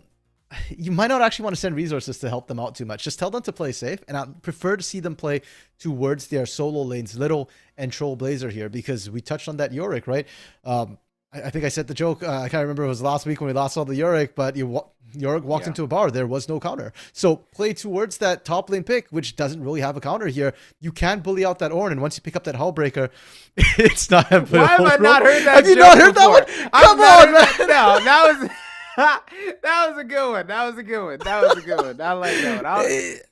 Speaker 2: You might not actually want to send resources to help them out too much. Just tell them to play safe. And I prefer to see them play towards their solo lanes, Little and Trollblazer here, because we touched on that Yorick, right? I think I said the joke. I can't remember, it was last week when we last saw the Yorick, but Yorick walked into a bar. There was no counter. So play towards that top lane pick, which doesn't really have a counter here. You can bully out that Ornn, and once you pick up that Hullbreaker, it's not.
Speaker 1: Why have I not heard that?
Speaker 2: Have you not heard that one? Come on, man.
Speaker 1: No, that was that was a good one. That was a good one. I like that one.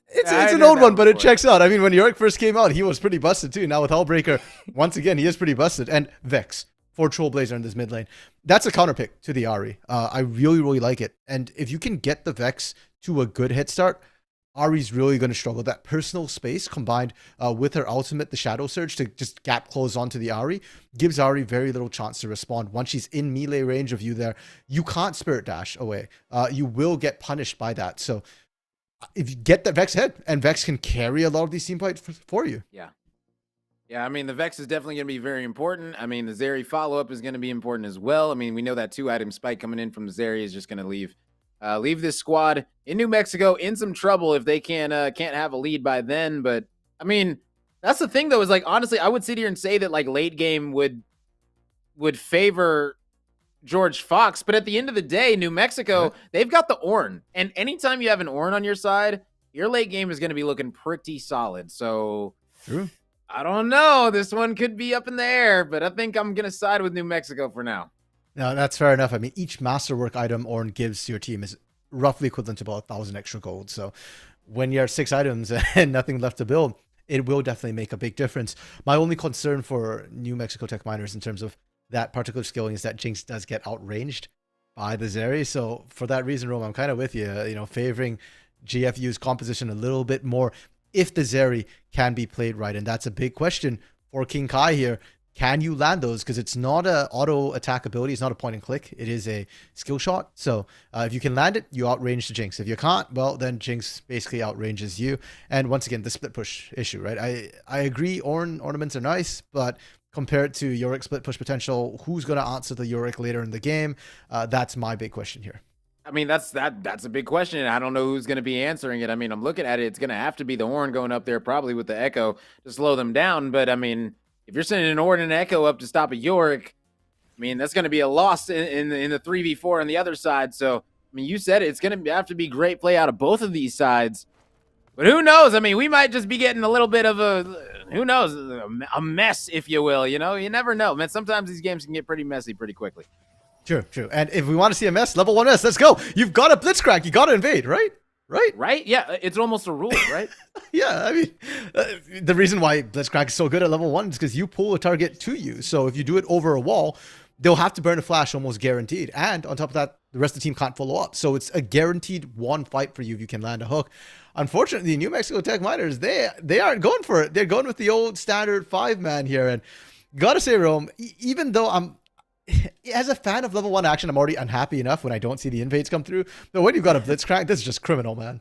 Speaker 2: It's an old one, but it checks out. I mean, when Yorick first came out, he was pretty busted too. Now with Hullbreaker, once again, he is pretty busted. And Vex for Trollblazer in this mid lane. That's a counter pick to the Ari. I really like it. And if you can get the Vex to a good hit start, Ari's really going to struggle. That personal space combined with her ultimate, the Shadow Surge, to just gap close onto the Ari, gives Ari very little chance to respond. Once she's in melee range of you there, you can't Spirit Dash away. You will get punished by that. So if you get that Vex head, and Vex can carry a lot of these team fights for you.
Speaker 1: Yeah, I mean, the Vex is definitely going to be very important. I mean, the Zeri follow-up is going to be important as well. I mean, we know that 2-item spike coming in from the Zeri is just going to leave this squad in New Mexico in some trouble if they can't have a lead by then. But, I mean, that's the thing, though, is, like, honestly, I would sit here and say that, like, late game would favor George Fox. But at the end of the day, New Mexico, they've got the Ornn. And anytime you have an Ornn on your side, your late game is going to be looking pretty solid. So...
Speaker 2: True.
Speaker 1: I don't know. This one could be up in the air, but I think I'm going to side with New Mexico for now.
Speaker 2: No, that's fair enough. I mean, each masterwork item Ornn gives to your team is roughly equivalent to about 1,000 extra gold. So when you have 6 items and nothing left to build, it will definitely make a big difference. My only concern for New Mexico Tech Miners in terms of that particular skilling is that Jinx does get outranged by the Zeri. So for that reason, Rome, I'm kind of with you, favoring GFU's composition a little bit more if the Zeri can be played right. And that's a big question for King Kai here. Can you land those? Because it's not a auto attack ability. It's not a point and click. It is a skill shot. So if you can land it, you outrange the Jinx. If you can't, well, then Jinx basically outranges you. And once again, the split push issue, right? I agree Ornn ornaments are nice, but compared to Yorick split push potential, who's going to answer the Yorick later in the game? That's my big question here.
Speaker 1: I mean, that's a big question, and I don't know who's going to be answering it. I mean, I'm looking at it. It's going to have to be the Horn going up there, probably with the Echo to slow them down. But I mean, if you're sending an Horn and an Echo up to stop a Yorick, I mean, that's going to be a loss in the 3v4 on the other side. So, I mean, you said it. It's going to have to be great play out of both of these sides. But who knows? I mean, we might just be getting a little bit of who knows, a mess, if you will. You know, you never know, man. Sometimes these games can get pretty messy pretty quickly.
Speaker 2: True. And if we want to see a mess, level 1 mess, let's go. You've got a Blitzcrank. You got to invade, right?
Speaker 1: Right? Yeah, it's almost a rule, right?
Speaker 2: Yeah, I mean, the reason why Blitzcrank is so good at level 1 is because you pull a target to you. So if you do it over a wall, they'll have to burn a flash almost guaranteed. And on top of that, the rest of the team can't follow up. So it's a guaranteed one fight for you if you can land a hook. Unfortunately, New Mexico Tech Miners, they aren't going for it. They're going with the old standard 5-man here. And gotta say, Rome, even though as a fan of level 1 action, I'm already unhappy enough when I don't see the invades come through. But when you've got a Blitzcrank, this is just criminal, man.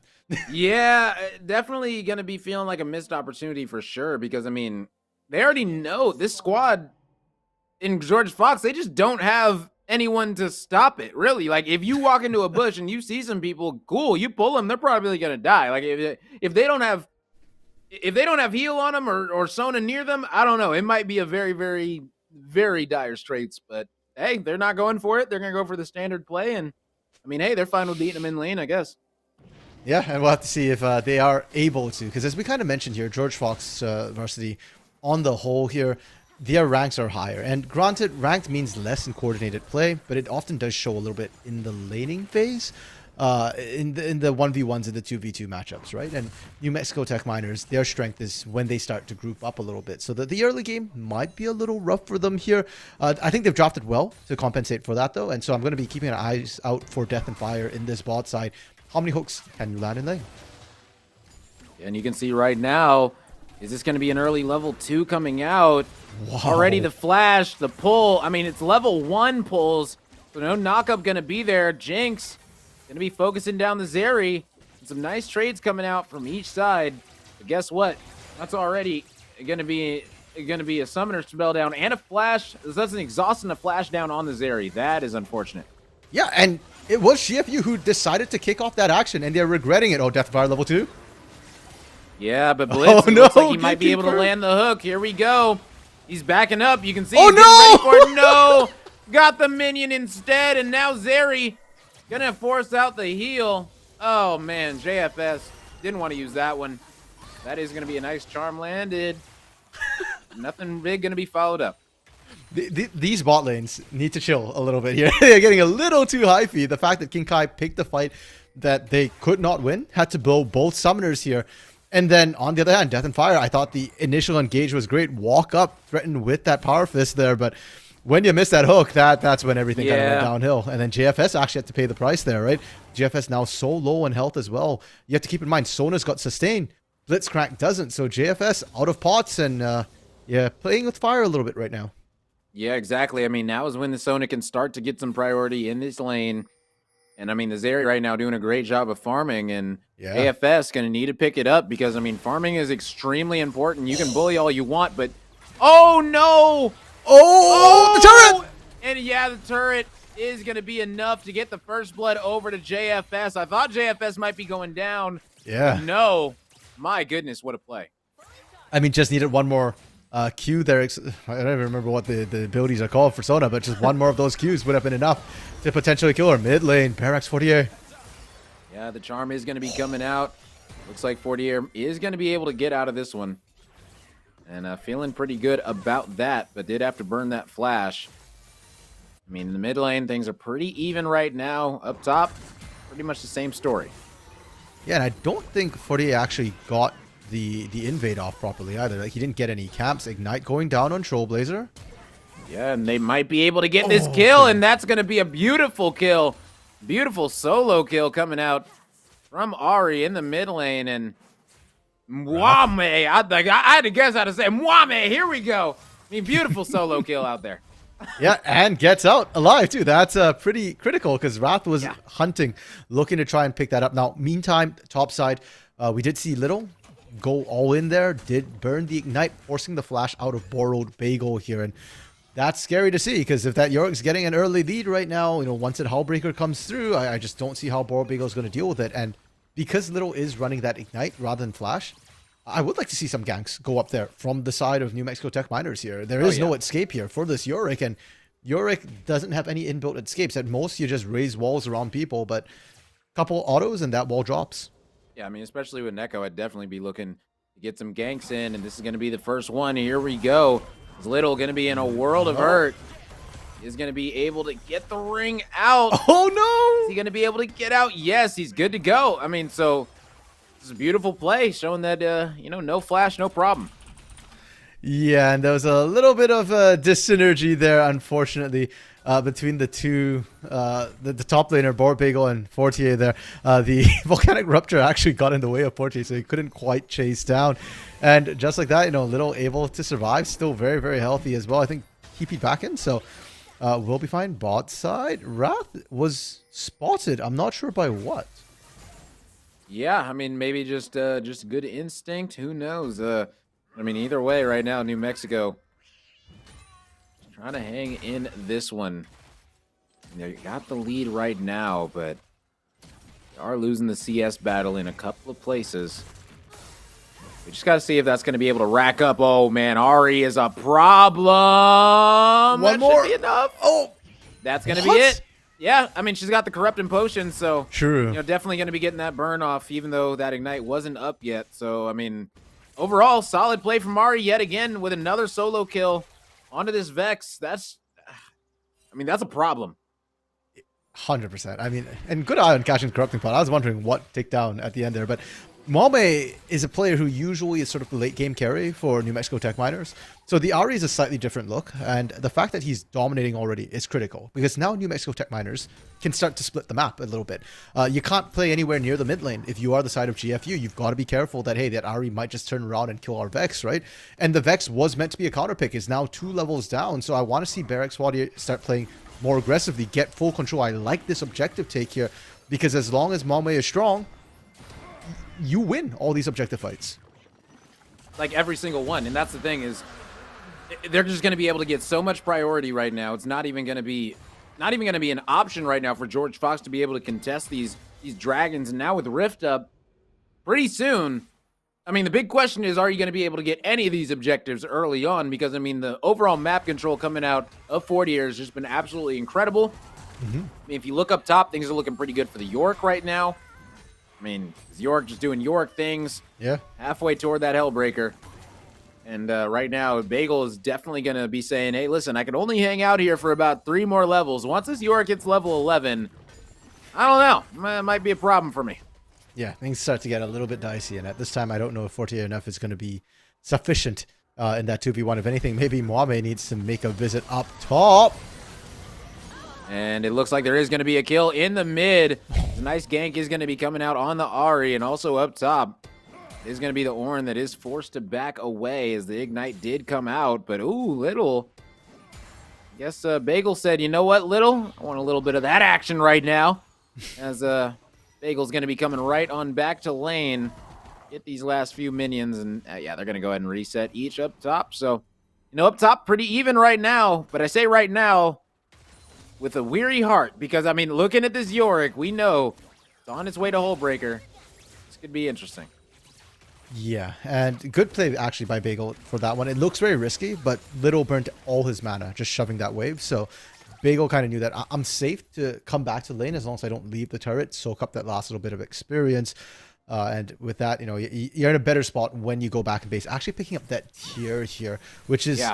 Speaker 1: Yeah, definitely going to be feeling like a missed opportunity for sure. Because, I mean, they already know this squad in George Fox, they just don't have anyone to stop it, really. Like, if you walk into a bush and you see some people, cool, you pull them, they're probably going to die. Like, if they don't have heal on them or Sona near them, I don't know. It might be a very, very, very dire straits, but hey, they're not going for it. They're going to go for the standard play, and I mean, hey, they're fine with beating them in lane, I guess.
Speaker 2: Yeah, and we'll have to see if they are able to, because as we kind of mentioned here, George Fox Varsity, on the whole here, their ranks are higher. And granted, ranked means less in coordinated play, but it often does show a little bit in the laning phase. In the 1v1s and the 2v2 matchups, right? And New Mexico Tech Miners, their strength is when they start to group up a little bit. So the early game might be a little rough for them here. I think they've drafted well to compensate for that, though. And so I'm going to be keeping an eyes out for Death and Fire in this bot side. How many hooks can you land in lane?
Speaker 1: And you can see right now, is this going to be an early level 2 coming out?
Speaker 2: Wow.
Speaker 1: Already the flash, the pull. I mean, it's level 1 pulls. So no knockup going to be there. Jinx going to be focusing down the Zeri. Some nice trades coming out from each side. But guess what? That's already going to be a summoner spell down and a flash. That's an exhaust and a flash down on the Zeri. That is unfortunate.
Speaker 2: Yeah, and it was GFU who decided to kick off that action, and they're regretting it. Oh, Death Fire level 2?
Speaker 1: Yeah, but Blitz looks like he might be able to land the hook. Here we go. He's backing up. You can see he's getting ready for it. No! Got the minion instead, and now Zeri gonna force out the heal. Oh, man, JFS didn't want to use that one. That is gonna be a nice charm landed. Nothing big gonna be followed up.
Speaker 2: These bot lanes need to chill a little bit here. They're getting a little too high feed. The fact that King Kai picked a fight that they could not win, had to blow both summoners here. And then on the other hand, Death and Fire, I thought the initial engage was great. Walk up, threaten with that power fist there, but when you miss that hook, that's when everything kind of went downhill. And then JFS actually had to pay the price there, right? JFS now so low on health as well. You have to keep in mind, Sona's got sustain. Blitzcrank doesn't. So JFS out of pots and yeah, playing with fire a little bit right now.
Speaker 1: Yeah, exactly. I mean, now is when the Sona can start to get some priority in this lane. And I mean, the Zeri right now doing a great job of farming, and AFS going to need to pick it up because, I mean, farming is extremely important. You can bully all you want, but oh no!
Speaker 2: Oh, the turret!
Speaker 1: And yeah, the turret is going to be enough to get the first blood over to JFS. I thought JFS might be going down.
Speaker 2: Yeah.
Speaker 1: No. My goodness, what a play.
Speaker 2: I mean, just needed one more Q there. I don't even remember what the abilities are called for Sona, but just one more of those Qs would have been enough to potentially kill her. Mid lane, Parax Fortier.
Speaker 1: Yeah, the charm is going to be coming out. Looks like Fortier is going to be able to get out of this one. And feeling pretty good about that, but did have to burn that flash. I mean, in the mid lane, things are pretty even right now. Up top, pretty much the same story.
Speaker 2: Yeah, and I don't think Fortier actually got the invade off properly either. Like, he didn't get any camps. Ignite going down on Trailblazer.
Speaker 1: Yeah, and they might be able to get this kill, and that's going to be a beautiful kill. Beautiful solo kill coming out from Ari in the mid lane, and Mwame. I had to guess how to say Mwame. Here we go. I mean, beautiful solo kill out there.
Speaker 2: Yeah, and gets out alive too. That's pretty critical because Wrath was hunting, looking to try and pick that up. Now, meantime, top side, we did see Little go all in there, did burn the Ignite, forcing the flash out of Borrowed Bagel here. And that's scary to see, because if that Yorick's getting an early lead right now, once that Hullbreaker comes through, I just don't see how Borobigo is going to deal with it. And because Little is running that Ignite rather than Flash, I would like to see some ganks go up there from the side of New Mexico Tech Miners here. There is no escape here for this Yorick, and Yorick doesn't have any inbuilt escapes. At most, you just raise walls around people, but a couple autos and that wall drops.
Speaker 1: Yeah, I mean, especially with Neko, I'd definitely be looking to get some ganks in, and this is going to be the first one. Here we go. Is Little going to be in a world of hurt? Is going to be able to get the ring out.
Speaker 2: Oh, no!
Speaker 1: Is he going to be able to get out? Yes, he's good to go. I mean, so this is a beautiful play showing that, no Flash, no problem.
Speaker 2: Yeah, and there was a little bit of dyssynergy there, unfortunately, between the two, the top laner, Borobigo and Fortier there. The Volcanic Rupture actually got in the way of Fortier, so he couldn't quite chase down. And just like that, Little able to survive, still very, very healthy as well. I think he peed back in, so we'll be fine. Bot side, Wrath was spotted. I'm not sure by what.
Speaker 1: Yeah, I mean, maybe just good instinct. Who knows? I mean, either way, right now, New Mexico trying to hang in this one. You got the lead right now, but you are losing the CS battle in a couple of places. We just got to see if that's going to be able to rack up. Oh, man, Ari is a problem.
Speaker 2: One more.
Speaker 1: Should be enough.
Speaker 2: Oh,
Speaker 1: that's going to be it. Yeah, I mean, she's got the Corrupting Potion, so
Speaker 2: true.
Speaker 1: Definitely going to be getting that burn off, even though that Ignite wasn't up yet. So, I mean, overall, solid play from Ari yet again with another solo kill onto this Vex. That's a problem.
Speaker 2: 100%. I mean, and good eye on catching the Corrupting Pot. I was wondering what takedown at the end there, but Malme is a player who usually is sort of the late game carry for New Mexico Tech Miners. So the Ari is a slightly different look, and the fact that he's dominating already is critical, because now New Mexico Tech Miners can start to split the map a little bit. You can't play anywhere near the mid lane. If you are the side of GFU, you've got to be careful that, hey, that Ari might just turn around and kill our Vex, right? And the Vex was meant to be a counter pick, is now 2 levels down, so I want to see Barracks Wadi start playing more aggressively, get full control. I like this objective take here, because as long as Malme is strong, you win all these objective fights.
Speaker 1: Like every single one. And that's the thing, is they're just going to be able to get so much priority right now. It's not even going to be an option right now for George Fox to be able to contest these dragons. And now with Rift up pretty soon, I mean, the big question is, are you going to be able to get any of these objectives early on? Because, I mean, the overall map control coming out of 40 has just been absolutely incredible. I mean, if you look up top, things are looking pretty good for the York right now. I mean, is York just doing York things?
Speaker 2: Yeah.
Speaker 1: Halfway toward that Hellbreaker. And right now, Bagel is definitely going to be saying, hey, listen, I can only hang out here for about 3 more levels. Once this York hits level 11, I don't know. It might be a problem for me.
Speaker 2: Yeah, things start to get a little bit dicey. And at this time, I don't know if Fortier enough is going to be sufficient in that 2v1. If anything, maybe Moame needs to make a visit up top.
Speaker 1: And it looks like there is going to be a kill in the mid. A nice gank is going to be coming out on the Ari, and also up top is going to be the Ornn that is forced to back away as the Ignite did come out. But, ooh, Little. I guess Bagel said, you know what, Little? I want a little bit of that action right now. As Bagel's going to be coming right on back to lane. Get these last few minions, and yeah, they're going to go ahead and reset each up top. So, up top, pretty even right now. But I say right now with a weary heart, because, I mean, looking at this Yorick, we know it's on its way to Hullbreaker. This could be interesting.
Speaker 2: Yeah, and good play actually by Bagel for that one. It looks very risky, but Little burnt all his mana just shoving that wave. So Bagel kind of knew that I'm safe to come back to lane as long as I don't leave the turret, soak up that last little bit of experience. And with that, you're in a better spot when you go back in base. Actually picking up that tier here, which is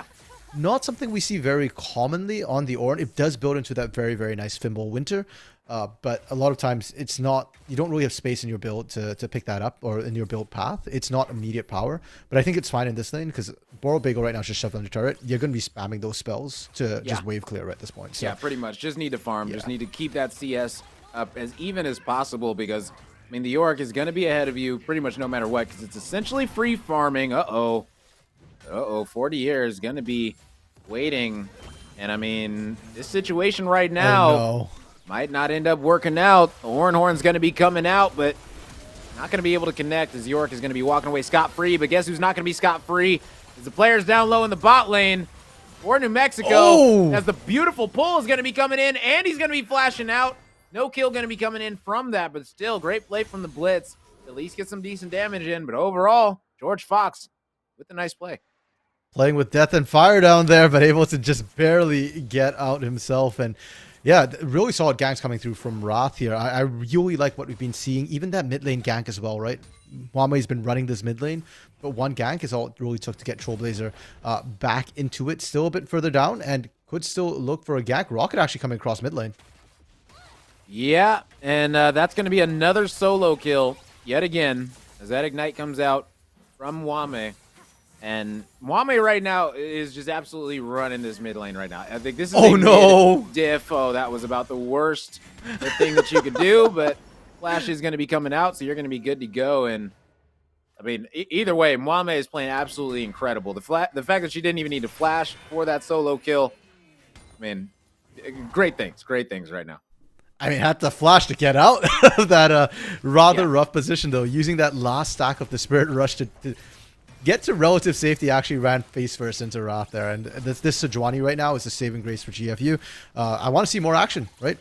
Speaker 2: not something we see very commonly on the Ornn. It does build into that very, very nice Fimble Winter. But a lot of times it's not, you don't really have space in your build to pick that up, or in your build path. It's not immediate power, but I think it's fine in this lane because Borobigo right now is just shoved on the turret. You're going to be spamming those spells to just wave clear at this point. So,
Speaker 1: yeah, pretty much. Just need to farm. Just need to keep that CS up as even as possible because, I mean, the York is going to be ahead of you pretty much no matter what because it's essentially free farming. Uh-oh. 40 years is going to be waiting. And, I mean, this situation right now might not end up working out. The Horn's going to be coming out, but not going to be able to connect as York is going to be walking away scot-free. But guess who's not going to be scot-free? Is the players down low in the bot lane. for New Mexico.
Speaker 2: Oh!
Speaker 1: As the beautiful pull is going to be coming in, and he's going to be flashing out. No kill going to be coming in from that, but still, great play from the Blitz. At least get some decent damage in, but overall, George Fox with a nice play.
Speaker 2: Playing with death and fire down there, but able to just barely get out himself. And yeah, really solid ganks coming through from Wrath here. I really like what we've been seeing. Even that mid lane gank as well, right? Wame's been running this mid lane, but one gank is all it really took to get Trailblazer back into it. Still a bit further down, and could still look for a gank. Rocket actually coming across mid lane.
Speaker 1: Yeah, and that's going to be another solo kill yet again as that Ignite comes out from Wame. And Wame right now is just absolutely running this mid lane right now. I think this is diff. Oh, that was about the worst thing that you could do, but Flash is going to be coming out, so you're going to be good to go. And I mean, either way, Wame is playing absolutely incredible. The fact that she didn't even need to flash for that solo kill, I mean, great things right now.
Speaker 2: I mean, had to flash to get out of that rather rough position, though. Using that last stack of the Spirit Rush to get to relative safety, actually ran face first into Wrath there. And this Sejuani right now is a saving grace for GFU. I want to see more action, right?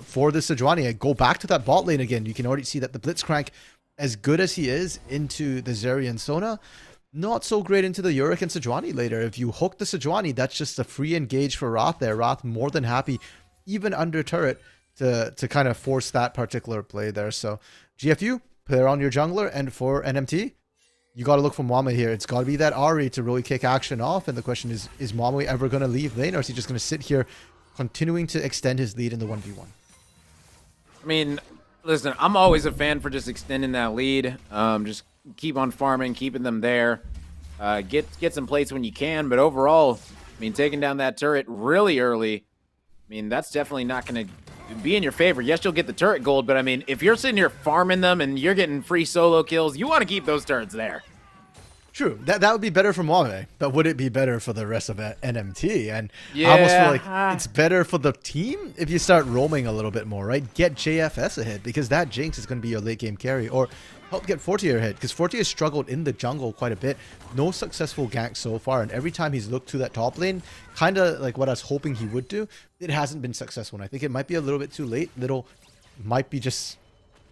Speaker 2: For this Sejuani. Go back to that bot lane again. You can already see that the Blitzcrank, as good as he is into the Zeri and Sona, not so great into the Yorick and Sejuani later. If you hook the Sejuani, that's just a free engage for Wrath there. Wrath more than happy, even under turret, to kind of force that particular play there. So GFU, play on your jungler, and for NMT, you got to look for Wame here. It's got to be that Ahri to really kick action off. And the question is Wame ever going to leave lane, or is he just going to sit here continuing to extend his lead in the 1v1?
Speaker 1: I mean, listen, I'm always a fan for just extending that lead. Just keep on farming, keeping them there. Get some plates when you can. But overall, I mean, taking down that turret really early, I mean, that's definitely not going to be in your favor. Yes, you'll get the turret gold, but I mean, if you're sitting here farming them and you're getting free solo kills, you want to keep those turrets there.
Speaker 2: True. That would be better for Wame, but would it be better for the rest of NMT? And
Speaker 1: yeah,
Speaker 2: I almost feel like it's better for the team if you start roaming a little bit more, right? Get JFS ahead, because that Jinx is going to be your late game carry, or help get Fortier ahead, because Fortier has struggled in the jungle quite a bit. No successful gank so far, and every time he's looked to that top lane, kind of like what I was hoping he would do, it hasn't been successful. And I think it might be a little bit too late. Might be just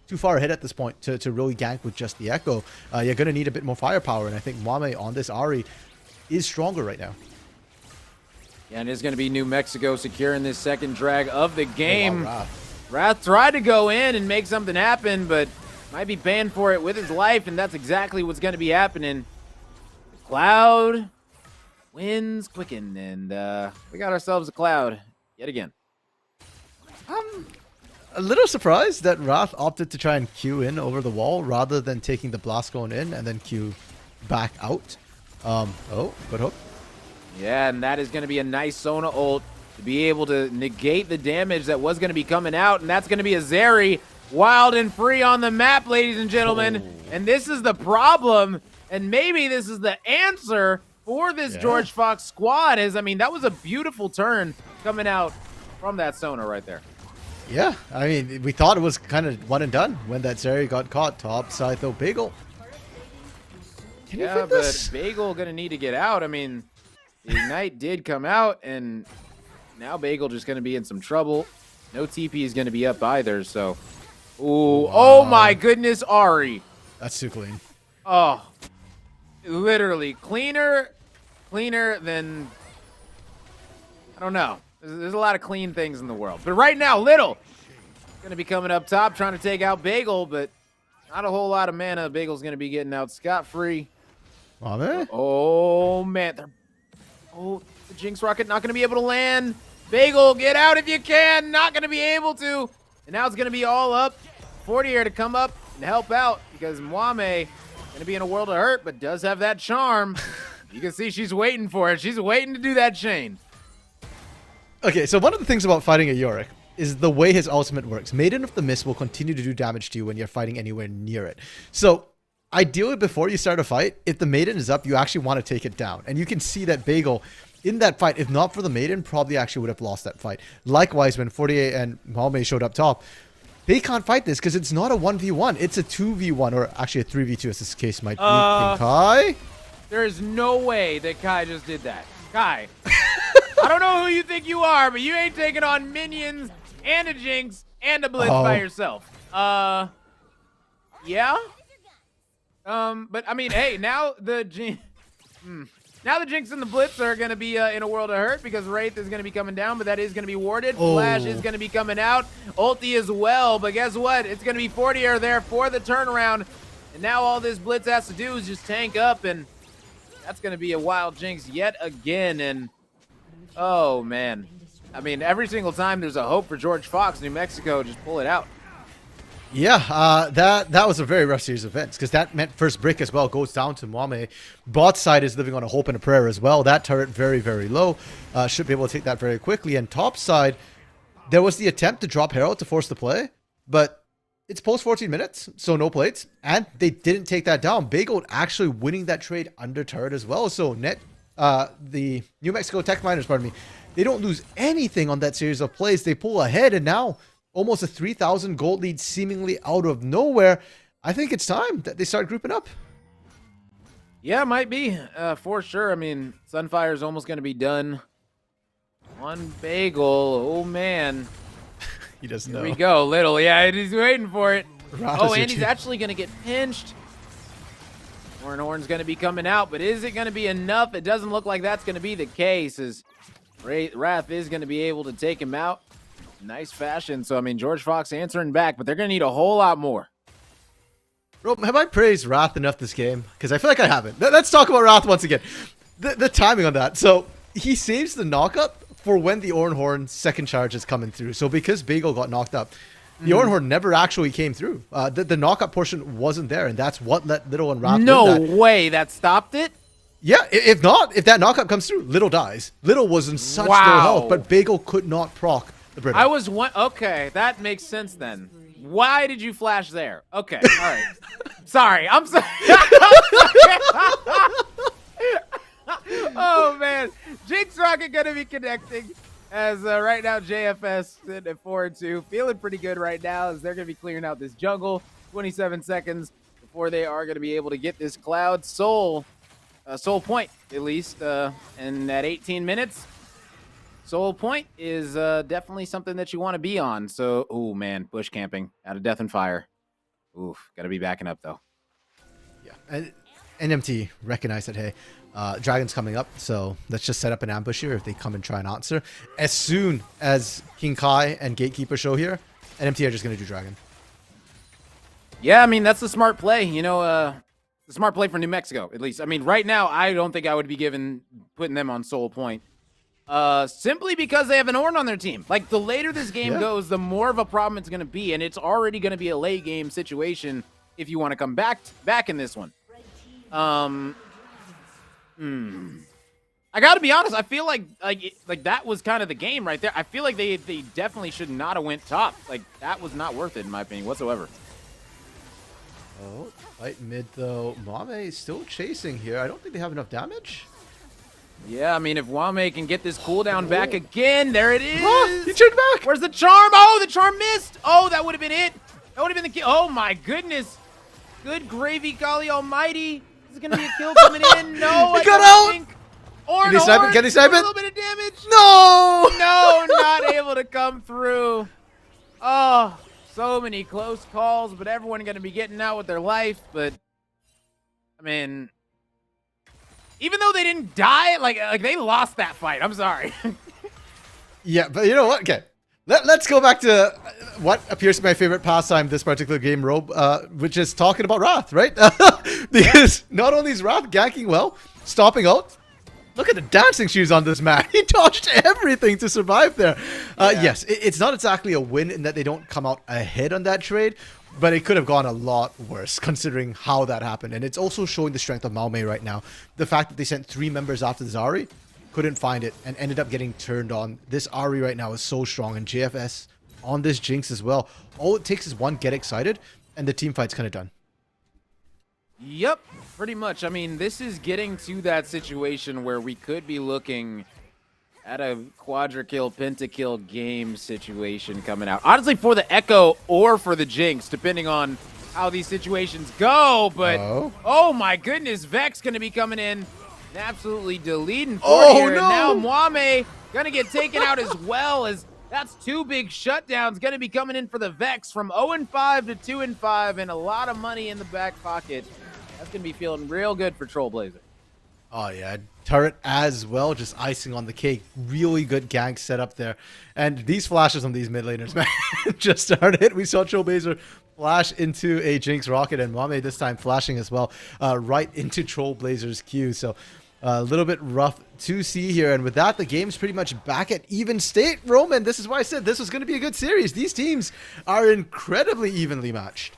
Speaker 2: too far ahead at this point to really gank with just the Echo. You're going to need a bit more firepower, and I think Wame on this Ahri is stronger right now.
Speaker 1: Yeah, and it's going to be New Mexico securing this second drag of the game.
Speaker 2: Oh, wow,
Speaker 1: Wrath tried to go in and make something happen, but might be banned for it with his life, and that's exactly what's going to be happening. The Cloud wins quicken, and we got ourselves a Cloud yet again.
Speaker 2: I'm a little surprised that Wrath opted to try and Q in over the wall rather than taking the blast going in and then Q back out. Oh, good hook.
Speaker 1: Yeah, and that is going to be a nice Sona ult to be able to negate the damage that was going to be coming out, and that's going to be a Zeri wild and free on the map, ladies and gentlemen. Oh. And this is the problem, and maybe this is the answer for this George Fox squad. I mean, that was a beautiful turn coming out from that Sona right there.
Speaker 2: Yeah, I mean, we thought it was kind of one and done when that Zeri got caught top side though. Bagel. Can you fit this?
Speaker 1: But Bagel gonna need to get out. I mean, the Ignite did come out, and now Bagel just gonna be in some trouble. No TP is gonna be up either, so. Ooh, wow. Oh my goodness, Ahri.
Speaker 2: That's too clean.
Speaker 1: Oh, literally cleaner than, I don't know. There's a lot of clean things in the world. But right now, Little going to be coming up top trying to take out Bagel, but not a whole lot of mana. Bagel's going to be getting out scot-free. Oh, man. The Jinx Rocket not going to be able to land. Bagel, get out if you can. Not going to be able to. And now it's going to be all up. Fortier to come up and help out because Mwame going to be in a world of hurt, but does have that charm. You can see she's waiting for it. She's waiting to do that chain.
Speaker 2: Okay, so one of the things about fighting a Yorick is the way his ultimate works. Maiden of the Mist will continue to do damage to you when you're fighting anywhere near it. So, ideally, before you start a fight, if the Maiden is up, you actually want to take it down. And you can see that Bagel, in that fight, if not for the Maiden, probably actually would have lost that fight. Likewise, when 48 and Malme showed up top, they can't fight this because it's not a 1v1. It's a 2v1, or actually a 3v2 as this case might be. Kai?
Speaker 1: There is no way that Kai just did that. Kai. don't know who you think you are, but you ain't taking on minions and a Jinx and a Blitz by yourself. Yeah. But I mean, hey, now the now the Jinx and the Blitz are going to be in a world of hurt because Wraith is going to be coming down, but that is going to be warded. Flash is going to be coming out. Ulti as well, but guess what? It's going to be 40 are there for the turnaround. And now all this Blitz has to do is just tank up, and that's going to be a wild Jinx yet again. And, oh, man. I mean, every single time there's a hope for George Fox, New Mexico, just pull it out.
Speaker 2: Yeah, that was a very rough series of events because that meant first brick as well goes down to Mwame. Bot side is living on a hope and a prayer as well. That turret very, very low. Should be able to take that very quickly. And top side, there was the attempt to drop Herald to force the play, but it's post 14 minutes, so no plates. And they didn't take that down. Bagel actually winning that trade under turret as well. So the New Mexico Tech Miners, pardon me, they don't lose anything on that series of plays. They pull ahead, and now almost a 3,000 gold lead seemingly out of nowhere. I think it's time that they start grouping up.
Speaker 1: Yeah, might be, for sure. I mean, Sunfire's almost going to be done. One Bagel. Oh, man.
Speaker 2: He doesn't know.
Speaker 1: Here we go, Little. Yeah, he's waiting for it.
Speaker 2: Oh,
Speaker 1: and he's actually going to get pinched. Horn's going to be coming out, but is it going to be enough? It doesn't look like that's going to be the case, as Wrath is going to be able to take him out. Nice fashion. So, I mean, George Fox answering back, but they're going to need a whole lot more.
Speaker 2: Bro, have I praised Wrath enough this game? Because I feel like I haven't. Let's talk about Wrath once again. The timing on that. So, he saves the knockup for when the Ornhorn second charge is coming through. So, because Bagel got knocked up, the Ornhorn never actually came through. The knockup portion wasn't there, and that's what let Little and Wrath win that.
Speaker 1: No way that stopped it?
Speaker 2: Yeah, if not, if that knockup comes through, Little dies. Little was in such low health, but Bagel could not proc the Brittle.
Speaker 1: I was one. Okay, that makes sense then. Why did you flash there? Okay, all right. Sorry, I'm sorry. Oh man, Jinx Rocket gonna be connecting as right now JFS sitting at 4-2, feeling pretty good right now as they're gonna be clearing out this jungle. 27 seconds before they are gonna be able to get this Cloud Soul point at least, and at 18 minutes. Soul point is definitely something that you want to be on. So, oh man, bush camping out of Death and Fire. Oof, got to be backing up though.
Speaker 2: Yeah, and NMT recognized that, hey, Dragon's coming up, so let's just set up an ambush here if they come and try and answer. As soon as King Kai and Gatekeeper show here, NMT are just going to do Dragon.
Speaker 1: Yeah, I mean, that's the smart play. You know, the smart play for New Mexico, at least. I mean, right now, I don't think I would be putting them on Soul point. Simply because they have an Ornn on their team. Like, the later this game goes, the more of a problem it's going to be, and it's already going to be a late game situation if you want to come back in this one. I got to be honest, I feel like that was kind of the game right there. I feel like they definitely should not have went top. Like, that was not worth it, in my opinion, whatsoever.
Speaker 2: Oh, fight mid, though. Mwame is still chasing here. I don't think they have enough damage.
Speaker 1: Yeah, I mean, if Wame can get this cooldown back again, there it is.
Speaker 2: He turned back.
Speaker 1: Where's the charm? Oh, the charm missed. Oh, that would have been it. That would have been the kill. Oh, my goodness. Good gravy, golly almighty. This is going to be a kill coming in. No, I
Speaker 2: got
Speaker 1: don't
Speaker 2: out.
Speaker 1: think. Can
Speaker 2: he snipe it? Can he snipe it?
Speaker 1: A little bit of damage.
Speaker 2: No.
Speaker 1: No, not able to come through. Oh, so many close calls, but everyone going to be getting out with their life. But, I mean, even though they didn't die, like they lost that fight. I'm sorry.
Speaker 2: Yeah, but you know what? Okay. Let's go back to what appears to be my favorite pastime this particular game, Robe, which is talking about Wrath, right? Because not only is Wrath ganking well, stopping out. Look at the dancing shoes on this man. He dodged everything to survive there. Yes, it's not exactly a win in that they don't come out ahead on that trade, but it could have gone a lot worse considering how that happened. And it's also showing the strength of Malmei right now. The fact that they sent 3 members after the Zari, couldn't find it, and ended up getting turned on. This Ari right now is so strong, and JFS on this Jinx as well. All it takes is one get excited, and the team fight's kind of done.
Speaker 1: Yep, pretty much. I mean, this is getting to that situation where we could be looking at a quadra-kill, pentakill game situation coming out. Honestly, for the Echo or for the Jinx, depending on how these situations go. But, oh my goodness, Vex going to be coming in and absolutely deleting for here.
Speaker 2: No.
Speaker 1: And now Mwame Gonna get taken out as well, as that's 2 big shutdowns. Gonna be coming in for the Vex from 0-5 to 2-5, and a lot of money in the back pocket. That's gonna be feeling real good for Trailblazer.
Speaker 2: Oh yeah, turret as well, just icing on the cake. Really good gank setup there. And these flashes on these mid laners, man, just started. We saw Trailblazer flash into a Jinx rocket, and Mame this time flashing as well, right into Trailblazer's Q. So a little bit rough to see here. And with that, the game's pretty much back at even state. Roman, this is why I said this was going to be a good series. These teams are incredibly evenly matched.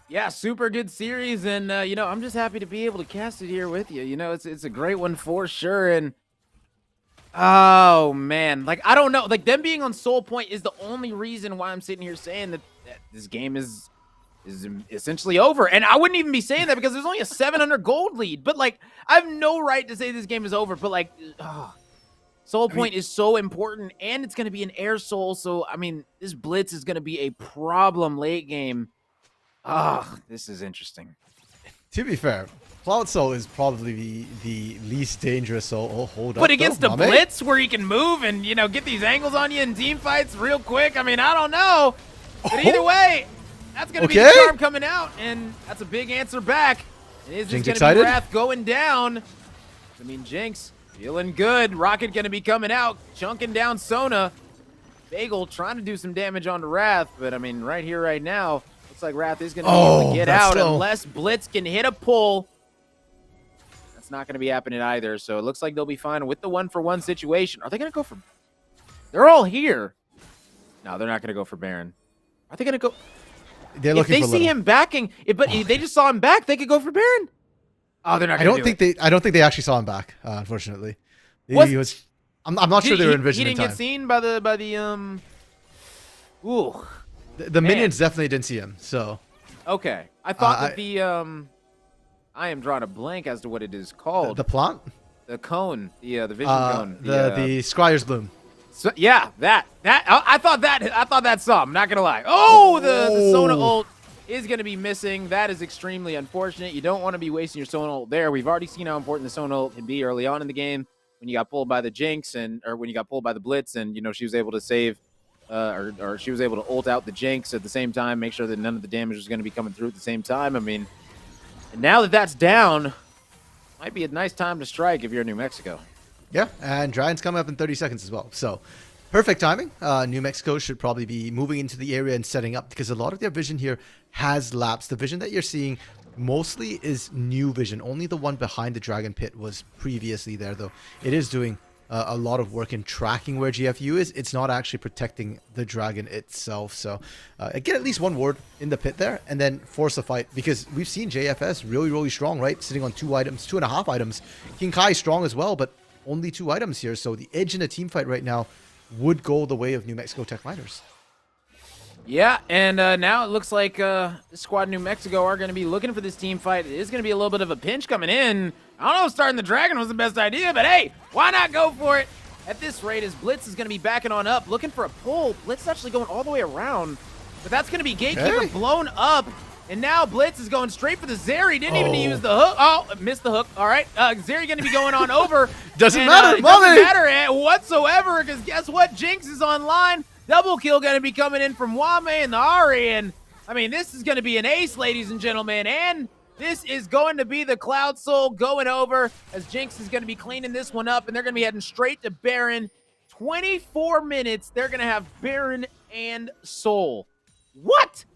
Speaker 1: Yeah, super good series, and you know, I'm just happy to be able to cast it here with you. You know, it's a great one for sure. And oh man, like I don't know, like them being on Soul Point is the only reason why I'm sitting here saying that this game is essentially over. And I wouldn't even be saying that because there's only a 700 gold lead. But like, I have no right to say this game is over. But like, Soul Point is so important, and it's going to be an Air Soul. So I mean, this Blitz is going to be a problem late game. This is interesting.
Speaker 2: To be fair, Cloud Soul is probably the least dangerous soul. Oh, hold up.
Speaker 1: But against the Blitz, where he can move and, you know, get these angles on you in team fights real quick, I mean, I don't know. But either way, that's going to be the charm coming out, and that's a big answer back. Is this going to be Wrath going down? I mean, Jinx feeling good. Rocket going to be coming out, chunking down Sona. Bagel trying to do some damage onto Wrath, but I mean, right here, right now, looks like Wrath is going to be able to get out unless Blitz can hit a pull. That's not going to be happening either. So it looks like they'll be fine with the 1-for-1 situation. Are they going to go for... They're all here. No, they're not going to go for Baron. Are they going to go...
Speaker 2: They're looking for
Speaker 1: If they see him backing, but if they just saw him back, they could go for Baron. Oh, they're not going to do it.
Speaker 2: I don't think they actually saw him back, unfortunately. I'm not sure they were envisioning
Speaker 1: He didn't get seen by the Ooh.
Speaker 2: The minions definitely didn't see him, so...
Speaker 1: Okay. I thought that the, I am drawing a blank as to what it is called.
Speaker 2: The plant?
Speaker 1: The cone. The vision cone.
Speaker 2: The Scryer's Bloom.
Speaker 1: So, yeah, that. I thought that saw. I'm not going to lie. Oh, the Sona ult is going to be missing. That is extremely unfortunate. You don't want to be wasting your Sona ult there. We've already seen how important the Sona ult can be early on in the game when you got pulled by the Jinx or when you got pulled by the Blitz, and, you know, she was able to save... or she was able to ult out the Jinx at the same time, make sure that none of the damage was going to be coming through at the same time. I mean, and now that that's down, might be a nice time to strike if you're in New Mexico.
Speaker 2: Yeah, and Dragon's coming up in 30 seconds as well. So, perfect timing. New Mexico should probably be moving into the area and setting up because a lot of their vision here has lapsed. The vision that you're seeing mostly is new vision. Only the one behind the Dragon Pit was previously there, though. It is doing... a lot of work in tracking where GFU is. It's not actually protecting the dragon itself. So get at least one ward in the pit there and then force a fight, because we've seen JFS really, really strong, right? Sitting on 2.5 items. King Kai strong as well, but only 2 items here. So the edge in a team fight right now would go the way of New Mexico Tech Miners.
Speaker 1: Yeah, and now it looks like the squad in New Mexico are going to be looking for this team fight. It is going to be a little bit of a pinch coming in. I don't know if starting the Dragon was the best idea, but hey, why not go for it? At this rate, as Blitz is going to be backing on up, looking for a pull. Blitz is actually going all the way around, but that's going to be Gatekeeper blown up, and now Blitz is going straight for the Zeri. Didn't even use the hook. Oh, missed the hook. All right, Zeri going to be going on over.
Speaker 2: Doesn't matter,
Speaker 1: it doesn't matter whatsoever, because guess what? Jinx is online. Double kill going to be coming in from Wame and the Ari, and I mean, this is going to be an ace, ladies and gentlemen, and this is going to be the Cloud Soul going over as Jinx is going to be cleaning this one up, and they're going to be heading straight to Baron. 24 minutes, they're going to have Baron and Soul. What?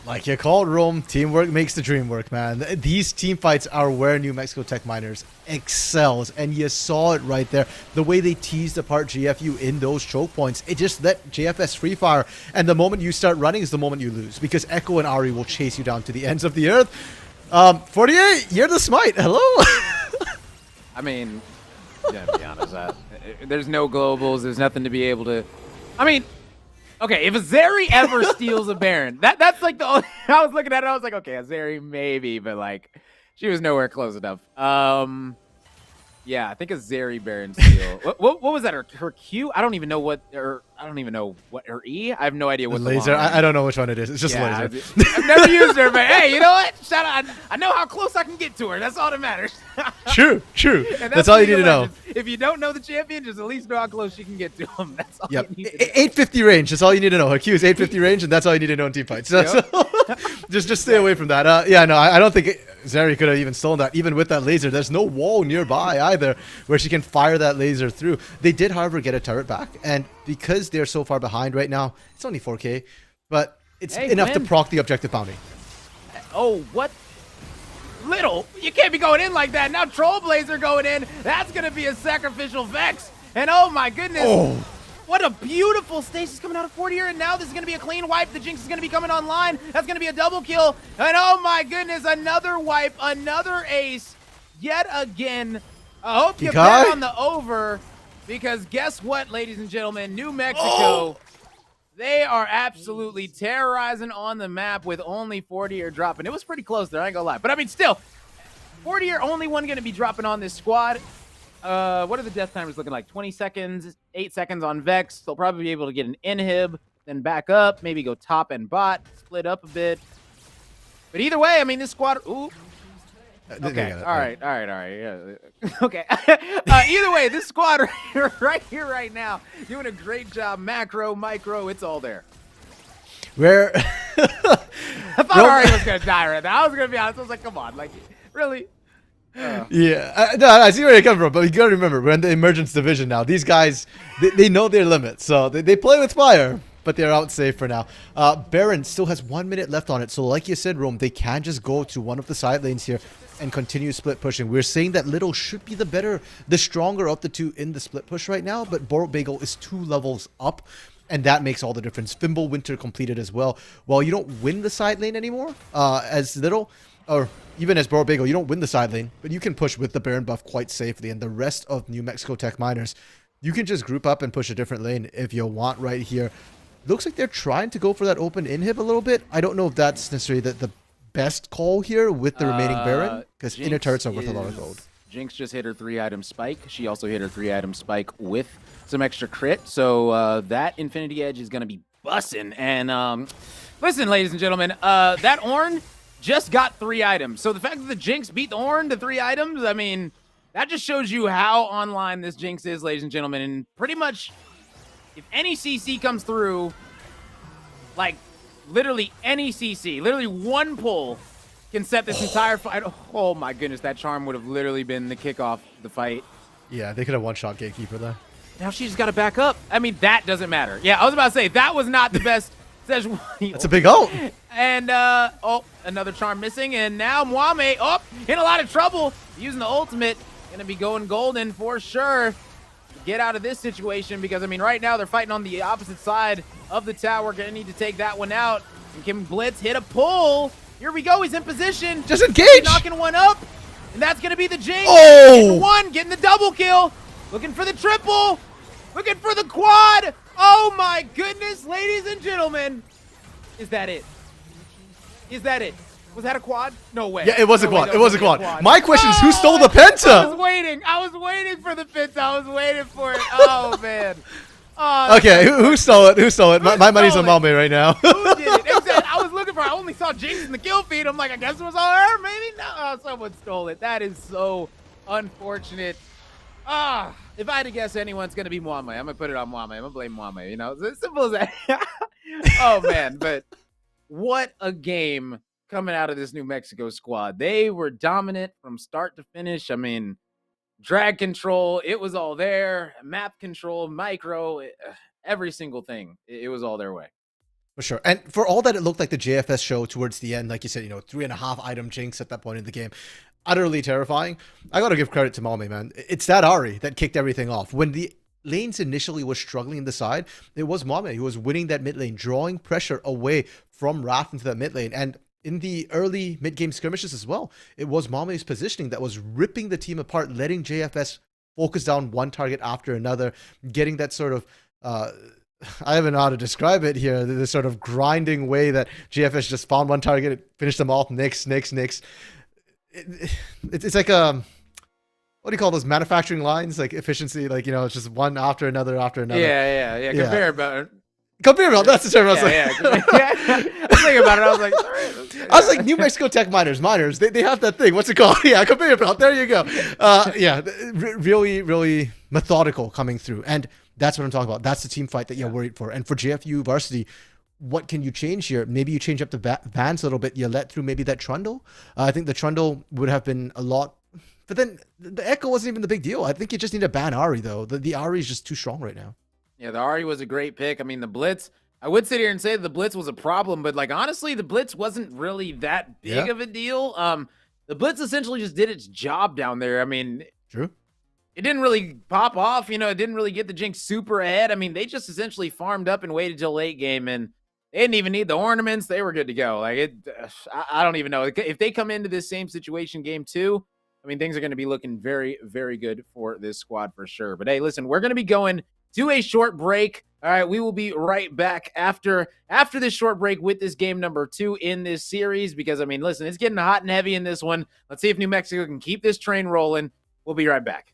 Speaker 2: Like you called, Rome, teamwork makes the dream work, man. These team fights are where New Mexico Tech Miners excels, and you saw it right there. The way they teased apart GFU in those choke points, it just let JFS free fire, and the moment you start running is the moment you lose, because Echo and Ari will chase you down to the ends of the earth. 48, you're the smite. Hello?
Speaker 1: I mean, yeah, to be honest, there's no globals. There's nothing to be able to... I mean... Okay, if a Zeri ever steals a Baron, that's like the only... I was looking at it, I was like, okay, a Zeri maybe, but like, she was nowhere close enough. Yeah, Yeah, I think a Zeri Baron steal. What was that? Her Q? I don't even know what her her E. I have no idea what the
Speaker 2: laser.
Speaker 1: long
Speaker 2: I don't know which one it is. It's just
Speaker 1: yeah,
Speaker 2: laser.
Speaker 1: I've never used her, but hey, you know what? Shout out! I know how close I can get to her. That's all that matters.
Speaker 2: True.
Speaker 1: And
Speaker 2: That's all you need to know.
Speaker 1: If you don't know the champion, just at least know how close you can get to him. That's all
Speaker 2: Yep.
Speaker 1: you need to know.
Speaker 2: 850 range. That's all you need to know. Her Q is 850 range, and that's all you need to know in team fights. So, just stay away from that. Yeah, no, I don't think Zeri could have even stolen that. Even with that laser, there's no wall nearby either where she can fire that laser through. They did, however, get a turret back, and because they're so far behind right now, it's only 4K, but it's enough to proc the objective bounty.
Speaker 1: Oh, what? Little, you can't be going in like that. Now Trollblazer going in. That's going to be a sacrificial Vex. And oh my goodness.
Speaker 2: Oh.
Speaker 1: What a beautiful stasis coming out of 40 here. And now this is going to be a clean wipe. The Jinx is going to be coming online. That's going to be a double kill. And oh my goodness, another wipe, another ace. Yet again. I hope you bet on the over. Because guess what, ladies and gentlemen? New Mexico. They are absolutely terrorizing on the map with only 40 dropping. It was pretty close there, I ain't gonna lie. But I mean, still, 40 only one gonna be dropping on this squad. What are the death timers looking like? 20 seconds, 8 seconds on Vex. They'll probably be able to get an inhib, then back up, maybe go top and bot, split up a bit. But either way, I mean, this squad, ooh. Okay, all right, yeah. Okay. Either way, this squad right here, right now, doing a great job. Macro, micro, it's all there.
Speaker 2: Where?
Speaker 1: I thought Ari was going to die right now. I was going to be honest. I was like, come on, like, really?
Speaker 2: Yeah, no, I see where you're coming from, but you got to remember, we're in the Emergence Division now. These guys, they know their limits, so they play with fire, but they're out safe for now. Baron still has 1 minute left on it, so like you said, Rome, they can just go to one of the side lanes here and continue split pushing. We're saying that Little should be the stronger of the two in the split push right now, but Borat Bagel is 2 levels up, and that makes all the difference. Fimble Winter completed as well. Well, you don't win the side lane anymore as Little, or even as Borat Bagel, you don't win the side lane, but you can push with the Baron buff quite safely, and the rest of New Mexico Tech Miners, you can just group up and push a different lane if you want right here. Looks like they're trying to go for that open inhib a little bit. I don't know if that's necessarily the best call here with the remaining Baron, because inner turrets are worth a lot of gold.
Speaker 1: Jinx just hit her 3-item spike. She also hit her 3-item spike with some extra crit. So that Infinity Edge is going to be bussin'. And listen, ladies and gentlemen, that Ornn just got 3 items. So the fact that the Jinx beat the Ornn to 3 items, I mean, that just shows you how online this Jinx is, ladies and gentlemen. And pretty much, if any CC comes through, like, literally any CC, literally one pull can set this entire fight. Oh my goodness, that charm would have literally been the kickoff of the fight.
Speaker 2: Yeah, they could have one-shot Gatekeeper there.
Speaker 1: Now she just got to back up. I mean, that doesn't matter. Yeah, I was about to say, that was not the best.
Speaker 2: That's a big ult.
Speaker 1: And, oh, another charm missing. And now Mwame, oh, in a lot of trouble. Using the ultimate. Going to be going golden for sure. Get out of this situation because, I mean, right now they're fighting on the opposite side of the tower. Going to need to take that one out. And can Blitz hit a pull? Here we go. He's in position.
Speaker 2: Just engage.
Speaker 1: Knocking one up. And that's going to be the Jinx.
Speaker 2: Oh!
Speaker 1: One, getting the double kill. Looking for the triple. Looking for the quad. Oh, my goodness, ladies and gentlemen. Is that it? Is that it? Was that a quad? No way.
Speaker 2: Yeah, it was a quad. It was a quad. My question is, who
Speaker 1: Oh,
Speaker 2: stole the Penta?
Speaker 1: I was waiting for the Penta. I was waiting for it. Oh, man. Oh,
Speaker 2: okay, who stole it? Who stole it? My money's on Malme right now.
Speaker 1: Who did it? Exactly. I was looking for I only saw Jinx in the kill feed. I'm like, I guess it was on her. Maybe no. Oh, someone stole it. That is so unfortunate. If I had to guess anyone's going to be Mwame, I'm going to put it on Mwame. I'm going to blame Mwame. You know, it's as simple as that. Oh, man. But what a game coming out of this New Mexico squad. They were dominant from start to finish. I mean, drag control, it was all there. Map control, micro, every single thing. It was all their way.
Speaker 2: For sure. And for all that it looked like the JFS show towards the end, like you said, 3.5 item Jinx at that point in the game, utterly terrifying. I got to give credit to Malme, man. It's that Ari that kicked everything off. When the lanes initially were struggling in the side, it was Malme who was winning that mid lane, drawing pressure away from Wrath into that mid lane. And in the early mid-game skirmishes as well, it was Malme's positioning that was ripping the team apart, letting JFS focus down one target after another, getting that sort of, I don't know how to describe it here, this sort of grinding way that JFS just found one target, finished them off, next. It's like what what do you call those manufacturing lines? Like efficiency, like, you know, it's just one after another after another.
Speaker 1: Yeah. Conveyor belt.
Speaker 2: Conveyor belt, that's the term I was like.
Speaker 1: Yeah. I was thinking about it. I was like, all right,
Speaker 2: I was like, New Mexico Tech miners, they have that thing. What's it called? Yeah, conveyor belt. There you go. Really methodical coming through. And that's what I'm talking about. That's the team fight that you're worried for. And for GFU Varsity, what can you change here? Maybe you change up the bands a little bit. You let through maybe that Trundle. I think the Trundle would have been a lot. But then the Echo wasn't even the big deal. I think you just need to ban Ari, though. The Ari is just too strong right now.
Speaker 1: Yeah, the Ari was a great pick. I mean, the Blitz, I would sit here and say the Blitz was a problem, but like honestly, the Blitz wasn't really that big of a deal. The Blitz essentially just did its job down there. I mean,
Speaker 2: True.
Speaker 1: It didn't really pop off, you know, it didn't really get the Jinx super ahead. I mean, they just essentially farmed up and waited till late game, and they didn't even need the ornaments. They were good to go. Like I don't even know. If they come into this same situation game 2, I mean, things are going to be looking very, very good for this squad for sure. But hey, listen, we're going to be going to a short break. All right, we will be right back after this short break with this game number 2 in this series because, I mean, listen, it's getting hot and heavy in this one. Let's see if New Mexico can keep this train rolling. We'll be right back.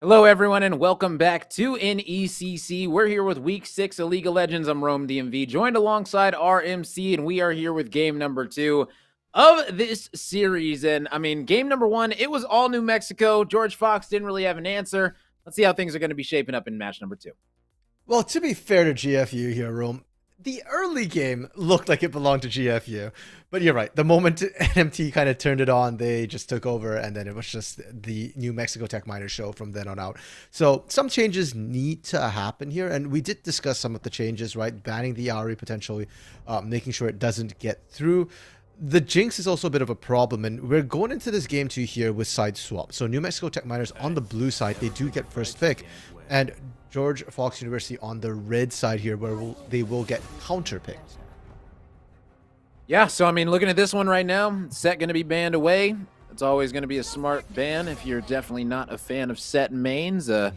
Speaker 1: Hello, everyone, and welcome back to NECC. We're here with Week 6 of League of Legends. I'm Rome DMV, joined alongside RMC, and we are here with game number 2 of this series. And, I mean, game number 1, it was all New Mexico. George Fox didn't really have an answer. Let's see how things are going to be shaping up in match number 2.
Speaker 2: Well, to be fair to GFU here, Rome, the early game looked like it belonged to GFU. But you're right. The moment NMT kind of turned it on, they just took over, and then it was just the New Mexico Tech Miners show from then on out. So some changes need to happen here, and we did discuss some of the changes, right? Banning the Ari potentially, making sure it doesn't get through. The Jinx is also a bit of a problem, and we're going into this game 2 here with side swap. So New Mexico Tech Miners on the blue side, they do get first pick, and George Fox University on the red side here, where they will get counter picked.
Speaker 1: Yeah, so I mean, looking at this one right now, Set going to be banned away. It's always going to be a smart ban if you're definitely not a fan of Set mains. You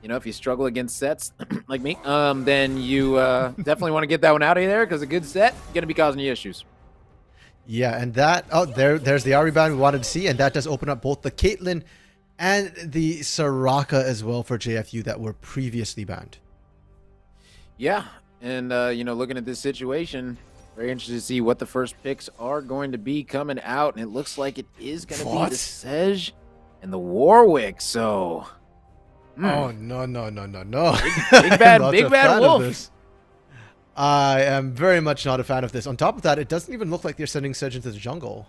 Speaker 1: know, if you struggle against sets like me, then you definitely want to get that one out of there, because a good set going to be causing you issues.
Speaker 2: Yeah, and that, there's the Ari ban we wanted to see, and that does open up both the Caitlyn and the Soraka as well for JFU that were previously banned.
Speaker 1: Yeah, and you know, looking at this situation, very interested to see what the first picks are going to be coming out, and it looks like it is going to be the Sej and the Warwick. So,
Speaker 2: oh no,
Speaker 1: big bad wolf.
Speaker 2: I am very much not a fan of this. On top of that, it doesn't even look like they're sending Sej into the jungle.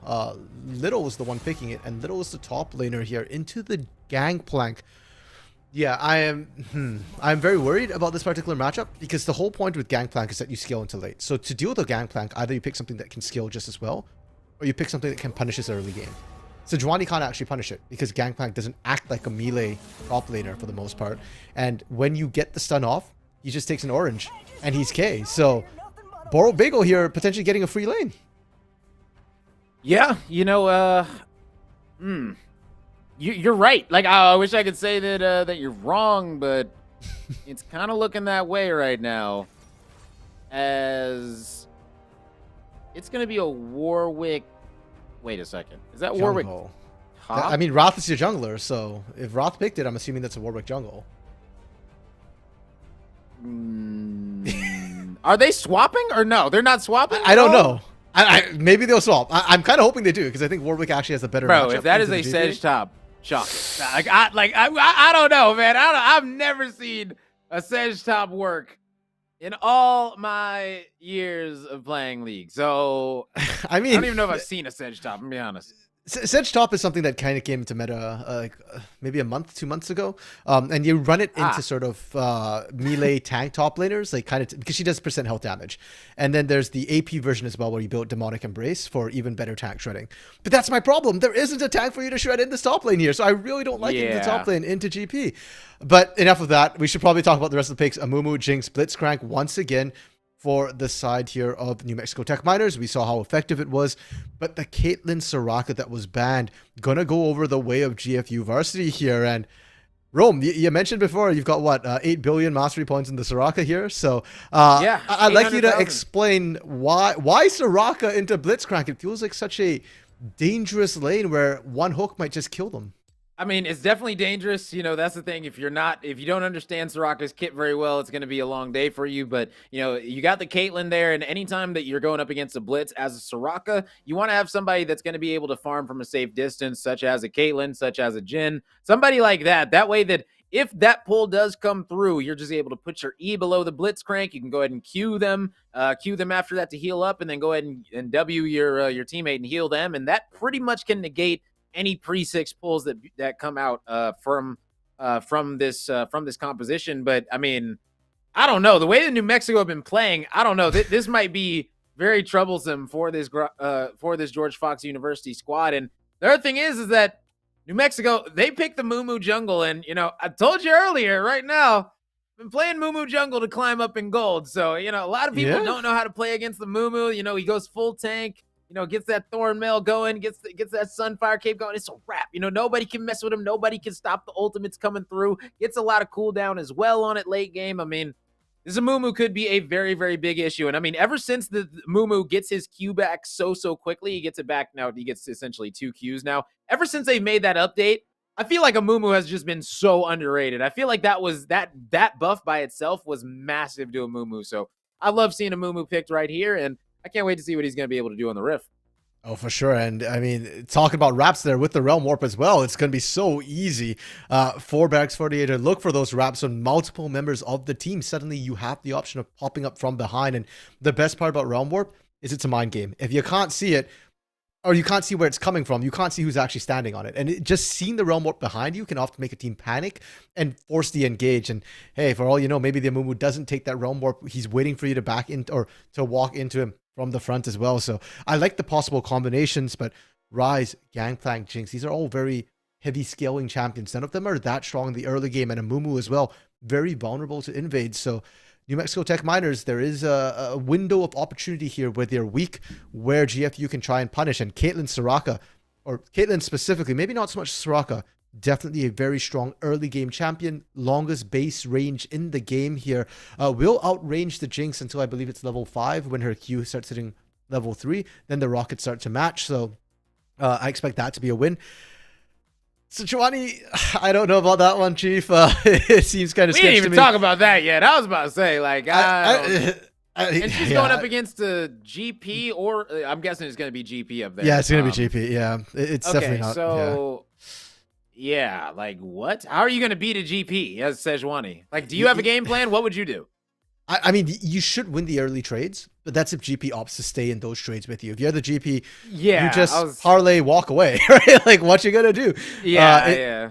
Speaker 2: Little was the one picking it, and Little is the top laner here into the gangplank. Yeah, I'm very worried about this particular matchup, because the whole point with gangplank is that you scale into late. So to deal with a gangplank, either you pick something that can scale just as well, or you pick something that can punish this early game. So Juani can't actually punish it, because gangplank doesn't act like a melee top laner for the most part. And when you get the stun off, he just takes an orange, and he's K. So, Boro Bagel here potentially getting a free lane.
Speaker 1: Yeah, you know, you're right. Like, I wish I could say that that you're wrong, but it's kind of looking that way right now. As it's going to be a Warwick. Wait a second. Is that Warwick top?
Speaker 2: I mean, Roth is your jungler, so if Roth picked it, I'm assuming that's a Warwick jungle.
Speaker 1: Are they swapping or no? They're not swapping?
Speaker 2: I don't know. Maybe they'll swap. I'm kind of hoping they do, because I think Warwick actually has a better matchup.
Speaker 1: Bro, if that is a Sej top, shock. I don't know, man. I've never seen a Sej top work in all my years of playing League. So
Speaker 2: I mean,
Speaker 1: I don't even know if I've seen a Sej top, I'm gonna be honest.
Speaker 2: Sej top is something that kind of came into meta maybe a month, 2 months ago, and you run it into sort of melee tank top laners, like kind of because she does % health damage, and then there's the AP version as well, where you build Demonic Embrace for even better tank shredding. But that's my problem. There isn't a tank for you to shred in this top lane here, so I really don't like it in the top lane into GP. But enough of that. We should probably talk about the rest of the picks. Amumu, Jinx, Blitzcrank once again for the side here of New Mexico Tech Miners. We saw how effective it was, but the Caitlyn Soraka that was banned, gonna go over the way of GFU Varsity here. And Rome, you mentioned before, you've got what, 8 billion mastery points in the Soraka here. So
Speaker 1: yeah,
Speaker 2: I'd like you to explain why Soraka into Blitzcrank. It feels like such a dangerous lane where one hook might just kill them.
Speaker 1: I mean, it's definitely dangerous. You know, that's the thing. If you don't understand Soraka's kit very well, it's going to be a long day for you. But, you know, you got the Caitlyn there, and anytime that you're going up against a Blitz as a Soraka, you want to have somebody that's going to be able to farm from a safe distance, such as a Caitlyn, such as a Jhin, somebody like that. That way that if that pull does come through, you're just able to put your E below the Blitzcrank. You can go ahead and Q them after that to heal up, and then go ahead and W your teammate and heal them. And that pretty much can negate any pre-6 pulls that come out from this composition. But I mean, I don't know, the way that New Mexico have been playing, I don't know, this might be very troublesome for this George Fox University squad. And the other thing is that New Mexico, they picked the Moo jungle, and you know, I told you earlier, right now, I've been playing Moo jungle to climb up in gold. So you know, a lot of people don't know how to play against the Moo. You know, he goes full tank. You know, gets that Thorn Mail going, gets that Sunfire Cape going. It's a wrap. You know, nobody can mess with him. Nobody can stop the ultimates coming through. Gets a lot of cooldown as well on it late game. I mean, this Amumu could be a very, very big issue. And I mean, ever since the Amumu gets his Q back so quickly, he gets it back now. He gets essentially 2 Qs now. Ever since they made that update, I feel like Amumu has just been so underrated. I feel like that was that buff by itself was massive to Amumu. So I love seeing Amumu picked right here, and I can't wait to see what he's going to be able to do on the Rift.
Speaker 2: Oh, for sure. And I mean, talking about wraps there with the Realm Warp as well, it's going to be so easy for Barracks48 to look for those wraps on multiple members of the team. Suddenly you have the option of popping up from behind. And the best part about Realm Warp is it's a mind game. If you can't see it, or you can't see where it's coming from, you can't see who's actually standing on it. And just seeing the Realm Warp behind you can often make a team panic and force the engage. And hey, for all you know, maybe the Amumu doesn't take that Realm Warp. He's waiting for you to back in or to walk into him from the front as well. So I like the possible combinations, but Ryze, Gangplank, Jinx, these are all very heavy scaling champions. None of them are that strong in the early game, and Amumu as well, very vulnerable to invades. So New Mexico Tech Miners, there is a window of opportunity here where they're weak, where GFU can try and punish. And Caitlyn Soraka, or Caitlyn specifically, maybe not so much Soraka, definitely a very strong early game champion, longest base range in the game here. Will outrange the Jinx until I believe it's level 5 when her Q starts hitting level 3. Then the rockets start to match. So I expect that to be a win. Sejuani, I don't know about that one, Chief. It seems kind of sketchy to me.
Speaker 1: We didn't even talk about that yet. I was about to say, like, and she's going up against a GP, or I'm guessing it's going to be GP up there.
Speaker 2: Yeah, it's going to be GP. Yeah, it's
Speaker 1: okay,
Speaker 2: definitely not.
Speaker 1: So, yeah, like what? How are you going to beat a GP as Sejuani? Like, do you have a game plan? What would you do?
Speaker 2: I mean, you should win the early trades, but that's if GP opts to stay in those trades with you. If you're the GP, you just parlay, walk away, right? Like, what you gonna do?
Speaker 1: Yeah.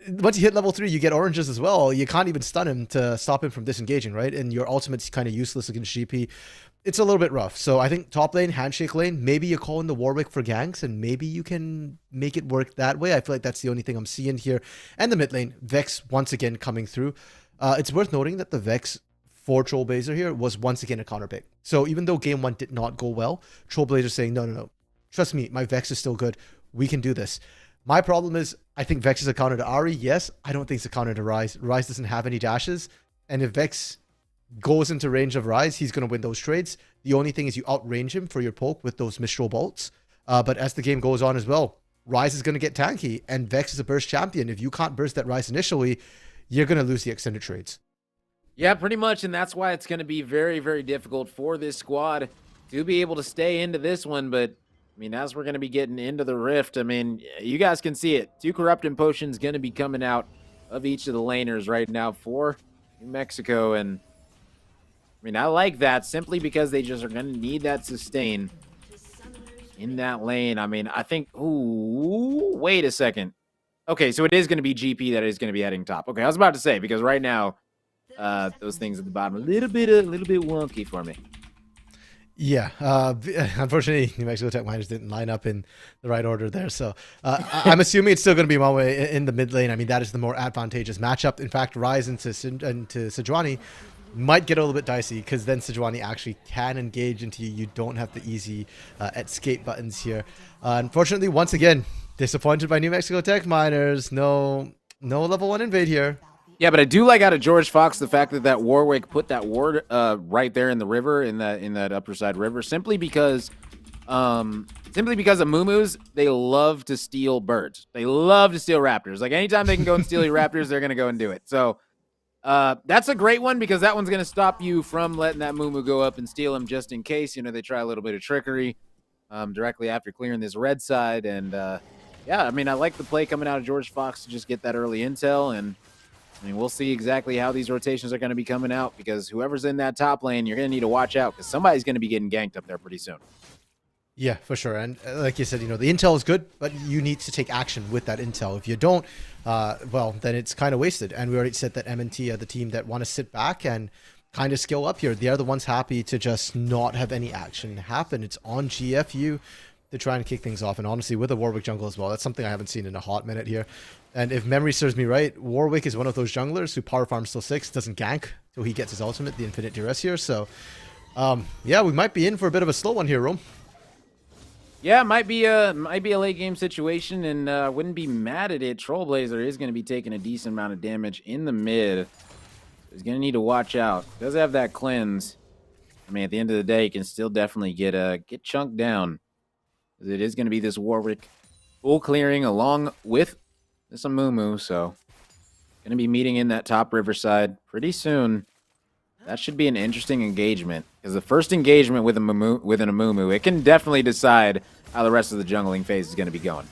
Speaker 2: Once you hit level 3, you get oranges as well. You can't even stun him to stop him from disengaging, right? And your ultimate's kind of useless against GP. It's a little bit rough. So I think top lane, handshake lane, maybe you call in the Warwick for ganks, and maybe you can make it work that way. I feel like that's the only thing I'm seeing here. And the mid lane, Vex once again coming through. It's worth noting that the Vex for Trollblazer here was once again a counter pick. So even though game 1 did not go well, Trollblazer saying, no, trust me, my Vex is still good. We can do this. My problem is, I think Vex is a counter to Ahri. Yes, I don't think it's a counter to Ryze. Ryze doesn't have any dashes. And if Vex goes into range of Ryze, he's going to win those trades. The only thing is you outrange him for your poke with those Mistral bolts. But as the game goes on as well, Ryze is going to get tanky, and Vex is a burst champion. If you can't burst that Ryze initially, you're going to lose the extended trades.
Speaker 1: Yeah, pretty much, and that's why it's going to be very, very difficult for this squad to be able to stay into this one. But, I mean, as we're going to be getting into the Rift, I mean, you guys can see it. 2 Corrupting Potions going to be coming out of each of the laners right now for New Mexico. And, I mean, I like that simply because they just are going to need that sustain in that lane. I mean, I think, ooh, wait a second. Okay, so it is going to be GP that is going to be heading top. Okay, I was about to say, because right now, those things at the bottom a little bit wonky for me.
Speaker 2: Yeah, unfortunately, New Mexico Tech Miners didn't line up in the right order there. So I'm assuming it's still going to be one way in the mid lane. I mean, that is the more advantageous matchup. In fact, Ryze into Sejuani might get a little bit dicey, because then Sejuani actually can engage into you. You don't have the easy escape buttons here. Unfortunately, once again, disappointed by New Mexico Tech Miners. No level 1 invade here.
Speaker 1: Yeah, but I do like out of George Fox the fact that Warwick put that ward right there in the river, in that upper side river, simply because of Muumuus. They love to steal birds. They love to steal raptors. Like, anytime they can go and steal your raptors, they're gonna go and do it. So that's a great one, because that one's gonna stop you from letting that Mumu go up and steal him, just in case, you know, they try a little bit of trickery directly after clearing this red side. And yeah, I mean, I like the play coming out of George Fox to just get that early intel. And I mean, we'll see exactly how these rotations are going to be coming out, because whoever's in that top lane, you're going to need to watch out, because somebody's going to be getting ganked up there pretty soon.
Speaker 2: Yeah, for sure. And like you said, you know, the intel is good, but you need to take action with that intel. If you don't, well, then it's kind of wasted. And we already said that M&T are the team that want to sit back and kind of skill up here. They're the ones happy to just not have any action happen. It's on GFU to try and kick things off. And honestly, with a Warwick jungle as well, that's something I haven't seen in a hot minute here. And if memory serves me right, Warwick is one of those junglers who power farms till 6, doesn't gank till he gets his ultimate, the Infinite Duress here. So, yeah, we might be in for a bit of a slow one here, Rome.
Speaker 1: Yeah, might be a late game situation, and wouldn't be mad at it. Trollblazer is going to be taking a decent amount of damage in the mid. He's going to need to watch out. Does have that cleanse. I mean, at the end of the day, he can still definitely get chunked down. It is going to be this Warwick full clearing along with this a Mumu, so going to be meeting in that top Riverside pretty soon. That should be an interesting engagement, because the first engagement with an Amumu, it can definitely decide how the rest of the jungling phase is going to be going.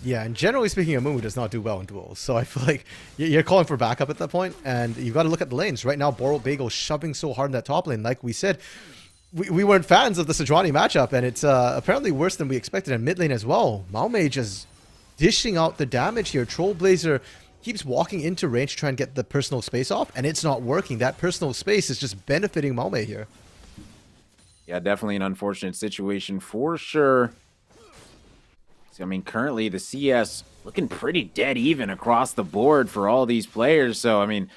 Speaker 2: Yeah, and generally speaking, Amumu does not do well in duels. So I feel like you're calling for backup at that point, and you've got to look at the lanes. Right now, Boral Bagel shoving so hard in that top lane. Like we said, we weren't fans of the Sejuani matchup, and it's apparently worse than we expected in mid lane as well. Maomei just dishing out the damage here. Trollblazer keeps walking into range to try and get the personal space off, and it's not working. That personal space is just benefiting Maomei here.
Speaker 1: Yeah, definitely an unfortunate situation for sure. So, I mean, currently the CS looking pretty dead even across the board for all these players. So, I mean,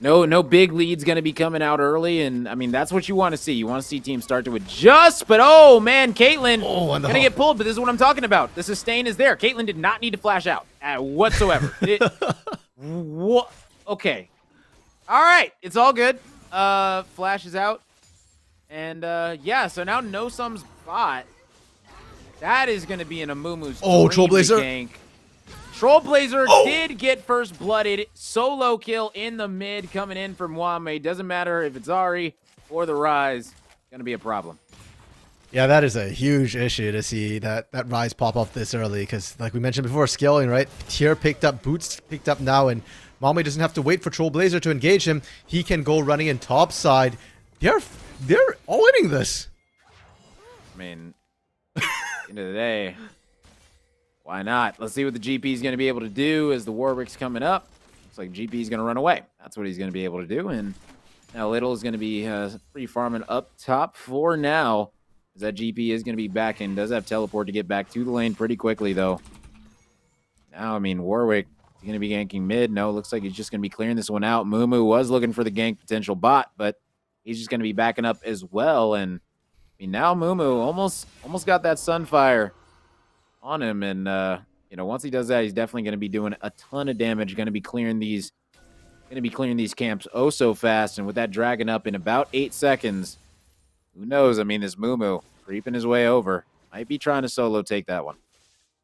Speaker 1: no big leads going to be coming out early. And, I mean, that's what you want to see. You want to see teams start to adjust. But, oh, man, Caitlyn going to get pulled. But this is what I'm talking about. The sustain is there. Caitlyn did not need to flash out whatsoever. Okay. All right. It's all good. Flash is out. And, yeah, so now No Sum's bot. That is going to be an Amumu's
Speaker 2: Trollblazer.
Speaker 1: Gank. Trollblazer did get first blooded. Solo kill in the mid coming in from Wame. Doesn't matter if it's Ari or the Rise. Going to be a problem.
Speaker 2: Yeah, that is a huge issue to see that Rise pop up this early because, like we mentioned before, scaling, right? Tier picked up, Boots picked up now, and Wame doesn't have to wait for Trollblazer to engage him. He can go running in top side. They're all winning this.
Speaker 1: I mean, at the end of the day, why not? Let's see what the GP is going to be able to do as the Warwick's coming up. Looks like GP is going to run away. That's what he's going to be able to do. And now Little is going to be free farming up top for now. As that GP is going to be back and does have teleport to get back to the lane pretty quickly, though. Now, I mean, Warwick is going to be ganking mid. No, looks like he's just going to be clearing this one out. Mumu was looking for the gank potential bot, but he's just going to be backing up as well. And I mean, now Mumu almost got that Sunfire on him, and you know, once he does that, he's definitely going to be doing a ton of damage. Going to be clearing these camps oh so fast, and with that dragon up in about 8 seconds, who knows? I mean, this Mumu creeping his way over might be trying to solo take that one.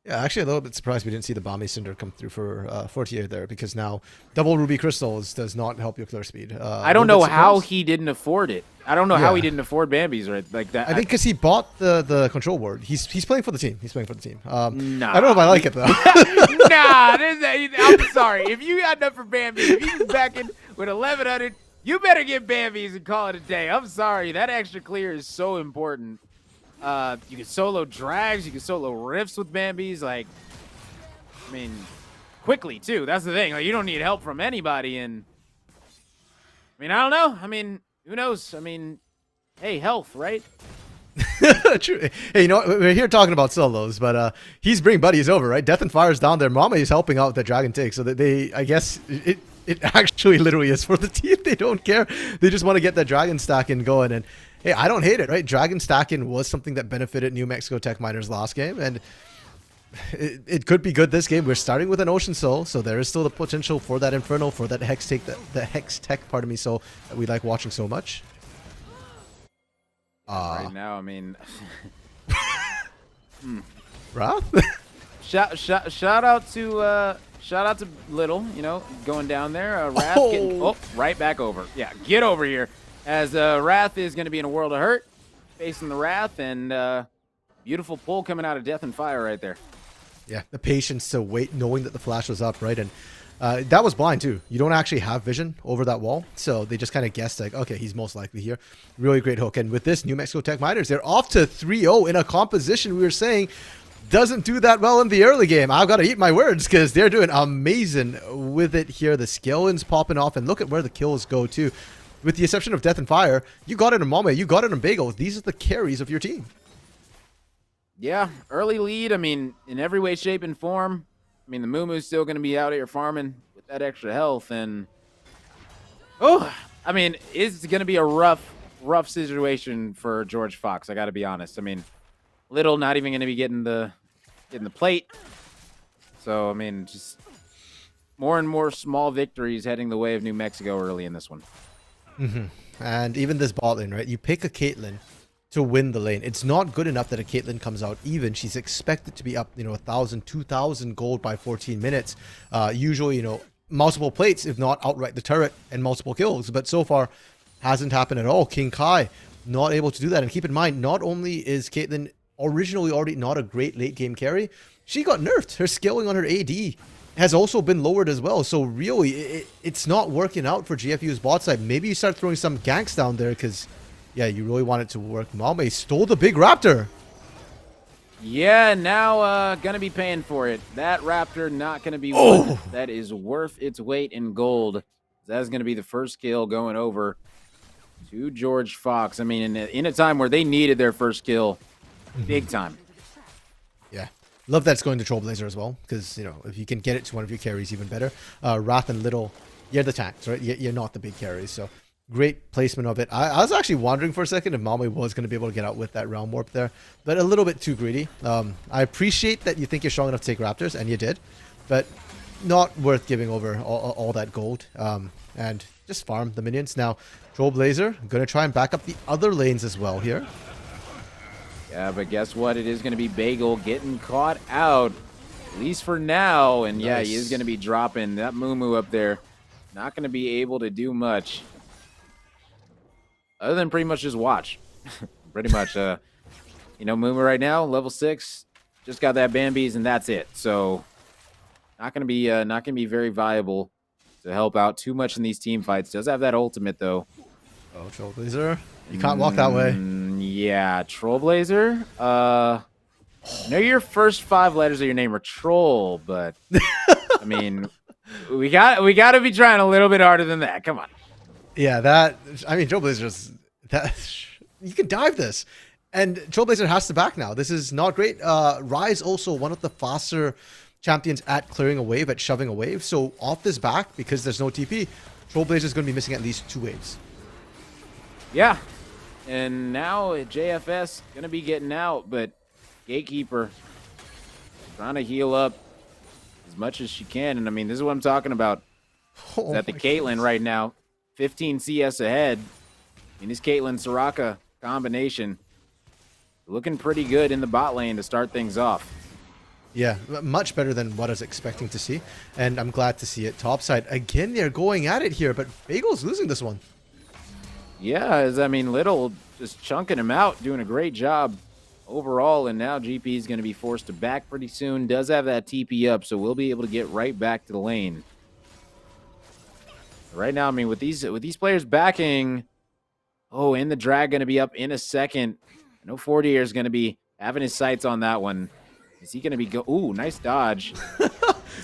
Speaker 2: Yeah, actually a little bit surprised we didn't see the Bombi Cinder come through for Fortier there, because now double Ruby Crystals does not help your clear speed.
Speaker 1: I don't know how he didn't afford it. I don't know how he didn't afford Bambi's right like that.
Speaker 2: I think because he bought the control ward. He's playing for the team. He's playing for the team.
Speaker 1: Nah.
Speaker 2: I don't know if I like it though.
Speaker 1: I'm sorry. If you got enough for Bambi, if you was back in with 1100, you better get Bambi's and call it a day. I'm sorry. That extra clear is so important. You can solo drags, you can solo rifts with Bambi's, like, I mean, quickly too. That's the thing. Like, you don't need help from anybody, and I mean, I don't know. I mean, who knows? I mean, hey, health, right?
Speaker 2: True. Hey, you know what? We're here talking about solos, but he's bringing buddies over, right? Death and Fire's down there. Mama is helping out with the Dragon Take, so that they, I guess, it actually literally is for the team. They don't care. They just want to get that Dragon stacking going, and hey, I don't hate it, right? Dragon stacking was something that benefited New Mexico Tech Miners last game, and it could be good this game. We're starting with an Ocean Soul, so there is still the potential for that Inferno, for that Hex Take, the Hex Tech, pardon me, so that we like watching so much.
Speaker 1: Right now, I mean,
Speaker 2: Wrath?
Speaker 1: shout out to Little, you know, going down there. Wrath getting right back over. Yeah, get over here. As Wrath is going to be in a world of hurt, facing the Wrath, and beautiful pull coming out of Death and Fire right there.
Speaker 2: Yeah, the patience to wait, knowing that the flash was up, right? And that was blind too. You don't actually have vision over that wall, so they just kind of guessed like, okay, he's most likely here. Really great hook. And with this, New Mexico Tech Miners, they're off to 3-0 in a composition we were saying doesn't do that well in the early game. I've got to eat my words because they're doing amazing with it here. The Skillins popping off, and look at where the kills go too. With the exception of Death and Fire, you got it in Mame, you got it in Bagel. These are the carries of your team.
Speaker 1: Yeah, early lead. I mean, in every way, shape, and form. I mean, the Mumu's still going to be out here farming with that extra health. And, I mean, it's going to be a rough situation for George Fox, I got to be honest. I mean, Little not even going to be getting the plate. So, I mean, just more and more small victories heading the way of New Mexico early in this one.
Speaker 2: And even this bot lane, right? You pick a Caitlyn to win the lane. It's not good enough that a Caitlyn comes out even. She's expected to be up, 1,000, 2,000 gold by 14 minutes. Usually, multiple plates, if not outright the turret and multiple kills. But so far, hasn't happened at all. King Kai not able to do that. And keep in mind, not only is Caitlyn originally already not a great late game carry, she got nerfed. Her scaling on her AD has also been lowered as well. So really, it's not working out for GFU's bot side. Maybe you start throwing some ganks down there because, yeah, you really want it to work. Mame stole the big raptor.
Speaker 1: Yeah, now gonna be paying for it. That raptor not gonna be one that is worth its weight in gold. That's gonna be the first kill going over to George Fox. I mean, in a time where they needed their first kill, big time.
Speaker 2: Yeah. Love that's going to Trailblazer as well, because, if you can get it to one of your carries, even better. Wrath and Little, you're the tanks, right? You're not the big carries, so great placement of it. I was actually wondering for a second if Mame was going to be able to get out with that Realm Warp there, but a little bit too greedy. I appreciate that you think you're strong enough to take Raptors, and you did, but not worth giving over all that gold. And just farm the minions. Now, Trailblazer, going to try and back up the other lanes as well here.
Speaker 1: Yeah, but guess what? It is going to be Bagel getting caught out, at least for now. And yeah, he is going to be dropping that Moo up there. Not going to be able to do much other than pretty much just watch. Pretty much. Moo right now, level 6, just got that Bambi's, and that's it. So not going to be very viable to help out too much in these team fights. Does have that ultimate though.
Speaker 2: Oh, Trailblazer. You can't walk that way.
Speaker 1: Yeah, Trailblazer. Know your first 5 letters of your name are Troll, but I mean, we got to be trying a little bit harder than that. Come on.
Speaker 2: Yeah, Trailblazer's that you can dive this, and Trailblazer has to back now. This is not great. Rise also one of the faster champions at clearing a wave, at shoving a wave. So off this back, because there's no TP, Trailblazer is going to be missing at least 2 waves.
Speaker 1: Yeah. And now JFS going to be getting out, but Gatekeeper trying to heal up as much as she can. And I mean, this is what I'm talking about. Is that the Caitlyn right now, 15 CS ahead. I mean, this Caitlyn Soraka combination looking pretty good in the bot lane to start things off.
Speaker 2: Yeah, much better than what I was expecting to see. And I'm glad to see it topside. Again, they're going at it here, but Bagel's losing this one.
Speaker 1: Yeah, Little just chunking him out, doing a great job overall, and now GP is going to be forced to back pretty soon. Does have that TP up, so we'll be able to get right back to the lane. Right now, with these players backing, and the drag going to be up in a second. I know 40 is going to be having his sights on that one. Is he going to be Ooh, nice dodge.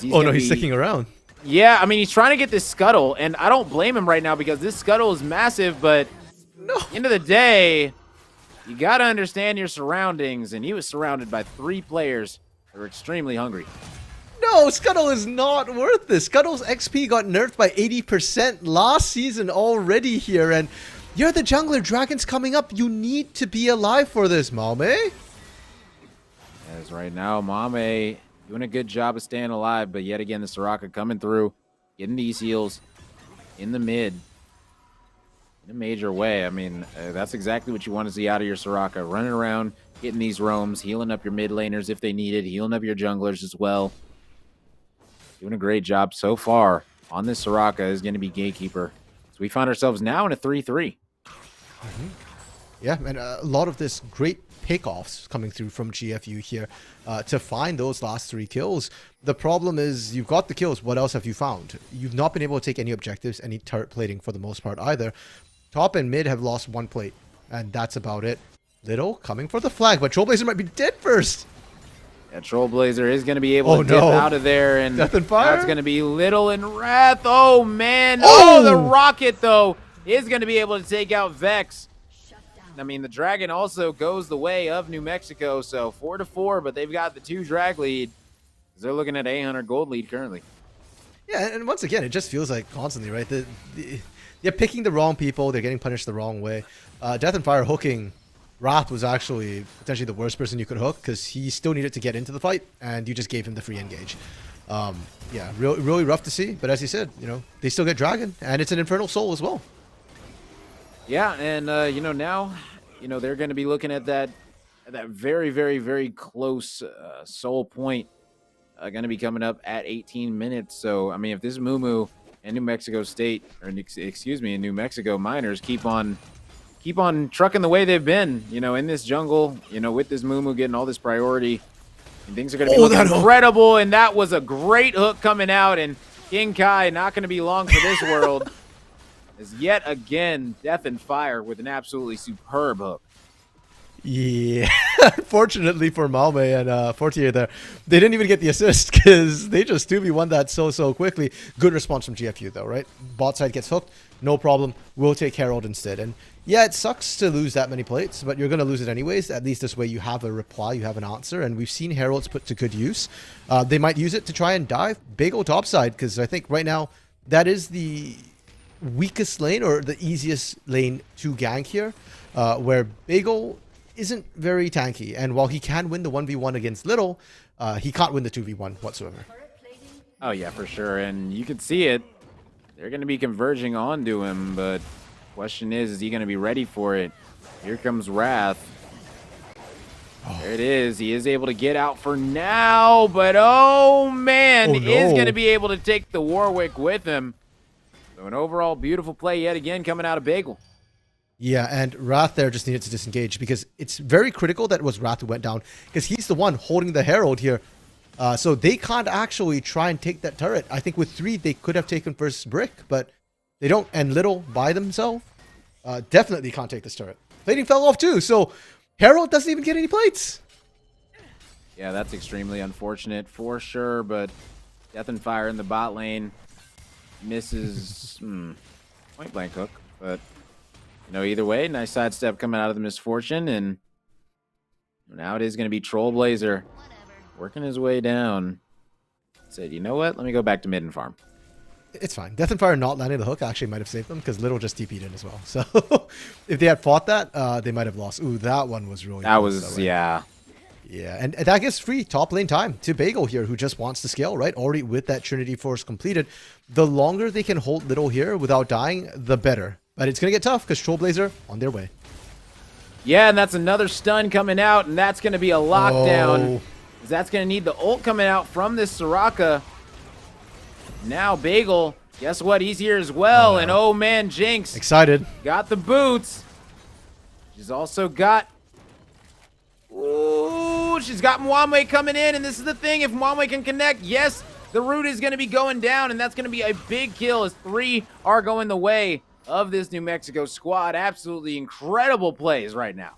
Speaker 2: He's sticking around.
Speaker 1: Yeah, he's trying to get this scuttle, and I don't blame him right now because this scuttle is massive, but end of the day, you got to understand your surroundings, and he was surrounded by 3 players that were extremely hungry.
Speaker 2: No, Scuttle is not worth this. Scuttle's XP got nerfed by 80% last season already here, and you're the jungler. Dragon's coming up. You need to be alive for this, Mame.
Speaker 1: As right now, Mame doing a good job of staying alive, but yet again, the Soraka coming through, getting these heals in the mid in a major way. That's exactly what you want to see out of your Soraka. Running around, getting these roams, healing up your mid laners if they need it, healing up your junglers as well. Doing a great job so far on this Soraka is going to be Gatekeeper. So we find ourselves now in a 3-3.
Speaker 2: Yeah, and a lot of this great pickoffs coming through from GFU here to find those last 3 kills. The problem is you've got the kills. What else have you found? You've not been able to take any objectives, any turret plating for the most part either. Top and mid have lost 1 plate, and that's about it. Little coming for the flag, but Trailblazer might be dead first.
Speaker 1: Yeah, Trailblazer is going to be able to dip out of there, and
Speaker 2: Death and Fire?
Speaker 1: That's going to be Little and Wrath. Oh, man. Oh, the rocket, though, is going to be able to take out Vex. The Dragon also goes the way of New Mexico, so 4-4, but they've got the 2 drag lead. They're looking at 800 gold lead currently.
Speaker 2: Yeah, and once again, it just feels like constantly, right? They're picking the wrong people. They're getting punished the wrong way. Death and Fire hooking Wrath was actually potentially the worst person you could hook because he still needed to get into the fight, and you just gave him the free engage. Yeah, really rough to see, but as you said, they still get Dragon, and it's an Infernal Soul as well.
Speaker 1: Yeah, and, now you know, they're going to be looking at that very, very, very close soul point going to be coming up at 18 minutes. So, I mean, if this Mumu and New Mexico State, or excuse me, and New Mexico Miners keep on trucking the way they've been, you know, in this jungle, you know, with this Mumu getting all this priority, and things are going to be looking incredible. And that was a great hook coming out, and King Kai not going to be long for this world. Is yet again Death and Fire with an absolutely superb hook.
Speaker 2: Yeah, unfortunately for Malme and Fortier there, they didn't even get the assist because they just 2v1 that so quickly. Good response from GFU though, right? Bot side gets hooked, no problem. We'll take Herald instead. And yeah, it sucks to lose that many plates, but you're going to lose it anyways. At least this way you have a reply, you have an answer, and we've seen Heralds put to good use. They might use it to try and dive Bagel topside because I think right now that is the weakest lane or the easiest lane to gank here, where Bagel isn't very tanky, and while he can win the 1v1 against Little, he can't win the 2v1 whatsoever.
Speaker 1: Oh yeah, for sure, and you can see it. They're going to be converging onto him, but question is he going to be ready for it? Here comes Wrath. There it is. He is able to get out for now, but oh man, is going to be able to take the Warwick with him. So an overall beautiful play yet again coming out of Bagel.
Speaker 2: Yeah, and Wrath there just needed to disengage because it's very critical that it was Wrath who went down because he's the one holding the Herald here. So they can't actually try and take that turret. I think with 3, they could have taken first brick, but they don't. And Little by themselves definitely can't take this turret. Plating fell off too, so Herald doesn't even get any plates.
Speaker 1: Yeah, that's extremely unfortunate for sure, but Death and Fire in the bot lane misses point blank hook, but you know, either way, nice sidestep coming out of the Misfortune, and now it is going to be Trollblazer working his way down. Said, you know what? Let me go back to mid and farm.
Speaker 2: It's fine. Death and Fire not landing the hook actually might have saved them because Little just TP'd in as well. So if they had fought that, they might have lost. Ooh, that one was really
Speaker 1: that was, yeah.
Speaker 2: Yeah, and that gives free top lane time to Bagel here, who just wants to scale, right? Already with that Trinity Force completed. The longer they can hold Little here without dying, the better. But it's going to get tough because Trollblazer on their way.
Speaker 1: Yeah, and that's another stun coming out, and that's going to be a lockdown.
Speaker 2: Oh.
Speaker 1: That's going to need the ult coming out from this Soraka. Now Bagel, guess what? He's here as well, and oh man, Jinx.
Speaker 2: Excited.
Speaker 1: Got the boots. She's also got... Ooh, she's got Mwamwe coming in, and this is the thing. If Mwamwe can connect, yes, the root is going to be going down, and that's going to be a big kill as 3 are going the way of this New Mexico squad. Absolutely incredible plays right now.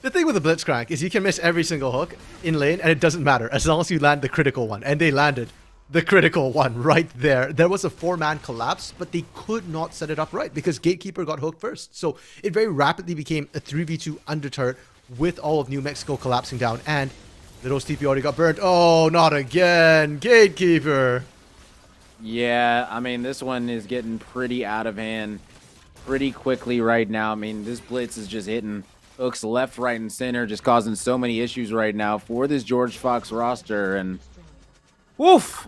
Speaker 2: The thing with the Blitzcrank is you can miss every single hook in lane, and it doesn't matter as long as you land the critical one. And they landed the critical one right there. There was a 4-man collapse, but they could not set it up right because Gatekeeper got hooked first. So it very rapidly became a 3v2 under turret with all of New Mexico collapsing down, and Little's TP already got burnt. Oh, not again. Gatekeeper.
Speaker 1: Yeah, I mean, this one is getting pretty out of hand pretty quickly right now. I mean, this Blitz is just hitting hooks left, right, and center, just causing so many issues right now for this George Fox roster. And, woof,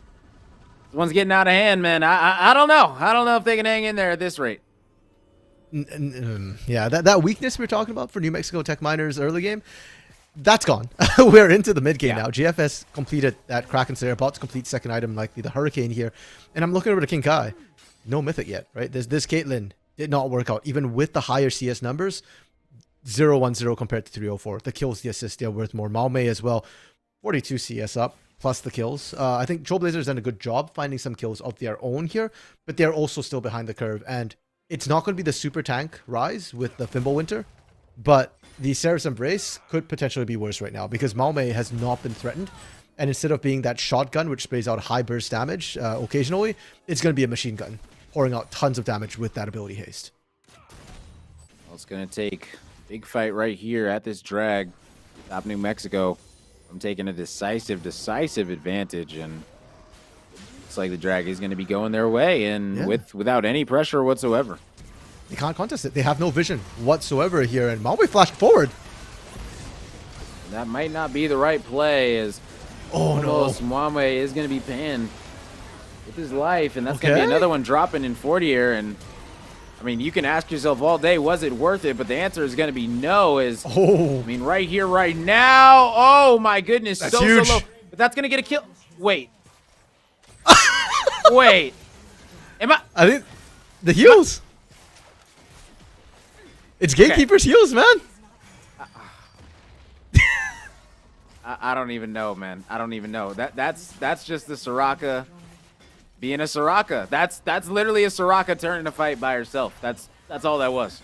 Speaker 1: this one's getting out of hand, man. I don't know. I don't know if they can hang in there at this rate.
Speaker 2: Yeah, that weakness we were talking about for New Mexico Tech Miners early game, that's gone. We're into the mid game now. GFS completed that Kraken Slayer, about to complete second item, likely the Hurricane here. And I'm looking over to King Kai. No Mythic yet, right? This Caitlyn did not work out. Even with the higher CS numbers, 0-1-0 compared to 304. The kills, the assists, they're worth more. Malme as well, 42 CS up, plus the kills. I think Trollblazer's done a good job finding some kills of their own here, but they're also still behind the curve. And it's not going to be the super tank rise with the Fimbulwinter, but the Seraph's Embrace could potentially be worse right now because Malme has not been threatened. And instead of being that shotgun, which sprays out high burst damage occasionally, it's going to be a machine gun, pouring out tons of damage with that ability haste.
Speaker 1: Well, it's going to take a big fight right here at this drag. Top New Mexico. I'm taking a decisive advantage, and looks like the drag is going to be going their way, and without any pressure whatsoever.
Speaker 2: They can't contest it. They have no vision whatsoever here, and Malme flashed forward.
Speaker 1: And that might not be the right play, as Mwamwe is going to be panned with his life, and that's going to be another one dropping in Fortier, and I mean, you can ask yourself all day, was it worth it? But the answer is going to be no. I mean, right here, right now. Oh, my goodness.
Speaker 2: That's
Speaker 1: so
Speaker 2: huge.
Speaker 1: low. But that's going to get a kill. Wait. Wait.
Speaker 2: I think the heals. It's Gatekeeper's heals, man.
Speaker 1: I don't even know, man. I don't even know. That's just the Soraka being a Soraka. That's literally a Soraka turning to fight by herself. That's all that was.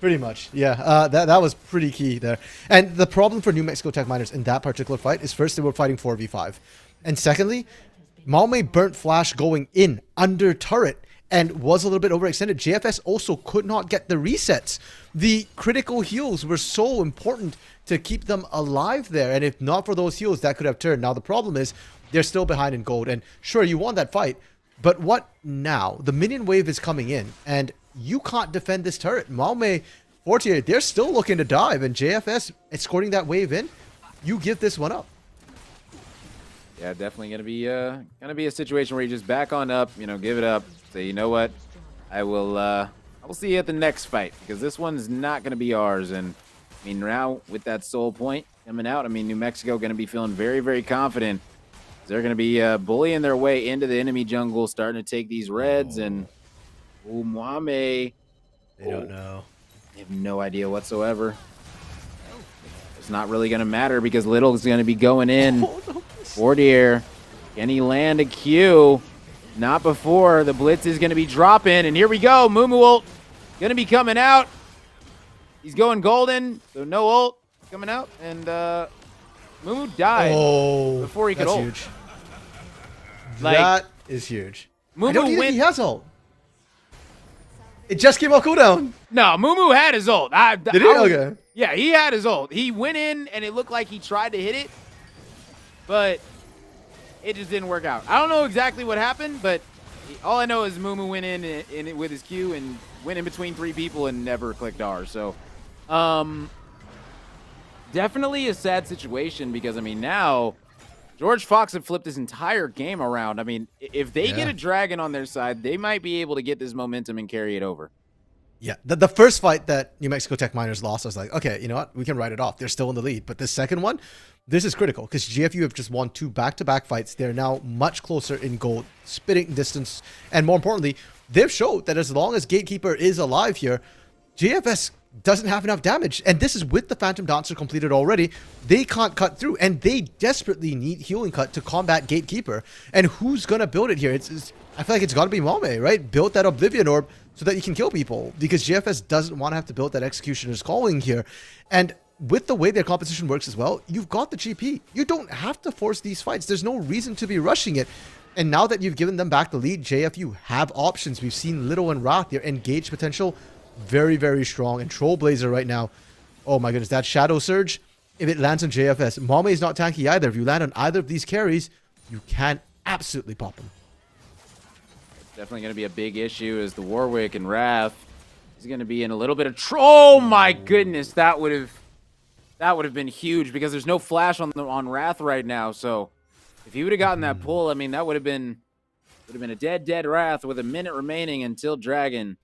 Speaker 2: Pretty much, yeah. That was pretty key there. And the problem for New Mexico Tech Miners in that particular fight is first they were fighting 4v5. And secondly, Malme burnt Flash going in under turret and was a little bit overextended. JFS also could not get the resets. The critical heals were so important to keep them alive there. And if not for those heals, that could have turned. Now, the problem is they're still behind in gold. And sure, you won that fight. But what now? The minion wave is coming in. And you can't defend this turret. Malme, Fortier, they're still looking to dive. And JFS escorting that wave in. You give this one up.
Speaker 1: Yeah, definitely gonna be a situation where you just back on up, you know, give it up, say, you know what, I will see you at the next fight, because this one's not gonna be ours. And I mean, now with that soul point coming out, I mean, New Mexico gonna be feeling very, very confident. They're gonna be bullying their way into the enemy jungle, starting to take these reds. And Umwame,
Speaker 2: They don't know.
Speaker 1: They have no idea whatsoever. It's not really gonna matter because Little's gonna be going in. Fortier, can he land a Q? Not before. The blitz is going to be dropping, and here we go. Mumu ult going to be coming out. He's going golden, so no ult coming out, and Mumu died before he could ult.
Speaker 2: Huge.
Speaker 1: Like,
Speaker 2: that is huge.
Speaker 1: Mumu
Speaker 2: I don't think he has ult. It just came off cooldown.
Speaker 1: No, Mumu had his ult.
Speaker 2: Did he? Okay.
Speaker 1: Yeah, he had his ult. He went in, and it looked like he tried to hit it, but it just didn't work out. I don't know exactly what happened, but all I know is Mumu went in with his Q and went in between 3 people and never clicked R. So, definitely a sad situation because, I mean, now George Fox had flipped his entire game around. I mean, if they get a dragon on their side, they might be able to get this momentum and carry it over.
Speaker 2: Yeah, the first fight that New Mexico Tech Miners lost, I was like, okay, you know what? We can write it off. They're still in the lead. But the second one, this is critical because GFU have just won 2 back-to-back fights. They're now much closer in gold, spitting distance. And more importantly, they've showed that as long as Gatekeeper is alive here, JFS doesn't have enough damage. And this is with the Phantom Dancer completed already. They can't cut through, and they desperately need Healing Cut to combat Gatekeeper. And who's going to build it here? I feel like it's got to be Malme, right? Build that Oblivion Orb so that you can kill people, because JFS doesn't want to have to build that Executioner's Calling here. And with the way their competition works as well, you've got the GP. You don't have to force these fights. There's no reason to be rushing it. And now that you've given them back the lead, JFU have options. We've seen Little and Wrath, their engage potential, very, very strong. And Trollblazer right now, oh my goodness, that Shadow Surge, if it lands on JFS, Malme is not tanky either. If you land on either of these carries, you can absolutely pop them.
Speaker 1: Definitely going to be a big issue as the Warwick and Wrath is going to be in a little bit of oh my goodness, that would have been huge because there's no flash on Wrath right now. So if he would have gotten that pull, I mean, that would have been a dead Wrath with a minute remaining until Dragon.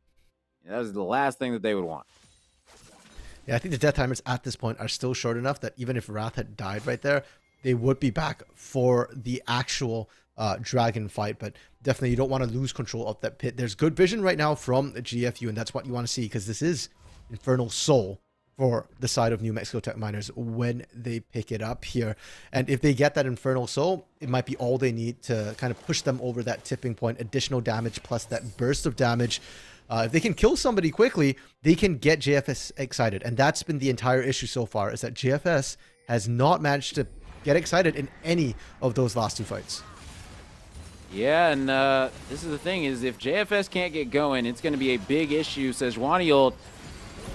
Speaker 1: That was the last thing that they would want.
Speaker 2: Yeah, I think the death timers at this point are still short enough that even if Wrath had died right there, they would be back for the actual Dragon fight. But definitely you don't want to lose control of that pit. There's good vision right now from the GFU, and that's what you want to see because this is Infernal Soul for the side of New Mexico Tech Miners when they pick it up here. And if they get that Infernal Soul, it might be all they need to kind of push them over that tipping point. Additional damage plus that burst of damage. If they can kill somebody quickly, they can get JFS excited. And that's been the entire issue so far, is that JFS has not managed to get excited in any of those last 2 fights.
Speaker 1: Yeah, and this is the thing, is if JFS can't get going, it's going to be a big issue, says Waniol.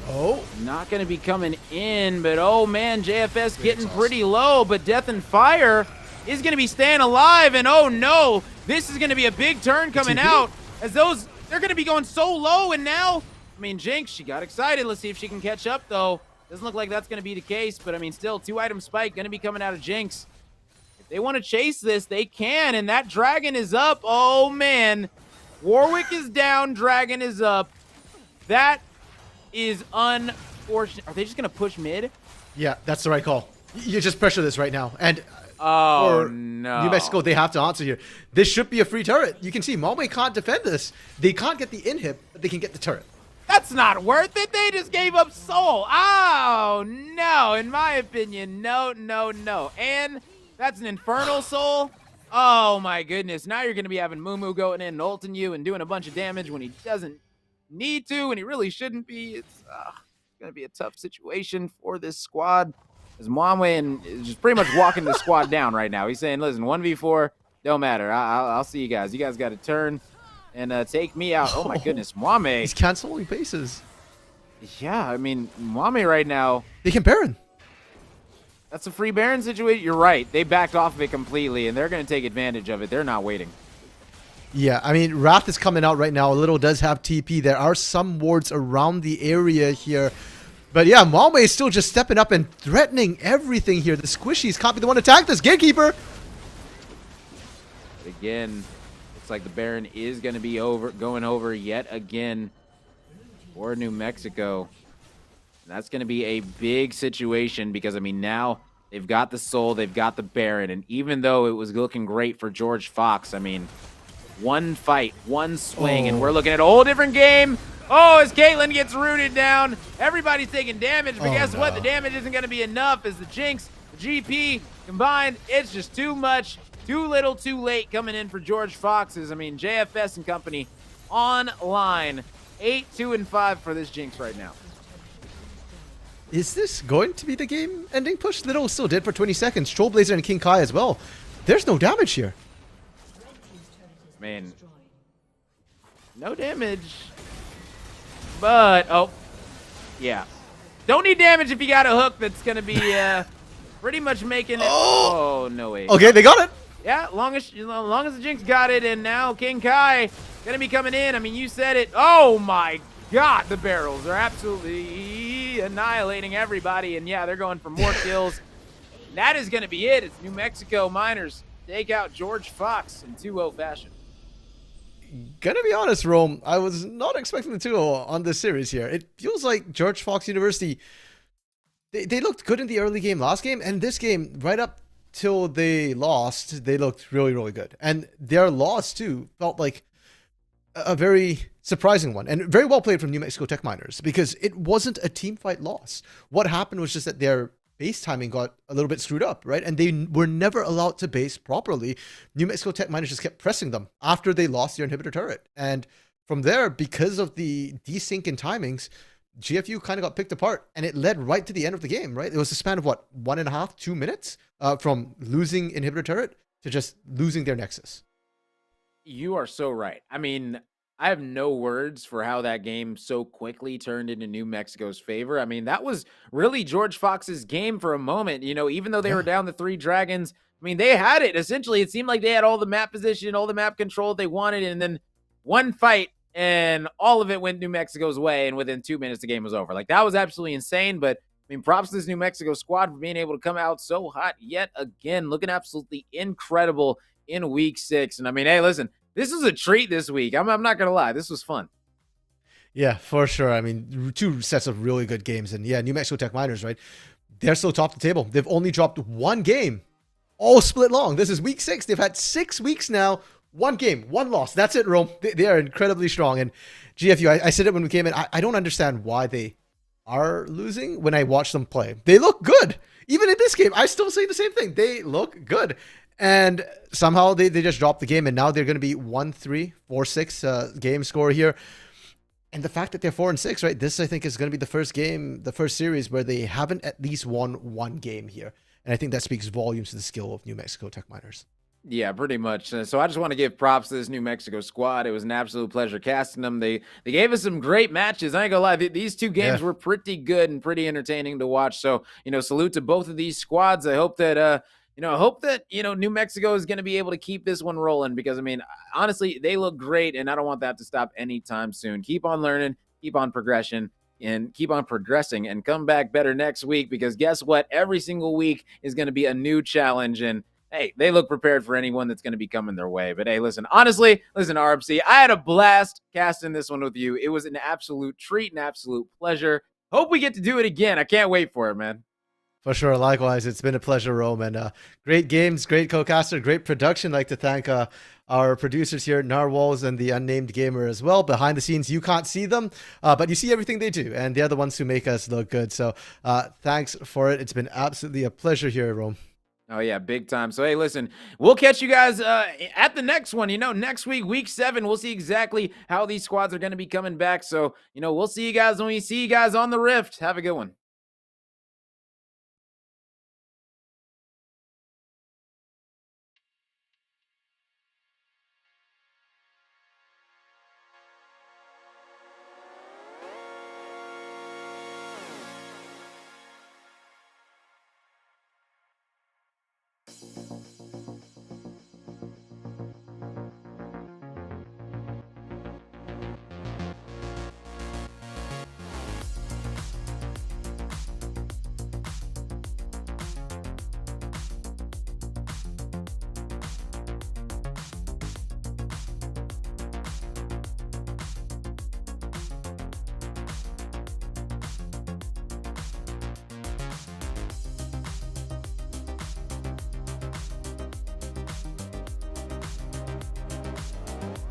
Speaker 2: Oh.
Speaker 1: Not going to be coming in, but oh man, JFS getting pretty low, but Death and Fire is going to be staying alive, and oh no, this is going to be a big turn coming out, as they're going to be going so low, and now, I mean, Jinx, she got excited. Let's see if she can catch up, though. Doesn't look like that's going to be the case, but I mean, still, 2-item spike going to be coming out of Jinx. If they want to chase this, they can, and that Dragon is up. Oh, man. Warwick is down, Dragon is up. That is unfortunate. Are they just going to push mid?
Speaker 2: Yeah, that's the right call. You just pressure this right now. And
Speaker 1: Oh, no.
Speaker 2: New Mexico, they have to answer here. This should be a free turret. You can see Malmö can't defend this. They can't get the inhib, but they can get the turret.
Speaker 1: That's not worth it. They just gave up soul. Oh, no. In my opinion, no, no, no. And that's an infernal soul. Oh, my goodness. Now you're going to be having Mumu going in and ulting you and doing a bunch of damage when he doesn't need to, and he really shouldn't be. It's going to be a tough situation for this squad. As Mwamwe is just pretty much walking the squad down right now. He's saying, listen, 1v4, don't matter. I'll see you guys. You guys got to turn and take me out. Oh, my goodness. Mwamwe.
Speaker 2: He's canceling bases.
Speaker 1: Yeah, I mean, Mwamwe right now.
Speaker 2: They can Baron.
Speaker 1: That's a free Baron situation. You're right. They backed off of it completely, and they're going to take advantage of it. They're not waiting.
Speaker 2: Yeah, I mean, Wrath is coming out right now. Little does have TP. There are some wards around the area here. But yeah, Malmö is still just stepping up and threatening everything here. The Squishies can't be the one to attack this Gatekeeper.
Speaker 1: But again, looks like the Baron is going to be going over yet again for New Mexico. And that's going to be a big situation because, I mean, now they've got the Soul, they've got the Baron. And even though it was looking great for George Fox, I mean, one fight, one swing, and we're looking at a whole different game. Oh, as Caitlyn gets rooted down, everybody's taking damage, but guess what? The damage isn't going to be enough as the Jinx, the GP combined. It's just too much, too little, too late coming in for George Fox's. I mean, JFS and company online. 8-2-5 for this Jinx right now.
Speaker 2: Is this going to be the game-ending push? Little still did for 20 seconds. Trollblazer and King Kai as well. There's no damage here.
Speaker 1: Man, no damage. But, oh, yeah. Don't need damage if you got a hook that's going to be pretty much making it. Oh, no way.
Speaker 2: Okay, they got it.
Speaker 1: Yeah, long as the Jinx got it, and now King Kai going to be coming in. I mean, you said it. Oh, my God. The barrels are absolutely annihilating everybody. And, yeah, they're going for more kills. That is going to be it. It's New Mexico Miners take out George Fox in 2-0 fashion.
Speaker 2: Gonna be honest, Rome, I was not expecting the 2-0 on this series here. It feels like George Fox University, they looked good in the early game last game, and this game, right up till they lost, they looked really, really good. And their loss, too, felt like a very surprising one, and very well played from New Mexico Tech Miners, because it wasn't a team fight loss. What happened was just that their base timing got a little bit screwed up, right? And they were never allowed to base properly. New Mexico Tech Miners just kept pressing them after they lost their inhibitor turret. And from there, because of the desync in timings, GFU kind of got picked apart, and it led right to the end of the game, right? It was a span of what, 1.5, 2 minutes from losing inhibitor turret to just losing their Nexus.
Speaker 1: You are so right. I mean, I have no words for how that game so quickly turned into New Mexico's favor. I mean, that was really George Fox's game for a moment. You know, even though they were down the 3 dragons, I mean, they had it. Essentially, it seemed like they had all the map position, all the map control they wanted, and then one fight, and all of it went New Mexico's way, and within 2 minutes, the game was over. Like, that was absolutely insane, but I mean, props to this New Mexico squad for being able to come out so hot yet again, looking absolutely incredible in week 6. And I mean, hey, listen, this was a treat this week. I'm not going to lie. This was fun.
Speaker 2: Yeah, for sure. I mean, 2 sets of really good games. And yeah, New Mexico Tech Miners, right? They're still top of the table. They've only dropped 1 game, all split long. This is week 6. They've had 6 weeks now. 1 game, 1 loss. That's it, Rome. They are incredibly strong. And GFU, I said it when we came in, I don't understand why they are losing when I watch them play. They look good. Even in this game, I still say the same thing. They look good. And somehow they just dropped the game, and now they're going to be 1-3, 4-6 game score here. And the fact that they're 4-6, right? This, I think, is going to be the first game, the first series where they haven't at least won 1 game here. And I think that speaks volumes to the skill of New Mexico Tech Miners.
Speaker 1: Yeah, pretty much. So I just want to give props to this New Mexico squad. It was an absolute pleasure casting them. They gave us some great matches. I ain't gonna lie, these 2 games were pretty good and pretty entertaining to watch. So, you know, salute to both of these squads. I hope that New Mexico is going to be able to keep this one rolling because, I mean, honestly, they look great, and I don't want that to stop anytime soon. Keep on learning, keep on progressing, and keep on progressing, and come back better next week because guess what? Every single week is going to be a new challenge, and hey, they look prepared for anyone that's going to be coming their way. But hey, listen, honestly, listen, RMC, I had a blast casting this one with you. It was an absolute treat, an absolute pleasure. Hope we get to do it again. I can't wait for it, man.
Speaker 2: For sure. Likewise, it's been a pleasure, Rome. And great games, great co-caster, great production. I'd like to thank our producers here, Narwhals and the Unnamed Gamer as well. Behind the scenes, you can't see them, but you see everything they do. And they're the ones who make us look good. So thanks for it. It's been absolutely a pleasure here, Rome.
Speaker 1: Oh, yeah, big time. So, hey, listen, we'll catch you guys at the next one. Next week, week 7, we'll see exactly how these squads are going to be coming back. So, we'll see you guys when we see you guys on the Rift. Have a good one.